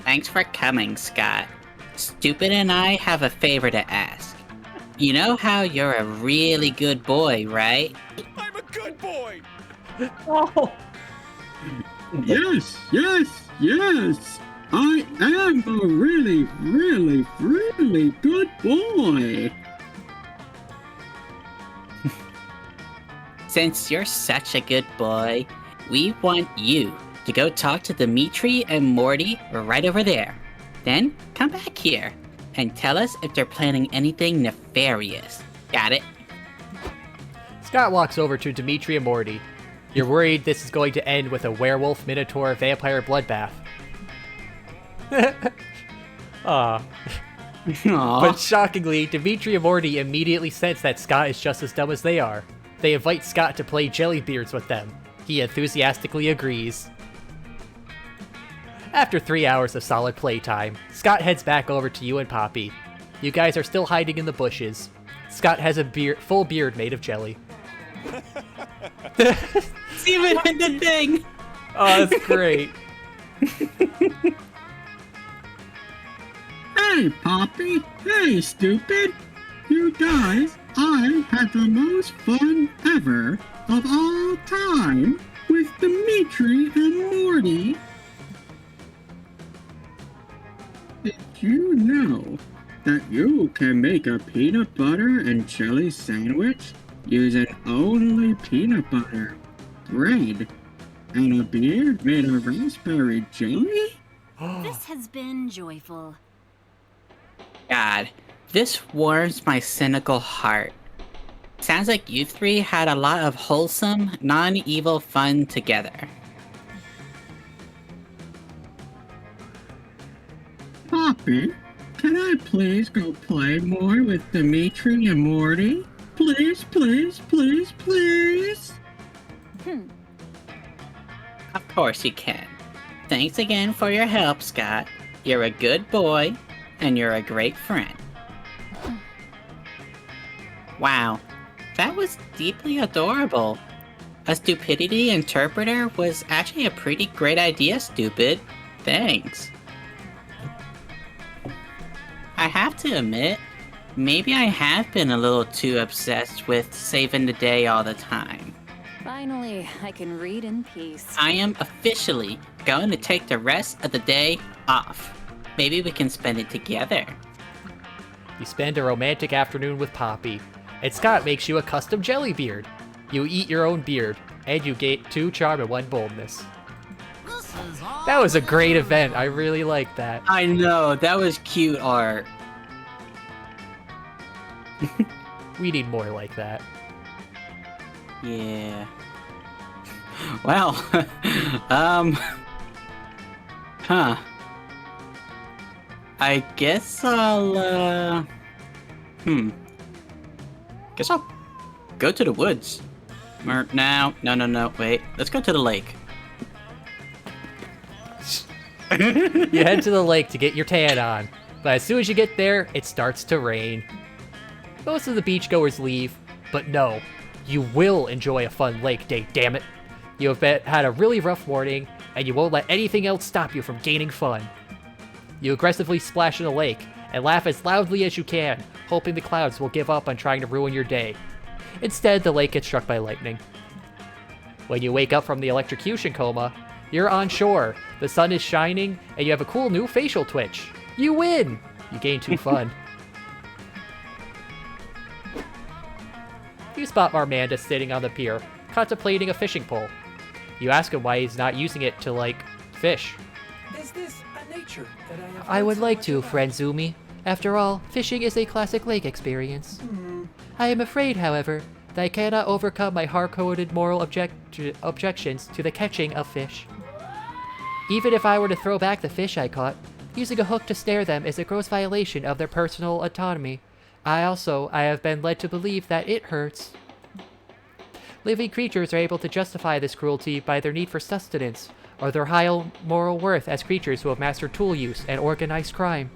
Thanks for coming, Scott. Stupid and I have a favor to ask. You know how you're a really good boy, right? I'm a good boy. Oh, Yes, yes, yes! I am a really, really, really good boy! Since you're such a good boy, we want you to go talk to Dimitri and Morty right over there. Then come back here and tell us if they're planning anything nefarious. Got it? Scott walks over to Dimitri and Morty. You're worried this is going to end with a werewolf, minotaur, vampire bloodbath. Aw. But shockingly, Dimitri and Morty immediately sense that Scott is just as dumb as they are. They invite Scott to play Jellybeards with them. He enthusiastically agrees. After 3 hours of solid playtime, Scott heads back over to you and Poppy. You guys are still hiding in the bushes. Scott has a full beard made of jelly. It's even in the thing! Oh, that's great. Hey, Poppy! Hey, stupid! You guys, I had the most fun ever of all time with Dimitri and Morty. Did you know that you can make a peanut butter and jelly sandwich using only peanut butter, bread, and a beard made of raspberry jelly? This has been joyful. God, this warms my cynical heart. Sounds like you three had a lot of wholesome, non-evil fun together. Poppy, can I please go play more with Dimitri and Morty? Please, please, please, please? Of course you can. Thanks again for your help, Scott. You're a good boy, and you're a great friend. Wow, that was deeply adorable. A stupidity interpreter was actually a pretty great idea, stupid. Thanks. I have to admit, maybe I have been a little too obsessed with saving the day all the time. Finally, I can read in peace. I am officially going to take the rest of the day off. Maybe we can spend it together. You spend a romantic afternoon with Poppy, and Scott makes you a custom jelly beard. You eat your own beard, and you get 2 charm and 1 boldness. That was a great event. I really liked that. I know, that was cute art. We need more like that. Yeah. Well, I guess I'll, Guess I'll go to the woods. Or, no, wait. Let's go to the lake. You head to the lake to get your tan on, but as soon as you get there, it starts to rain. Most of the beachgoers leave, but no, you will enjoy a fun lake day, damn it. You have had a really rough morning, and you won't let anything else stop you from gaining fun. You aggressively splash in the lake, and laugh as loudly as you can, hoping the clouds will give up on trying to ruin your day. Instead, the lake gets struck by lightning. When you wake up from the electrocution coma, you're on shore, the sun is shining, and you have a cool new facial twitch. You win! You gain 2 fun. You spot Marmanda sitting on the pier, contemplating a fishing pole. You ask him why he's not using it to, like, fish. Is this a nature that I have I would heard so like much to, about? friend Zumi. After all, fishing is a classic lake experience. I am afraid, however, that I cannot overcome my hard-coded moral objections to the catching of fish. Even if I were to throw back the fish I caught, using a hook to snare them is a gross violation of their personal autonomy. I have been led to believe that it hurts. Living creatures are able to justify this cruelty by their need for sustenance, or their high moral worth as creatures who have mastered tool use and organized crime.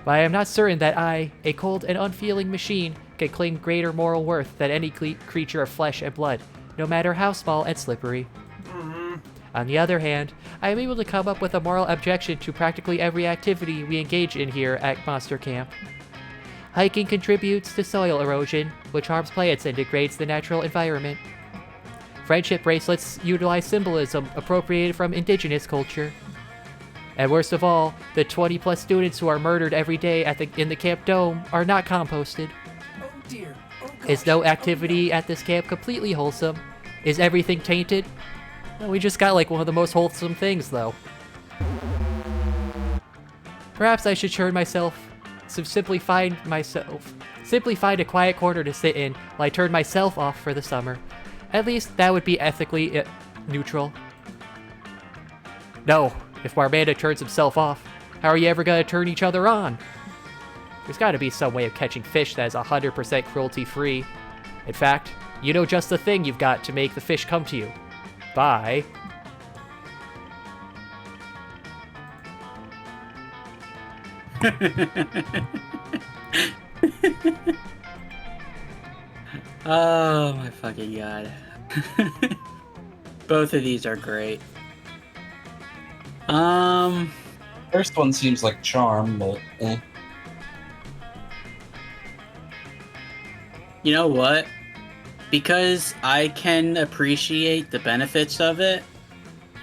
But I am not certain that I, a cold and unfeeling machine, can claim greater moral worth than any creature of flesh and blood, no matter how small and slippery. On the other hand, I am able to come up with a moral objection to practically every activity we engage in here at Monster Camp. Hiking contributes to soil erosion, which harms plants and degrades the natural environment. Friendship bracelets utilize symbolism appropriated from indigenous culture. And worst of all, the 20+ students who are murdered every day in the camp dome are not composted. Oh dear. Oh gosh. Is no activity at this camp completely wholesome? Is everything tainted? Well, we just got like one of the most wholesome things, though. Perhaps I should turn myself, simply find a quiet corner to sit in while I turn myself off for the summer. At least that would be ethically neutral. No, if Marmanda turns himself off, how are you ever gonna turn each other on? There's gotta be some way of catching fish that is 100% cruelty-free. In fact, you know just the thing you've got to make the fish come to you. Bye. Oh my fucking god. Both of these are great. First one seems like charm, but eh. You know what? Because I can appreciate the benefits of it,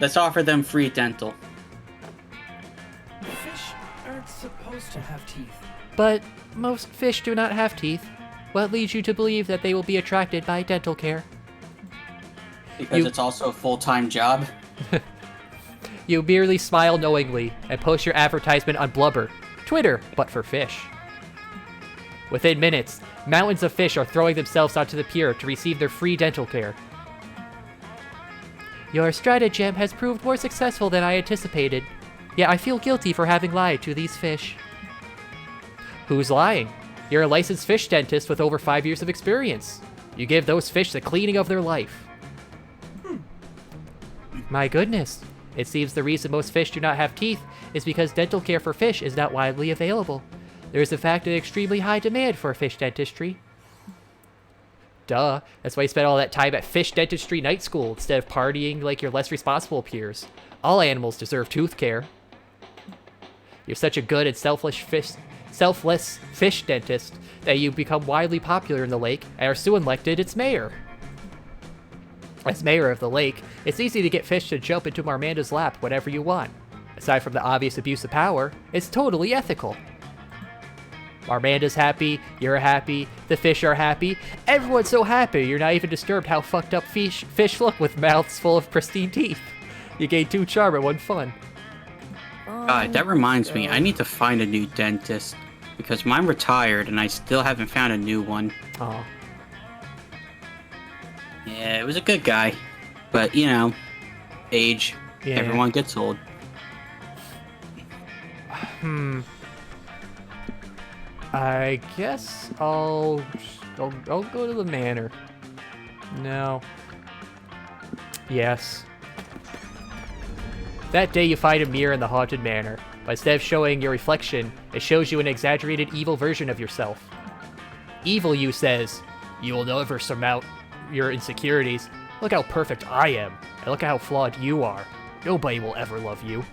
let's offer them free dental. Fish aren't supposed to have teeth. But most fish do not have teeth. What leads you to believe that they will be attracted by dental care? Because it's also a full-time job. You merely smile knowingly and post your advertisement on Blubber, Twitter, but for fish. Within minutes, mountains of fish are throwing themselves onto the pier to receive their free dental care. Your stratagem has proved more successful than I anticipated, yet I feel guilty for having lied to these fish. Who's lying? You're a licensed fish dentist with over 5 years of experience. You give those fish the cleaning of their life. My goodness. It seems the reason most fish do not have teeth is because dental care for fish is not widely available. There is in fact an extremely high demand for fish dentistry. Duh. That's why you spend all that time at fish dentistry night school instead of partying like your less responsible peers. All animals deserve tooth care. You're such a good and selfless fish dentist that you become widely popular in the lake and are soon elected its mayor. As mayor of the lake, it's easy to get fish to jump into Marmanda's lap whenever you want. Aside from the obvious abuse of power, it's totally ethical. Marmanda's happy, you're happy, the fish are happy. Everyone's so happy you're not even disturbed how fucked up fish look with mouths full of pristine teeth. You gain 2 charm and 1 fun. God, that reminds me, I need to find a new dentist. Because mine retired and I still haven't found a new one. Oh. Yeah, it was a good guy. But, you know, age. Yeah. Everyone gets old. I guess I'll go to the manor. No. Yes. That day you find a mirror in the haunted manor, but instead of showing your reflection, it shows you an exaggerated evil version of yourself. Evil you says, "You will never surmount your insecurities. Look how perfect I am, and look at how flawed you are. Nobody will ever love you."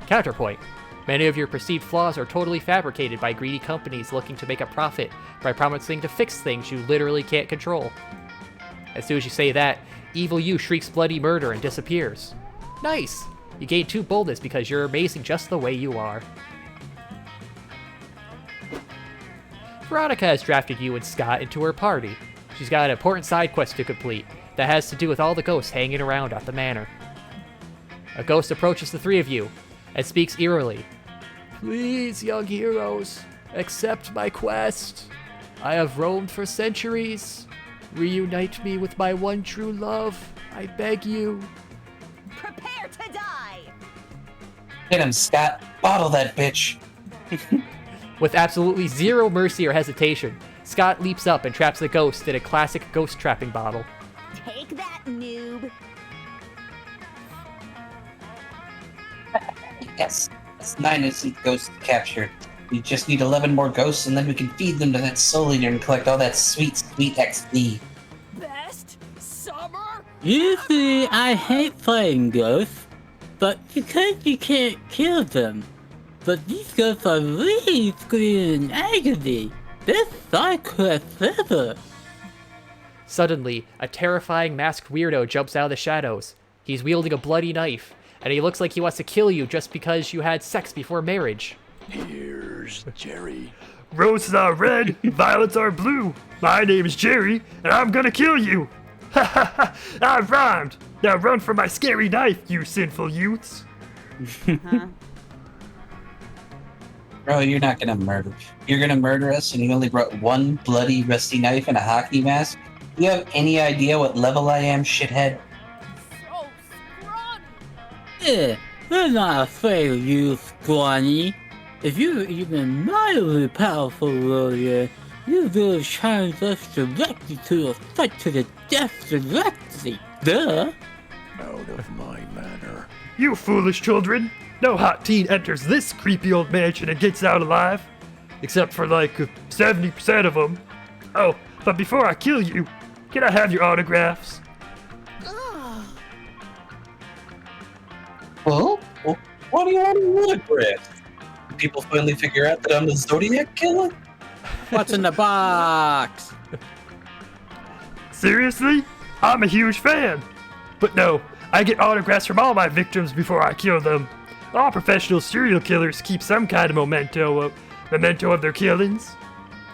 Counterpoint. Many of your perceived flaws are totally fabricated by greedy companies looking to make a profit by promising to fix things you literally can't control. As soon as you say that, evil you shrieks bloody murder and disappears. Nice! You gain 2 boldness because you're amazing just the way you are. Veronica has drafted you and Scott into her party. She's got an important side quest to complete that has to do with all the ghosts hanging around at the manor. A ghost approaches the 3 of you and speaks eerily. "Please, young heroes, accept my quest. I have roamed for centuries. Reunite me with my one true love, I beg you." Prepare to die! Hit him, Scott. Bottle that bitch. With absolutely zero mercy or hesitation, Scott leaps up and traps the ghost in a classic ghost trapping bottle. Take that, noob. Yes, that's 9 innocent ghosts captured. We just need 11 more ghosts, and then we can feed them to that soul leader and collect all that sweet, sweet XP. Best summer? Usually I hate playing ghosts, but because you can't kill them. But these ghosts are really screaming in agony. This side quest ever. Suddenly, a terrifying masked weirdo jumps out of the shadows. He's wielding a bloody knife, and he looks like he wants to kill you just because you had sex before marriage. Here's Jerry. Roses are red, violets are blue. My name is Jerry, and I'm gonna kill you. Ha ha ha! I rhymed. Now run from my scary knife, you sinful youths. Bro, you're not gonna murder. You're gonna murder us, and you only brought 1 bloody, rusty knife and a hockey mask? Do you have any idea what level I am, shithead? So scrawny. Yeah, we're not afraid of you, scrawny. If you were even mildly powerful warrior, you would have challenged us directly to a fight to the death directly. Duh. Out of my manor. You foolish children. No hot teen enters this creepy old mansion and gets out alive. Except for like 70% of them. Oh, but before I kill you, can I have your autographs? Well, what do you want to autograph? Do people finally figure out that I'm the Zodiac Killer? What's in the box? Seriously? I'm a huge fan. But no, I get autographs from all my victims before I kill them. All professional serial killers keep some kind of memento of their killings.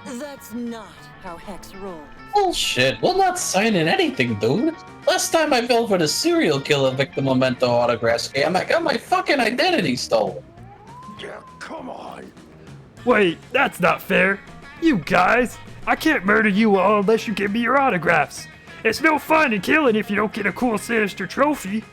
That's not how Hex rolls. Bullshit, we're not signing anything, dude. Last time I fell for the serial killer victim memento autograph scam, I got my fucking identity stolen. Yeah, come on. Wait, that's not fair. You guys, I can't murder you all unless you give me your autographs. It's no fun in killing if you don't get a cool sinister trophy.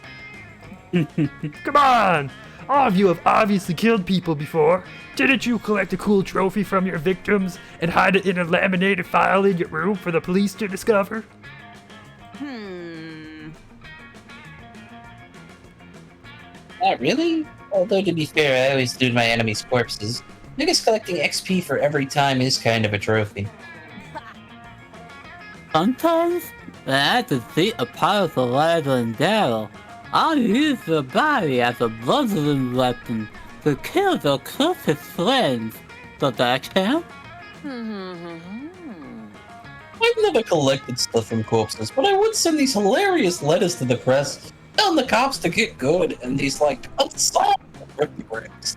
Come on! All of you have obviously killed people before. Didn't you collect a cool trophy from your victims and hide it in a laminated file in your room for the police to discover? Not really. Although to be fair, I always do my enemies' corpses. I guess collecting XP for every time is kind of a trophy. Sometimes, when I have to defeat a powerful rival in battle, I'll use the body as a bludgeoning weapon to kill their closest friends. Does that count? I've never collected stuff from corpses, but I would send these hilarious letters to the press, telling the cops to get good, and these, like, unsolvable regrets.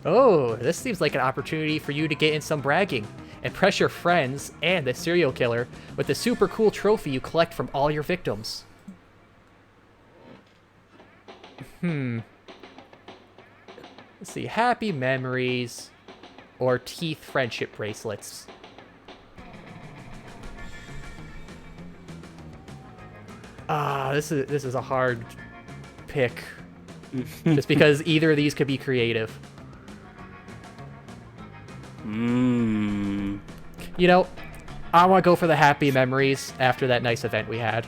Oh, this seems like an opportunity for you to get in some bragging. Impress your friends and the serial killer with the super cool trophy you collect from all your victims. Let's see, happy memories or teeth friendship bracelets. This is a hard pick. Just because either of these could be creative. You know, I want to go for the happy memories after that nice event we had.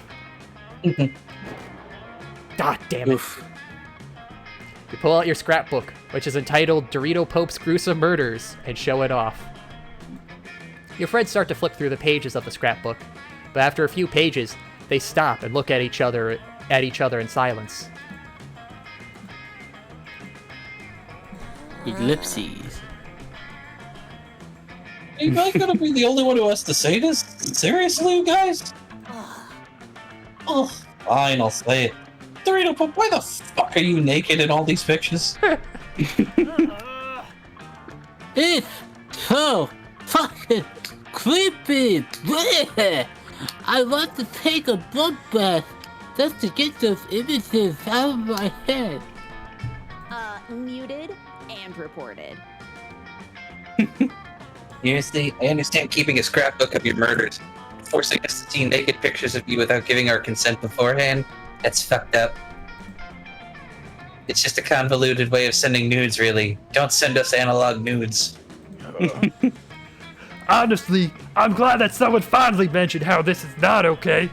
God damn it. You pull out your scrapbook, which is entitled Dorito Pope's Gruesome Murders, and show it off. Your friends start to flip through the pages of the scrapbook, but after a few pages, they stop and look at each other in silence. Eclipsis. Are you guys gonna be the only one who has to say this? Seriously, you guys? Oh, fine, I'll say it. Dorito Pope, why the fuck are you naked in all these pictures? It's so fucking creepy. I want to take a blood bath just to get those images out of my head. Muted and reported. Seriously, I understand keeping a scrapbook of your murders. Forcing us to see naked pictures of you without giving our consent beforehand, that's fucked up. It's just a convoluted way of sending nudes, really. Don't send us analog nudes. Honestly, I'm glad that someone finally mentioned how this is not okay.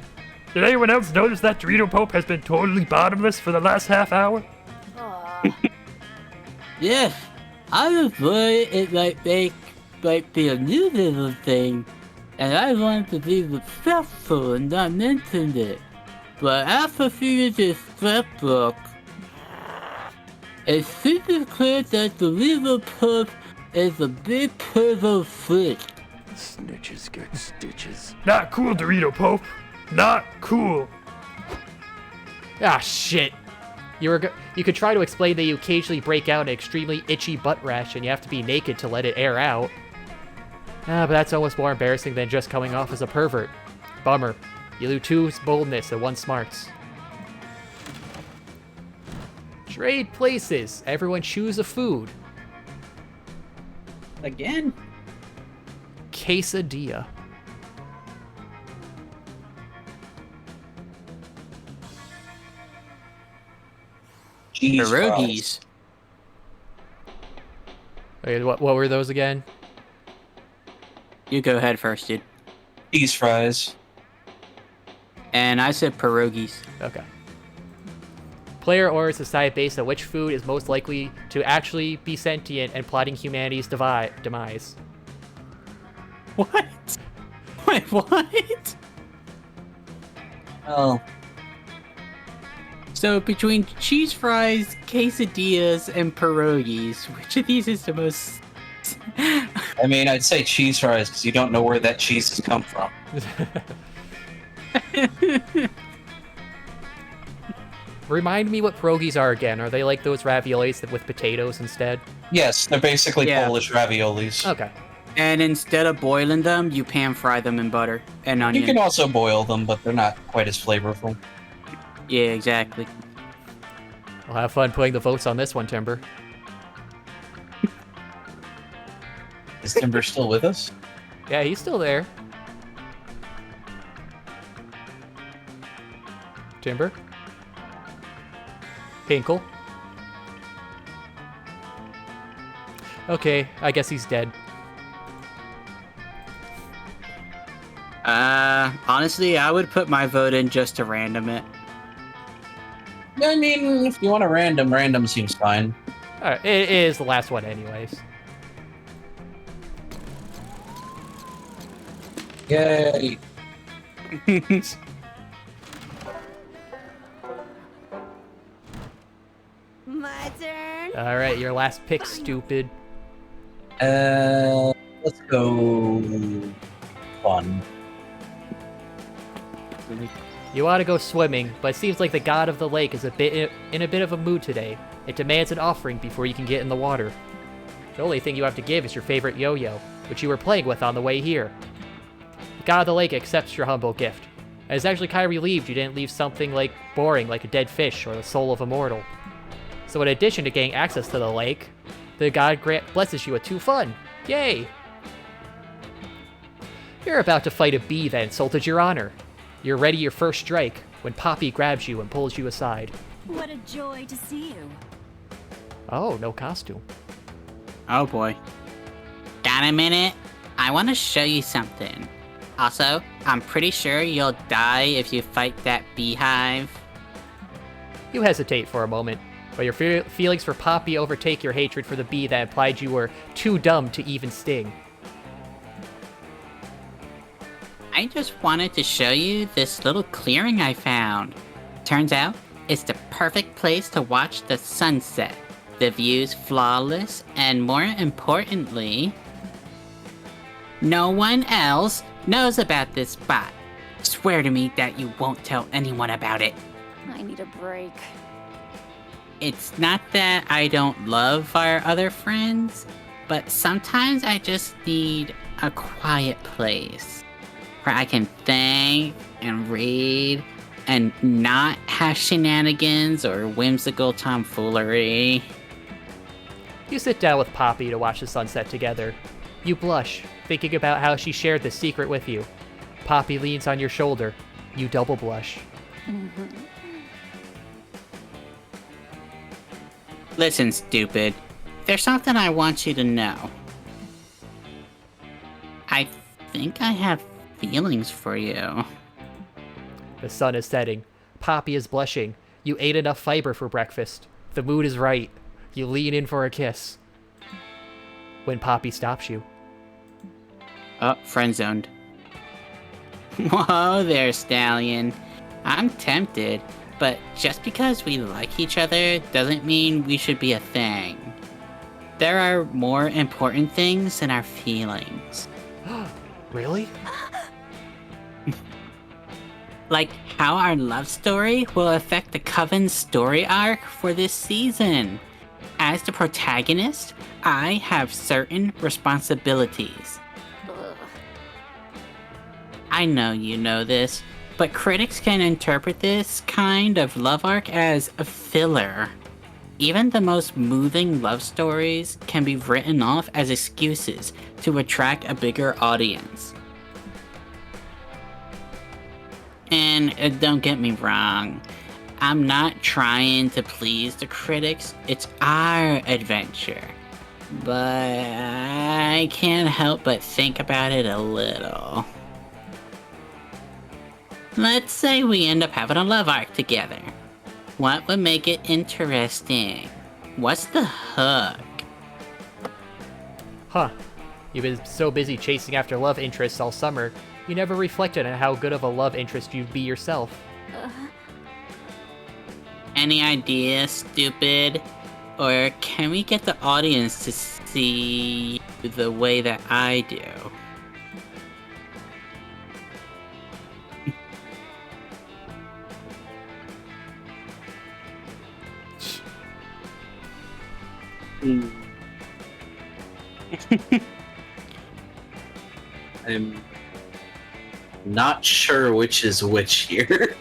Did anyone else notice that Dorito Pope has been totally bottomless for the last half hour? Yes, I was worried it might be a new little thing, and I wanted to be respectful and not mention it. But after seeing this scrapbook, it seems clear that the Dorito Pope is a big pervert freak. Snitches get stitches. Not cool, Dorito Pope. Not cool. Ah, shit. You could try to explain that you occasionally break out an extremely itchy butt rash and you have to be naked to let it air out. But that's almost more embarrassing than just coming off as a pervert. Bummer. You lose 2 boldness and 1 smarts. Trade places. Everyone choose a food. Again? Quesadilla. Pierogies. Okay, what were those again? You go ahead first, dude. Cheese fries. And I said pierogies. Okay. Player orders decide based on which food is most likely to actually be sentient and plotting humanity's demise. What? Wait, what? Oh. So between cheese fries, quesadillas, and pierogies, which of these is the most... I mean, I'd say cheese fries because you don't know where that cheese has come from. Remind me what pierogies are again. Are they like those raviolis with potatoes instead? Yes, they're basically Polish raviolis. Okay. And instead of boiling them, you pan fry them in butter and onion. You can also boil them, but they're not quite as flavorful. Yeah, exactly. I'll have fun putting the votes on this one, Timber. Is Timber still with us? Yeah, he's still there. Timber? Hinkle? Okay, I guess he's dead. Honestly, I would put my vote in just to random it. I mean, if you want a random seems fine. Alright, it is the last one anyways. Yay! My turn. All right, your last pick, stupid. Let's go. Fun. You want to go swimming, but it seems like the god of the lake is in a bit of a mood today. It demands an offering before you can get in the water. The only thing you have to give is your favorite yo-yo, which you were playing with on the way here. The god of the lake accepts your humble gift, and is actually kind of relieved you didn't leave something boring like a dead fish or the soul of a mortal. So in addition to getting access to the lake, the god blesses you with 2 fun. Yay! You're about to fight a bee that insulted your honor. You're ready your first strike when Poppy grabs you and pulls you aside. What a joy to see you. Oh, no costume. Oh boy. Got a minute? I want to show you something. Also, I'm pretty sure you'll die if you fight that beehive. You hesitate for a moment, but your feelings for Poppy overtake your hatred for the bee that implied you were too dumb to even sting. I just wanted to show you this little clearing I found. Turns out, it's the perfect place to watch the sunset. The view's flawless, and more importantly, no one else knows about this spot. Swear to me that you won't tell anyone about it. I need a break. It's not that I don't love our other friends, but sometimes I just need a quiet place where I can think and read and not have shenanigans or whimsical tomfoolery. You sit down with Poppy to watch the sunset together. You blush, thinking about how she shared this secret with you. Poppy leans on your shoulder. You double blush. Listen, stupid. There's something I want you to know. I think I have feelings for you. The sun is setting. Poppy is blushing. You ate enough fiber for breakfast. The mood is right. You lean in for a kiss. When Poppy stops you. Oh, friend zoned. Whoa there, Stallion. I'm tempted, but just because we like each other doesn't mean we should be a thing. There are more important things than our feelings. Really? Like how our love story will affect the Coven's story arc for this season. As the protagonist, I have certain responsibilities. I know you know this, but critics can interpret this kind of love arc as a filler. Even the most moving love stories can be written off as excuses to attract a bigger audience. And don't get me wrong, I'm not trying to please the critics, it's our adventure. But I can't help but think about it a little. Let's say we end up having a love arc together. What would make it interesting? What's the hook? Huh. You've been so busy chasing after love interests all summer, you never reflected on how good of a love interest you'd be yourself. Any ideas, stupid? Or can we get the audience to see the way that I do? I'm not sure which is which here.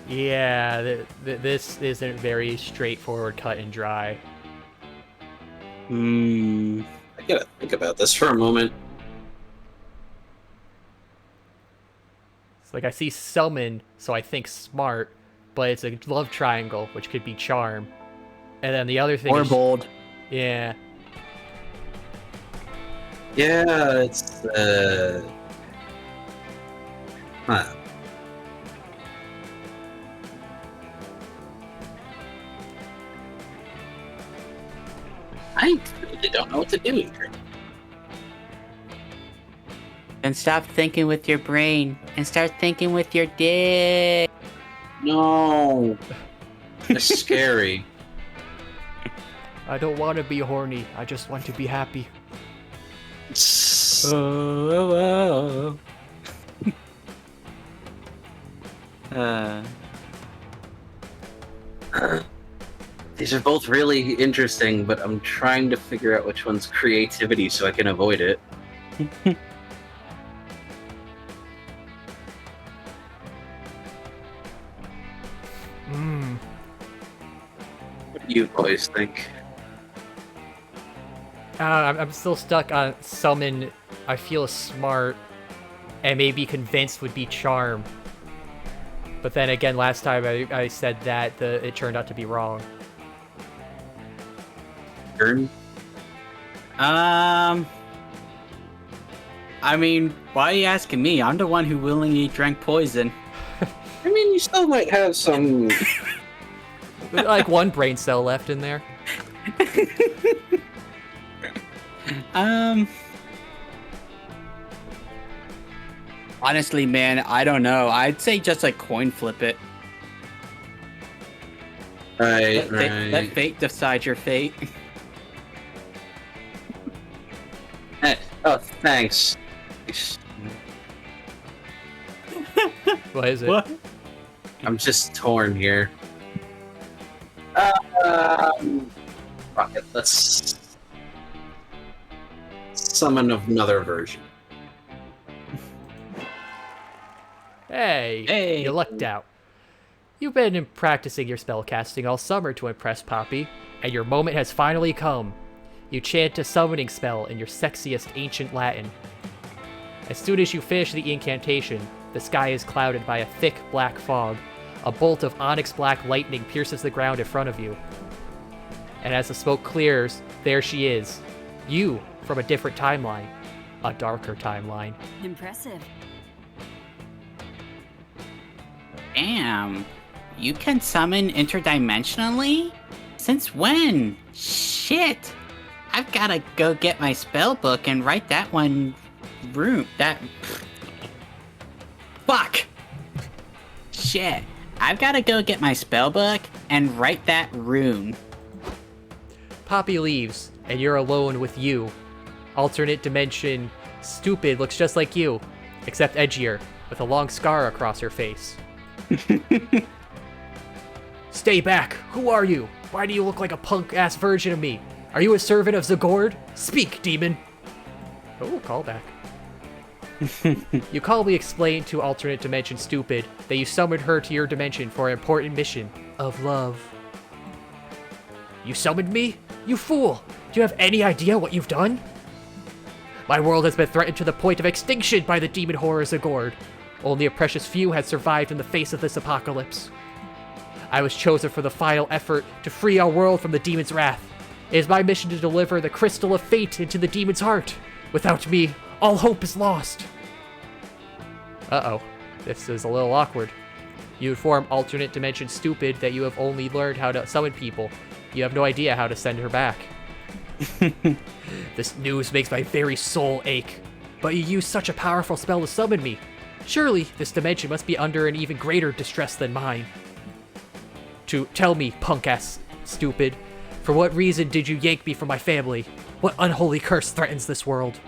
Yeah, this isn't very straightforward, cut and dry. I gotta think about this for a moment. It's like I see summon, so I think smart, but it's a love triangle, which could be charm. And then the other thing or is... bold. Yeah. Yeah, it's, Huh. I really don't know what to do here. Then stop thinking with your brain and start thinking with your dick. No. It's scary. I don't want to be horny. I just want to be happy. These are both really interesting, but I'm trying to figure out which one's creativity so I can avoid it. What do you boys think? I'm still stuck on summon. I feel smart, and maybe convinced would be charm. But then again, last time I said that it turned out to be wrong. Gern? I mean, why are you asking me? I'm the one who willingly drank poison. I mean, you still might have some... like one brain cell left in there. Honestly, man, I don't know. I'd say just like coin flip it. Right, Let fate decide your fate. Oh, thanks. What is it? What? I'm just torn here. Fuck it, let's summon another version. Hey, you lucked out. You've been practicing your spellcasting all summer to impress Poppy, and your moment has finally come. You chant a summoning spell in your sexiest ancient Latin. As soon as you finish the incantation, the sky is clouded by a thick black fog. A bolt of onyx black lightning pierces the ground in front of you. And as the smoke clears, there she is. You, from a different timeline. A darker timeline. Impressive. Damn. You can summon interdimensionally? Since when? Shit. I've gotta go get my spell book and write that one rune. Fuck! Shit. I've gotta go get my spell book and write that rune. Poppy leaves, and you're alone with you. Alternate dimension Stupid looks just like you, except edgier, with a long scar across her face. Stay back! Who are you? Why do you look like a punk-ass version of me? Are you a servant of Zagord? Speak, demon! Oh, callback. You calmly explain to alternate dimension Stupid that you summoned her to your dimension for an important mission of love. You summoned me? You fool! Do you have any idea what you've done? My world has been threatened to the point of extinction by the demon horror Zagord. Only a precious few had survived in the face of this apocalypse. I was chosen for the final effort to free our world from the demon's wrath. It is my mission to deliver the crystal of fate into the demon's heart. Without me, all hope is lost. Uh-oh. This is a little awkward. You inform alternate dimension Stupid that you have only learned how to summon people. You have no idea how to send her back. This news makes my very soul ache. But you used such a powerful spell to summon me. Surely, this dimension must be under an even greater distress than mine. To tell me, punk-ass Stupid, for what reason did you yank me from my family? What unholy curse threatens this world?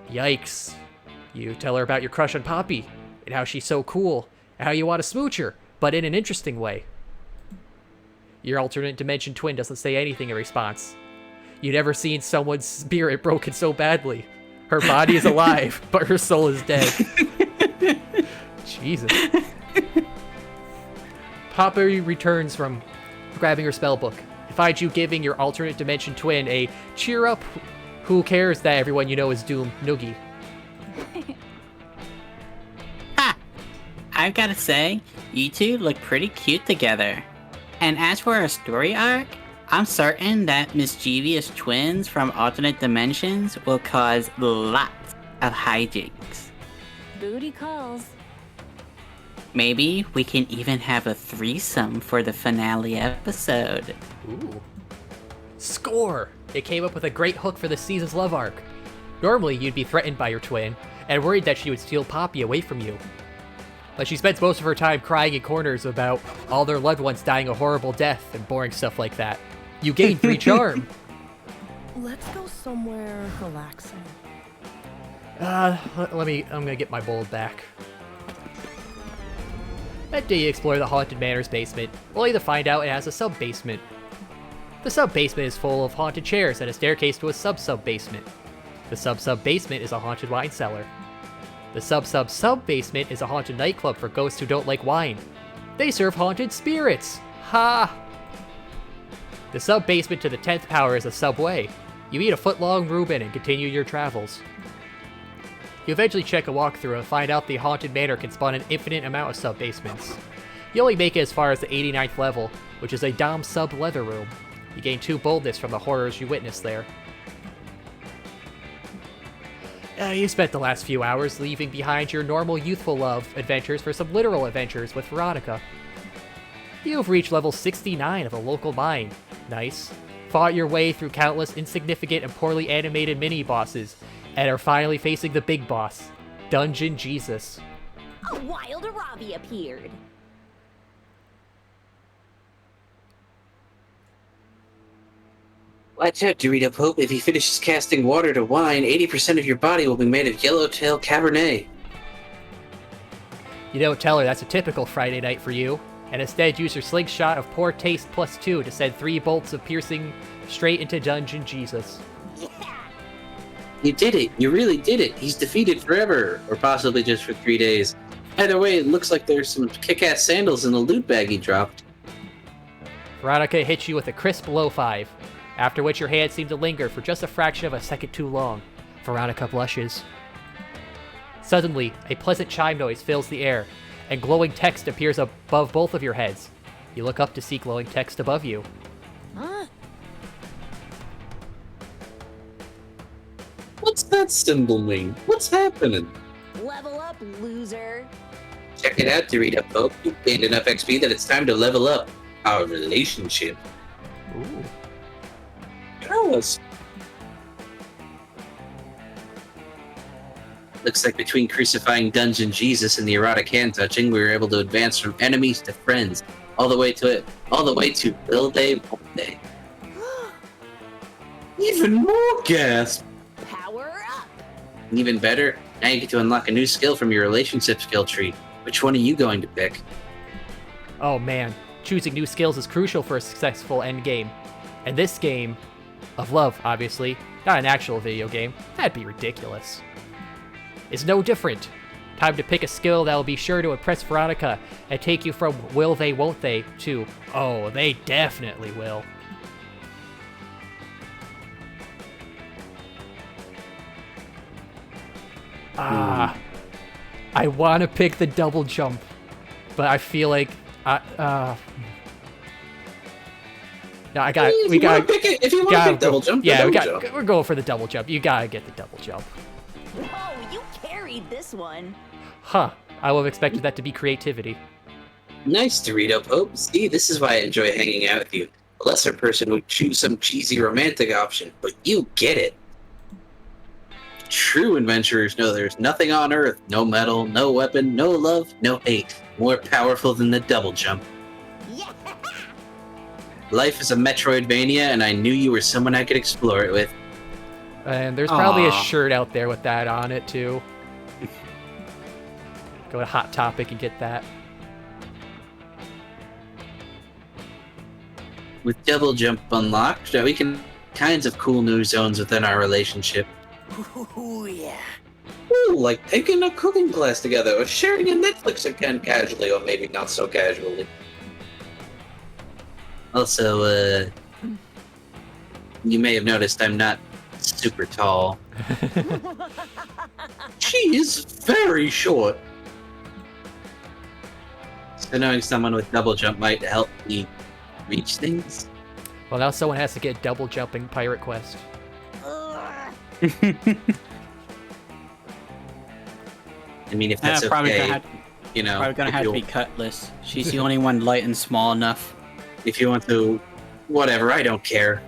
Yikes. You tell her about your crush on Poppy, and how she's so cool, and how you want to smooch her, but in an interesting way. Your alternate dimension twin doesn't say anything in response. You've never seen someone's spirit broken so badly. Her body is alive, but her soul is dead. Jesus. Poppy returns from grabbing her spellbook. It finds you giving your alternate dimension twin a cheer up, who cares that everyone you know is doomed noogie. Ha! I've gotta say, you two look pretty cute together. And as for our story arc, I'm certain that mischievous twins from alternate dimensions will cause lots of hijinks. Booty calls. Maybe we can even have a threesome for the finale episode. Ooh. Score! It came up with a great hook for the season's love arc. Normally, you'd be threatened by your twin, and worried that she would steal Poppy away from you. But she spends most of her time crying in corners about all their loved ones dying a horrible death and boring stuff like that. You gain 3 charm. Let's go somewhere relaxing. I'm gonna get my bold back. That day you explore the Haunted Manor's basement, only to find out it has a sub-basement. The sub-basement is full of haunted chairs and a staircase to a sub-sub-basement. The sub-sub-basement is a haunted wine cellar. The sub-sub-sub-basement is a haunted nightclub for ghosts who don't like wine. They serve haunted spirits! Ha! The sub-basement to the 10th power is a subway. You eat a foot-long Reuben and continue your travels. You eventually check a walkthrough and find out the Haunted Manor can spawn an infinite amount of sub-basements. You only make it as far as the 89th level, which is a Dom sub-leather room. You gain 2 boldness from the horrors you witness there. You spent the last few hours leaving behind your normal youthful love adventures for some literal adventures with Veronica. You've reached level 69 of a local mine. Nice. Fought your way through countless insignificant and poorly animated mini-bosses, and are finally facing the big boss, Dungeon Jesus. A wild Arabi appeared. Watch out, Dorito Pope. If he finishes casting water to wine, 80% of your body will be made of yellowtail Cabernet. You don't tell her that's a typical Friday night for you, and instead use your slingshot of poor taste +2 to send 3 bolts of piercing straight into Dungeon Jesus. Yeah. You did it. You really did it. He's defeated forever, or possibly just for 3 days. Either way, it looks like there's some kick-ass sandals in the loot bag he dropped. Veronica hits you with a crisp low 5, after which your hands seem to linger for just a fraction of a second too long. Veronica blushes. Suddenly, a pleasant chime noise fills the air, and glowing text appears above both of your heads. You look up to see glowing text above you. Huh? What's that symbol mean? What's happening? Level up, loser. Check it out, Dorito Pope. You've gained enough XP that it's time to level up our relationship. Ooh. Tell us. Looks like between crucifying Dungeon Jesus and the erotic hand touching, we were able to advance from enemies to friends, all the way to Will Day, Won't Day. Even more gasp! Power up. Even better, now you get to unlock a new skill from your relationship skill tree. Which one are you going to pick? Oh man, choosing new skills is crucial for a successful endgame. And this game, of love, obviously, not an actual video game, that'd be ridiculous. It's no different. Time to pick a skill that will be sure to impress Veronica and take you from will they, won't they to, oh, they definitely will. I want to pick the double jump, but I feel like no, I got. We got. If you want to pick double jump, yeah, jump. we're going for the double jump. You gotta get the double jump. Whoa, you carried this one. Huh? I would have expected that to be creativity. Nice, Dorito Pope. See, this is why I enjoy hanging out with you. A lesser person would choose some cheesy romantic option, but you get it. True adventurers know there's nothing on Earth, no metal, no weapon, no love, no hate, more powerful than the double jump. Yeah. Life is a Metroidvania, and I knew you were someone I could explore it with. And there's probably a shirt out there with that on it, too. Go to Hot Topic and get that. With double jump unlocked, we can kinds of cool new zones within our relationship. Ooh, yeah. Ooh, like taking a cooking class together, or sharing a Netflix account casually, or maybe not so casually. Also, you may have noticed I'm not super tall. She is very short. So knowing someone with double jump might help me reach things. Well, now someone has to get double jumping Pirate Quest. I mean, if that's okay, you know, probably gonna have to be Cutlass. She's the only one light and small enough. If you want to, whatever, I don't care.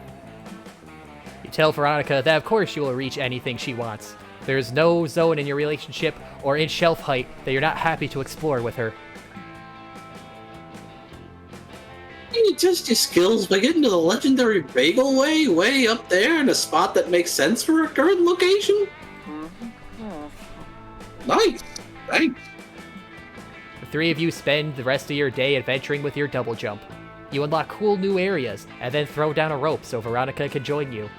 tell Veronica that of course you will reach anything she wants. There's no zone in your relationship or in shelf height that you're not happy to explore with her. You test your skills by getting to the legendary bagel way up there in a spot that makes sense for a current location? Nice. Thanks. The three of you spend the rest of your day adventuring with your double jump. You unlock cool new areas, and then throw down a rope so Veronica can join you.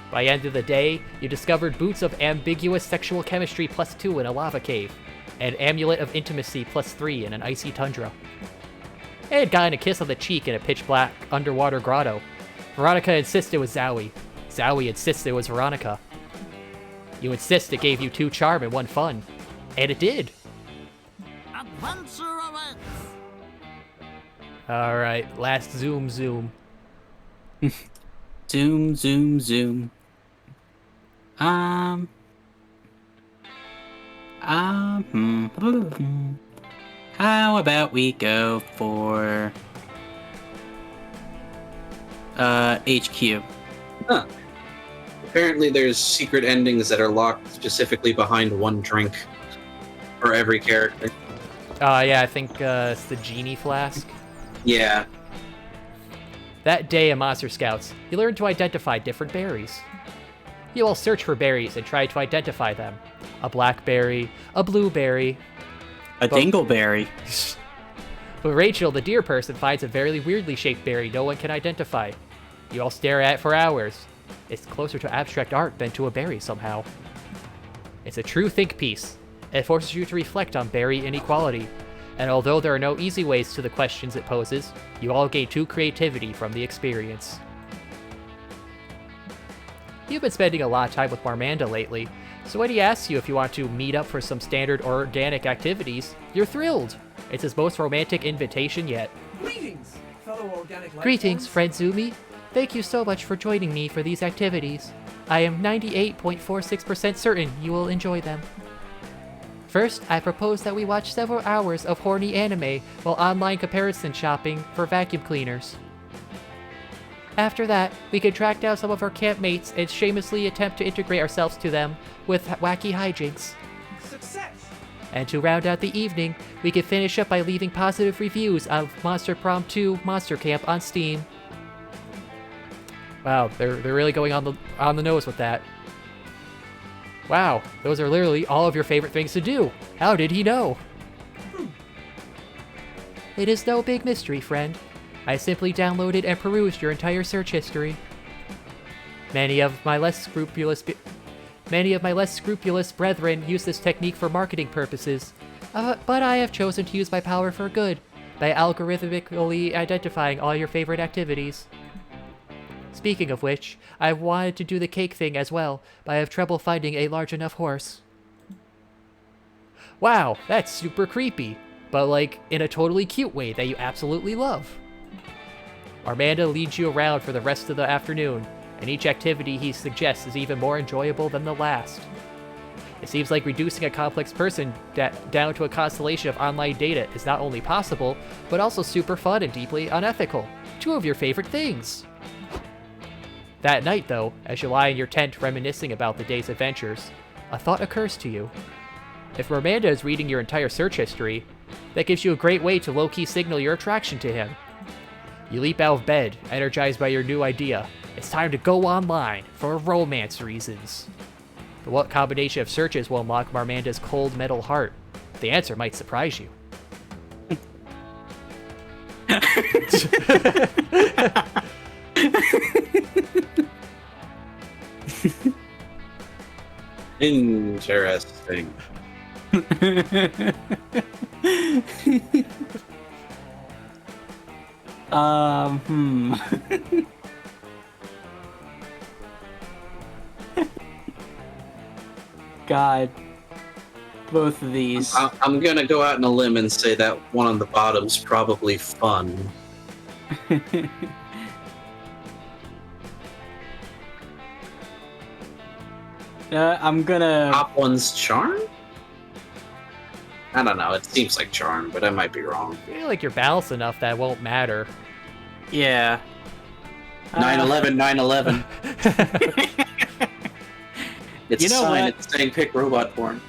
By the end of the day, you discovered boots of ambiguous sexual chemistry +2 in a lava cave, and amulet of intimacy +3 in an icy tundra. And had gotten a kiss on the cheek in a pitch-black underwater grotto. Veronica insists it was Zowie. Zowie insists it was Veronica. You insist it gave you 2 charm and 1 fun. And it did. Adventure awaits. Alright, last zoom. Zoom. How about we go for HQ? Huh. Apparently there's secret endings that are locked specifically behind one drink for every character. Yeah, I think it's the Genie Flask. Yeah. That day in Monster Scouts, you learn to identify different berries. You all search for berries and try to identify them. A blackberry, a blueberry, a dingleberry. But Rachel, the deer person, finds a very weirdly shaped berry no one can identify. You all stare at it for hours. It's closer to abstract art than to a berry somehow. It's a true think piece. It forces you to reflect on berry inequality. And although there are no easy ways to the questions it poses, you all gain 2 creativity from the experience. You've been spending a lot of time with Marmanda lately, so when he asks you if you want to meet up for some standard organic activities, you're thrilled. It's his most romantic invitation yet. Greetings, fellow organic life Greetings, forms. friend Zumi. Thank you so much for joining me for these activities. I am 98.46% certain you will enjoy them. First, I propose that we watch several hours of horny anime while online comparison shopping for vacuum cleaners. After that, we can track down some of our campmates and shamelessly attempt to integrate ourselves to them with wacky hijinks. Success! And to round out the evening, we can finish up by leaving positive reviews of Monster Prom 2 Monster Camp on Steam. Wow, they're really going on the nose with that. Wow, those are literally all of your favorite things to do. How did he know? It is no big mystery, friend. I simply downloaded and perused your entire search history. Many of my less scrupulous brethren use this technique for marketing purposes, but I have chosen to use my power for good by algorithmically identifying all your favorite activities. Speaking of which, I wanted to do the cake thing as well, but I have trouble finding a large enough horse. Wow, that's super creepy, but like in a totally cute way that you absolutely love. Armanda leads you around for the rest of the afternoon, and each activity he suggests is even more enjoyable than the last. It seems like reducing a complex person down to a constellation of online data is not only possible, but also super fun and deeply unethical. 2 of your favorite things! That night, though, as you lie in your tent reminiscing about the day's adventures, a thought occurs to you. If Armanda is reading your entire search history, that gives you a great way to low-key signal your attraction to him. You leap out of bed, energized by your new idea. It's time to go online for romance reasons. But what combination of searches will unlock Marmanda's cold metal heart? The answer might surprise you. Interesting. God. Both of these. I'm gonna go out on a limb and say that one on the bottom's probably fun. I'm gonna... Top one's charm? I don't know, it seems like charm, but I might be wrong. I feel like you're balanced enough that it won't matter. Yeah. 9/11, 9/11. It's You a know sign. what? It's saying pick robot porn.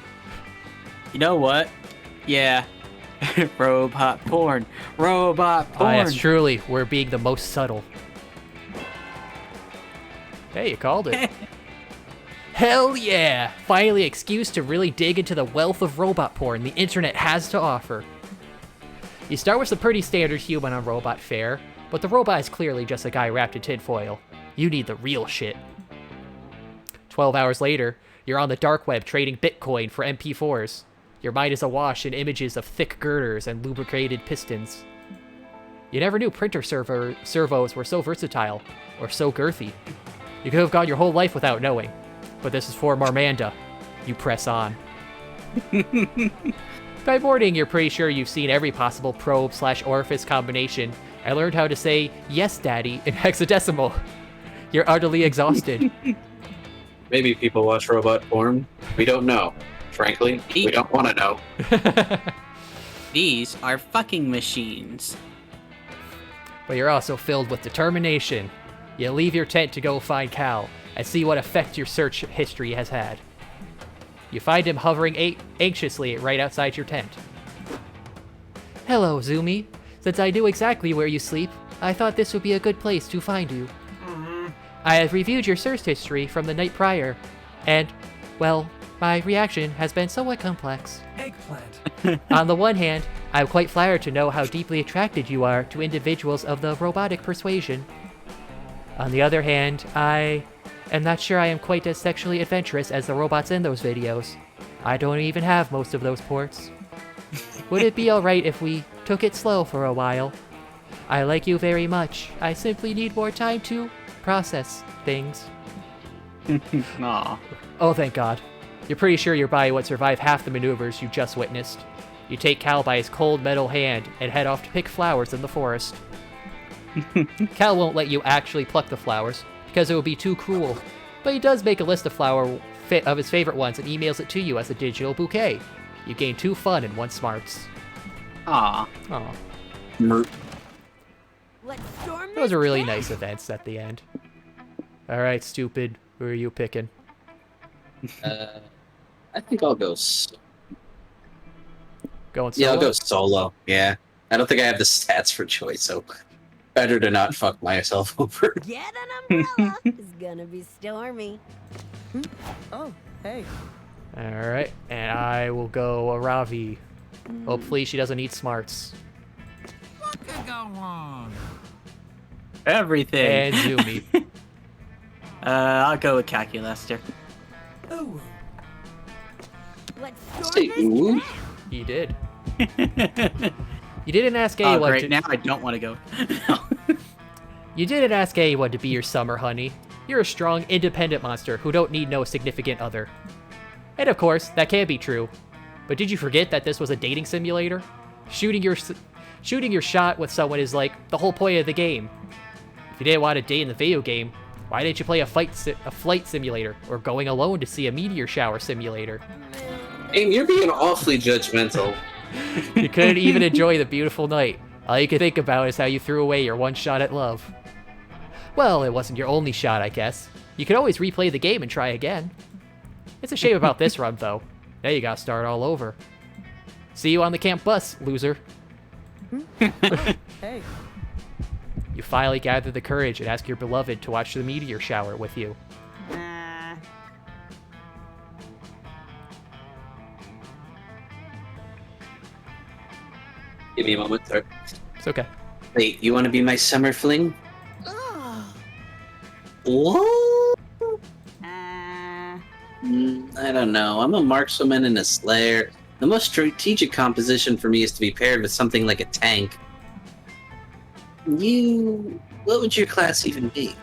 You know what? Yeah. Robot porn. Robot porn. Yes, truly, we're being the most subtle. Hey, you called it. Hell yeah! Finally, an excuse to really dig into the wealth of robot porn the internet has to offer. You start with some pretty standard human on robot fare, but the robot is clearly just a guy wrapped in tinfoil. You need the real shit. 12 hours later, you're on the dark web trading Bitcoin for MP4s. Your mind is awash in images of thick girders and lubricated pistons. You never knew printer servos were so versatile, or so girthy. You could have gone your whole life without knowing. But this is for Marmanda. You press on. By morning, you're pretty sure you've seen every possible probe/orifice combination and learned how to say, "Yes, Daddy," in hexadecimal. You're utterly exhausted. Maybe people watch robot porn. We don't know. Frankly, we don't want to know. These are fucking machines. But you're also filled with determination. You leave your tent to go find Cal and see what effect your search history has had. You find him hovering anxiously right outside your tent. Hello, Zumi. Since I knew exactly where you sleep, I thought this would be a good place to find you. I have reviewed your search history from the night prior, and, well, my reaction has been somewhat complex. Eggplant. On the one hand, I'm quite flattered to know how deeply attracted you are to individuals of the robotic persuasion. On the other hand, I am not sure I am quite as sexually adventurous as the robots in those videos. I don't even have most of those ports. Would it be alright if we took it slow for a while? I like you very much. I simply need more time to process things. Aw. Oh, thank God. You're pretty sure your body would survive half the maneuvers you just witnessed. You take Cal by his cold metal hand and head off to pick flowers in the forest. Cal won't let you actually pluck the flowers, because it would be too cruel. But he does make a list of his favorite ones and emails it to you as a digital bouquet. You gain 2 fun and 1 smarts. Aw. Aw. Those are really nice events at the end. Alright, stupid. Who are you picking? I think I'll go. Going solo? Yeah, I'll go solo. Yeah, I don't think I have the stats for choice, so better to not fuck myself over. Get an umbrella. It's gonna be stormy. Oh, hey. Alright, and I will go Aravi. Hopefully she doesn't need smarts. What could go wrong? Everything. And Zumi. I'll go with Calculester. Ooh. Let's Say ooh. You did. You didn't ask Oh, anyone great. to... Now I don't want to go. You didn't ask anyone to be your summer honey. You're a strong, independent monster who don't need no significant other. And of course, that can be true. But did you forget that this was a dating simulator? Shooting your shot with someone is like the whole point of the game. If you didn't want to date in the video game, why didn't you play a flight simulator or going alone to see a meteor shower simulator? Aim, you're being awfully judgmental. You couldn't even enjoy the beautiful night. All you could think about is how you threw away your one shot at love. Well, it wasn't your only shot, I guess. You could always replay the game and try again. It's a shame about this run, though. Now you gotta start all over. See you on the camp bus, loser. Hey. You finally gather the courage and ask your beloved to watch the meteor shower with you. Give me a moment, sir. It's okay. Wait, you want to be my summer fling? What? I don't know. I'm a markswoman and a slayer. The most strategic composition for me is to be paired with something like a tank. What would your class even be?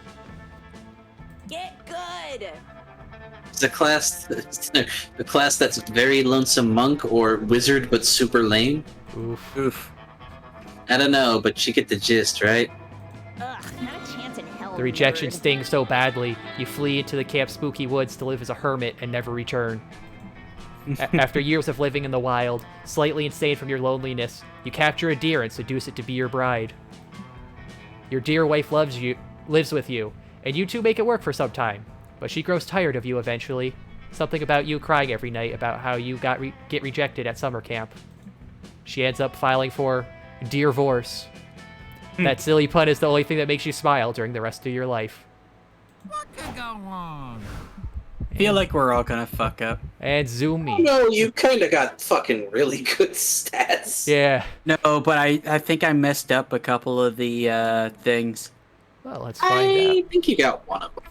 Get good. Is a class that's very lonesome monk or wizard but super lame? Oof. I don't know, but you get the gist, right? Ugh, not a chance in hell. The rejection nerd. stings so badly, you flee into the camp's spooky woods to live as a hermit and never return. After years of living in the wild, slightly insane from your loneliness, you capture a deer and seduce it to be your bride. Your dear wife loves you, lives with you, and you two make it work for some time. But she grows tired of you eventually. Something about you crying every night about how you get rejected at summer camp. She ends up filing for divorce. That silly pun is the only thing that makes you smile during the rest of your life. What could go wrong? I feel like we're all gonna fuck up. And Zoomy. No, you kind of got fucking really good stats. Yeah. No, but I think I messed up a couple of the things. Well, let's find out. I think you got one of them.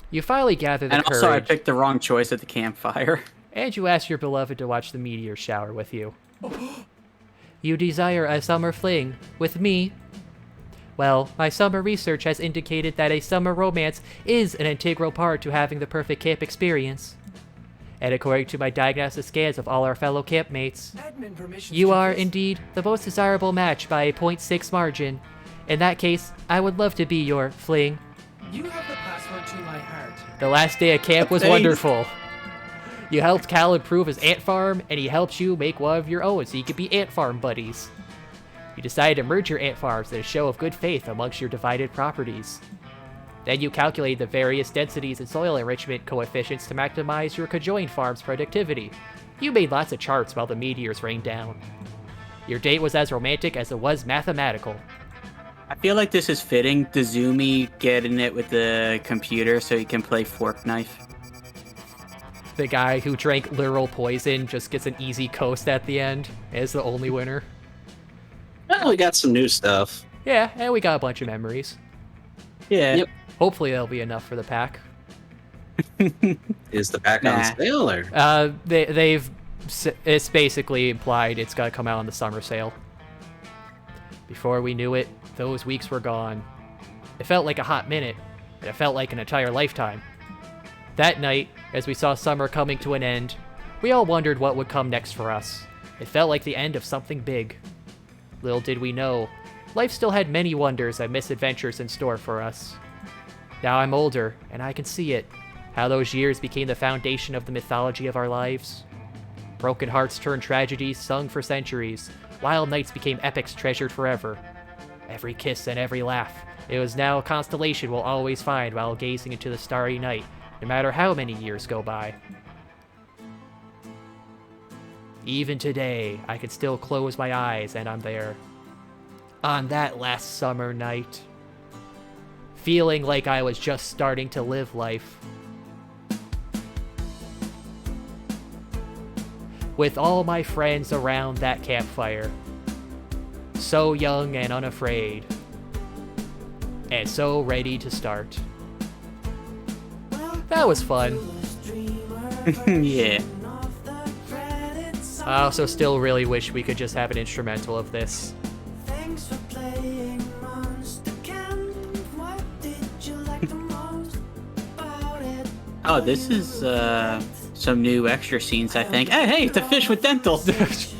You finally gather the courage. And also I picked the wrong choice at the campfire. And you ask your beloved to watch the meteor shower with you. You desire a summer fling with me? Well, my summer research has indicated that a summer romance is an integral part to having the perfect camp experience. And according to my diagnostic scans of all our fellow campmates, you are indeed the most desirable match by a 0.6 margin. In that case, I would love to be your fling. You have the password to my heart. The last day of camp was wonderful. You helped Cal improve his ant farm, and he helped you make one of your own so you could be ant farm buddies. You decided to merge your ant farms in a show of good faith amongst your divided properties. Then you calculated the various densities and soil enrichment coefficients to maximize your conjoined farm's productivity. You made lots of charts while the meteors rained down. Your date was as romantic as it was mathematical. I feel like this is fitting. The Zoomy getting it with the computer so he can play fork knife. The guy who drank literal poison just gets an easy coast at the end as the only winner. Well, we got some new stuff. Yeah, and we got a bunch of memories. Yeah. Yep. Hopefully that'll be enough for the pack. Is the pack on sale or? It's basically implied it's got to come out on the summer sale. Before we knew it, those weeks were gone. It felt like a hot minute, and it felt like an entire lifetime. That night, as we saw summer coming to an end, we all wondered what would come next for us. It felt like the end of something big. Little did we know, life still had many wonders and misadventures in store for us. Now I'm older, and I can see it, how those years became the foundation of the mythology of our lives. Broken hearts turned tragedies sung for centuries, wild nights became epics treasured forever. Every kiss and every laugh, it was now a constellation we'll always find while gazing into the starry night, no matter how many years go by. Even today, I can still close my eyes and I'm there. On that last summer night. Feeling like I was just starting to live life. With all my friends around that campfire. So young and unafraid. And so ready to start. That was fun. Yeah. I also still really wish we could just have an instrumental of this. Thanks for playing Monster Camp. What did you like the most about it? Oh, this is some new extra scenes, I think. Hey, it's a fish with dentals. Nice.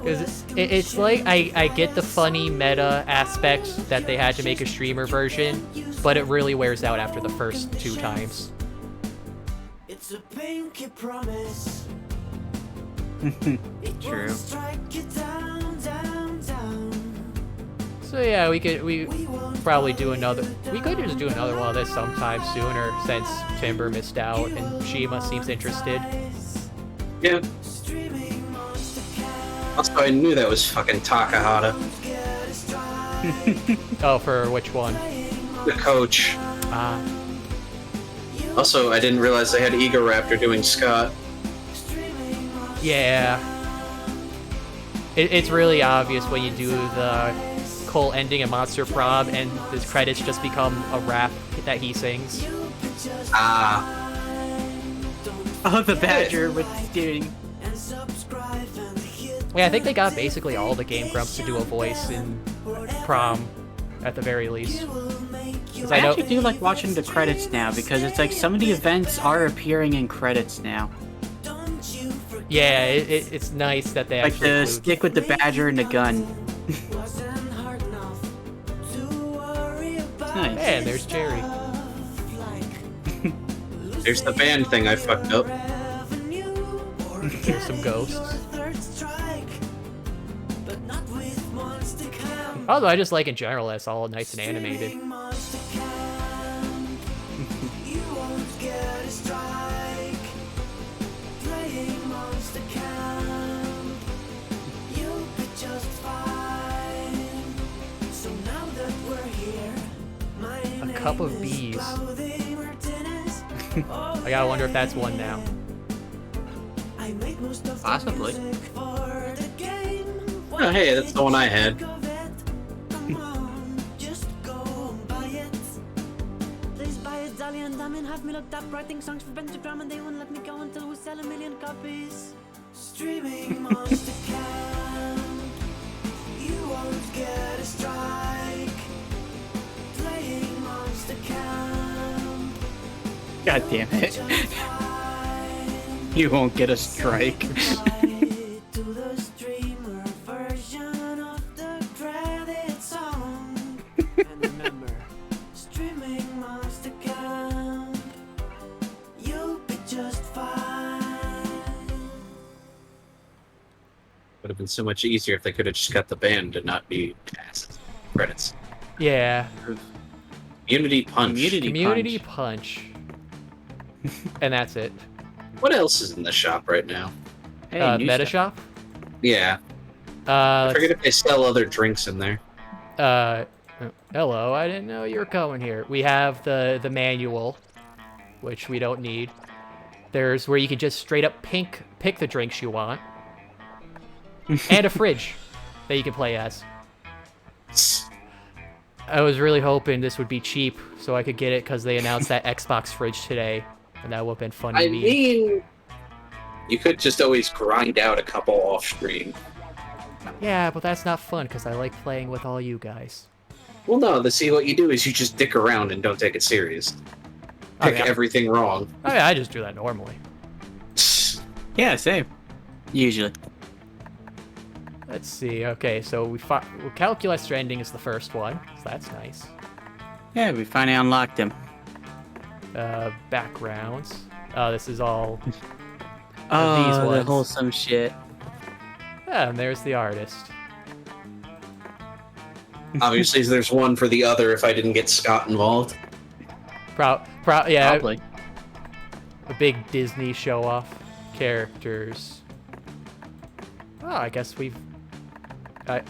Because it's like, I get the funny meta aspect that they had to make a streamer version, but it really wears out after the first 2 times. It's a pinky promise. True. So yeah, we could probably do another. We could just do another one of this sometime sooner, since Timber missed out and Shima seems interested. Yeah. Also, I knew that was fucking Takahata. Oh, for which one? The coach. Ah. Also, I didn't realize they had Ego Raptor doing Scott. Yeah. It's really obvious when you do the Cole ending in Monster Prom and the credits just become a rap that he sings. Ah. Oh, the Badger with steering. Yeah, I think they got basically all the Game Grumps to do a voice in Prom, at the very least. I actually do like watching the credits now, because it's like some of the events are appearing in credits now. Yeah, it's nice that they like actually the stick with the Badger and the gun. It's nice. And there's Jerry. There's the band thing I fucked up. There's some ghosts. Although I just like in general, it's all nice and animated. You won't get a strike. Playing Monster Camp. You'll be just fine. So now that we're here, my A cup of bees. I gotta wonder if that's one now. Possibly. Oh, hey, that's the one I had. Please buy it, Dolly and Diamond have me looked up writing songs for Pentagram and they won't let me go until we sell 1 million copies. Streaming Monster Camp. You won't get a strike. Playing Monster Camp. God damn it. You won't get a strike. To the streamer version of the credit song. And remember, streaming Monster Camp. You'll be just fine. Would have been so much easier if they could have just got the band and not be credits. Yeah. Community Punch. Community Punch. And that's it. What else is in the shop right now? Hey, new Meta stuff. Shop? Yeah. I forget if they sell other drinks in there. Hello, I didn't know you were coming here. We have the manual, which we don't need. There's where you can just straight up pick the drinks you want. And a fridge that you can play as. I was really hoping this would be cheap so I could get it because they announced that Xbox fridge today. And that would have been fun to I mean, you could just always grind out a couple off screen. Yeah, but that's not fun because I like playing with all you guys. Well, no, see, what you do is you just dick around and don't take it serious. Pick everything wrong. I mean, I just do that normally. Yeah, same. Usually. Let's see. Okay, so Calculus Stranding is the first one, so that's nice. Yeah, we finally unlocked him. Backgrounds. Oh, this is all these Oh, ones. the wholesome shit. Yeah, and there's the artist. Obviously, there's one for the other if I didn't get Scott involved. Yeah, Probably. a big Disney show-off characters. Oh, I guess we've. I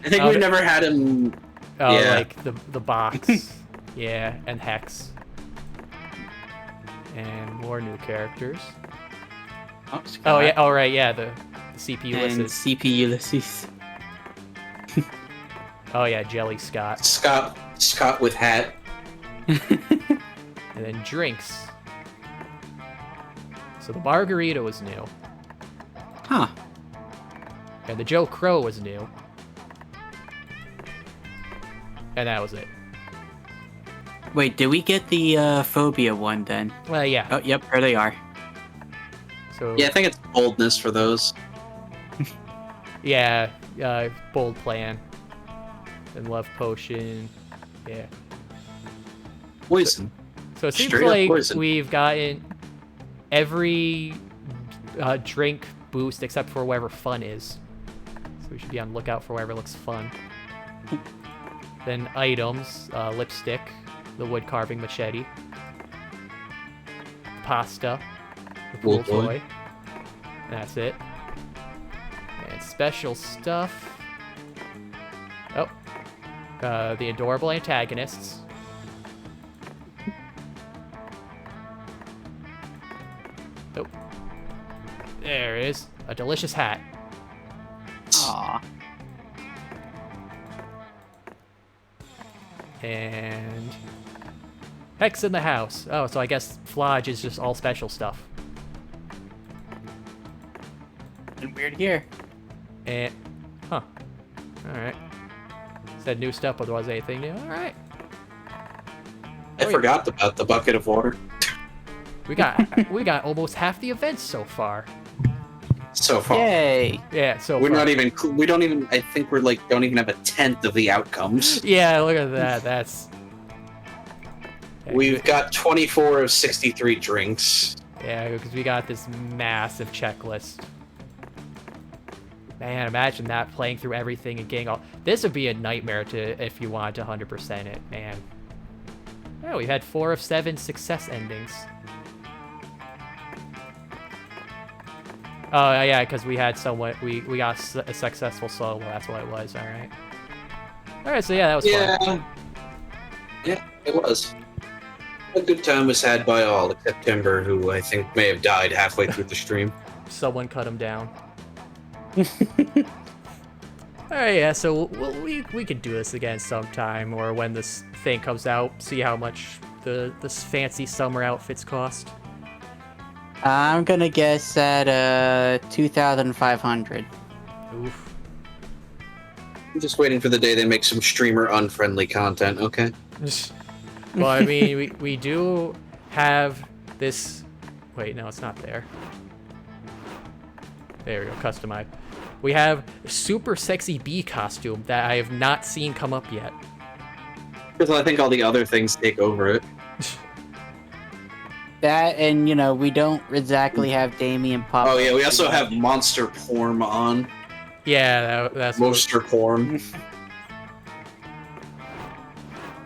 think we've never had him. Oh, yeah. like the box. Yeah, and Hex. And more new characters. Oh, Scott. Oh yeah, all right, yeah, the CP And Ulysses. CP Ulysses. Oh yeah, Jelly Scott. Scott with hat. And then drinks. So the margarita was new. Huh. And the Joe Crow was new. And that was it. Wait, did we get the phobia one then? Well, yeah. Oh, yep, there they are. So Yeah, I think it's boldness for those. yeah, bold plan. And love potion. Yeah. Poison. So it seems Straight up like poison. we've gotten every drink boost except for wherever fun is. So we should be on the lookout for wherever looks fun. Then items, lipstick, the wood carving machete, pasta, the pool Pool toy. toy. And that's it. And special stuff. Oh. The adorable antagonists. Oh. There it is. A delicious hat. Aww. And Hex in the house. Oh, so I guess Flodge is just all special stuff. And weird here. And huh. Alright. Said new stuff, but there wasn't anything new. Alright. I forgot about the bucket of water. We got almost half the events so far. So far. Yay! Yeah, so We're far. not even. We don't even. I think we're like don't even have a tenth of the outcomes. Yeah, look at that. That's. We've got 24 of 63 drinks. Yeah, because we got this massive checklist. Man, imagine that, playing through everything and getting all... This would be a nightmare if you wanted to 100% it, man. Yeah, we had 4 of 7 success endings. Oh, yeah, because we had we got a successful solo, that's what it was, alright. Alright, so yeah, that was fun. Yeah, it was. A good time was had by all, except Timber, who I think may have died halfway through the stream. Someone cut him down. Alright, yeah, so we could do this again sometime, or when this thing comes out, see how much this fancy summer outfits cost. I'm gonna guess at 2,500. Oof. I'm just waiting for the day they make some streamer-unfriendly content, okay? Well, I mean, we do have this... Wait, no, it's not there. There we go, customize. We have super sexy bee costume that I have not seen come up yet. Because I think all the other things take over it. That, and, you know, we don't exactly have Damien pop. Oh, yeah, we also have Monster Porn on. Yeah, that's... Monster Porn.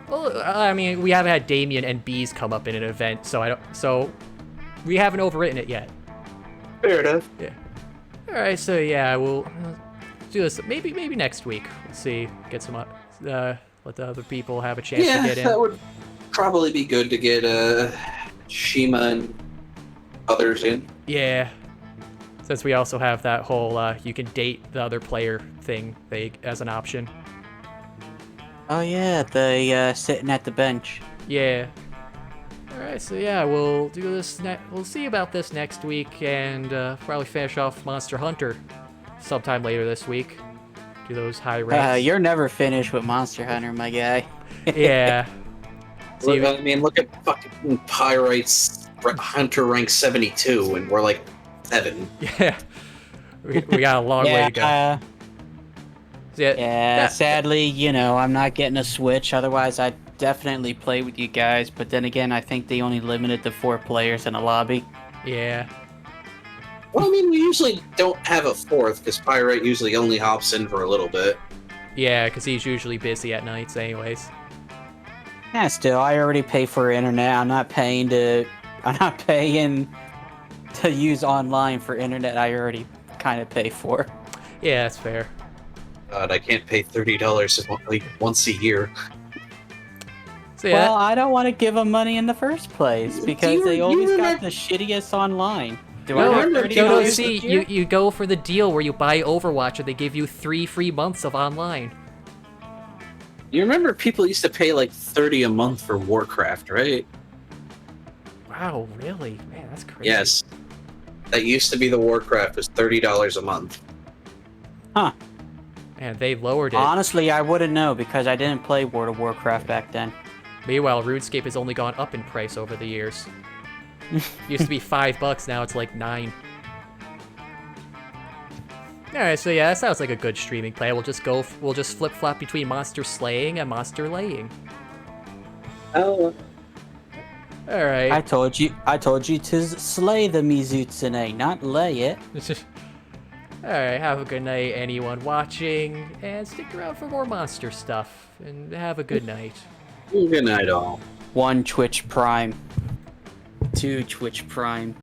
Well, I mean, we haven't had Damien and bees come up in an event, so we haven't overwritten it yet. Fair enough. Yeah. Alright, so yeah, we'll do this maybe next week. We'll see, get some, let the other people have a chance to get in. Yeah, that would probably be good to get, Shima and others in. Yeah. Since we also have that whole, you can date the other player thing as an option. Oh yeah, the sitting at the bench. Yeah. Alright, so yeah, we'll do this we'll see about this next week, and probably finish off Monster Hunter sometime later this week. Do those high ranks. You're never finished with Monster Hunter, my guy. Yeah. So, I mean, look at fucking Pyrite's Hunter rank 72, and we're like 7. Yeah. We got a long way to go. Yeah, sadly, you know, I'm not getting a Switch, otherwise I'd definitely play with you guys, but then again, I think they only limited to 4 players in a lobby. Yeah. Well, I mean, we usually don't have a 4th, because Pyrite usually only hops in for a little bit. Yeah, because he's usually busy at nights anyways. Yeah, still, I already pay for internet. I'm not paying to use online for internet I already kind of pay for. Yeah, that's fair. God, I can't pay $30 once a year. So, yeah. Well, I don't want to give them money in the first place because they always got the shittiest online. See, you go for the deal where you buy Overwatch and they give you 3 free months of online. You remember people used to pay like $30 a month for Warcraft, right? Wow, really? Man, that's crazy. Yes. That used to be the Warcraft, was $30 a month. Huh. And they lowered it. Honestly, I wouldn't know because I didn't play World of Warcraft back then. Meanwhile, RuneScape has only gone up in price over the years. Used to be $5, now it's like 9. Alright, so yeah, that sounds like a good streaming play. We'll just flip-flop between monster slaying and monster laying. Oh. Alright. I told you to slay the Mizutsune, not lay it. Alright, have a good night, anyone watching, and stick around for more monster stuff, and have a good night. Good night, all. 1 Twitch Prime. 2 Twitch Prime.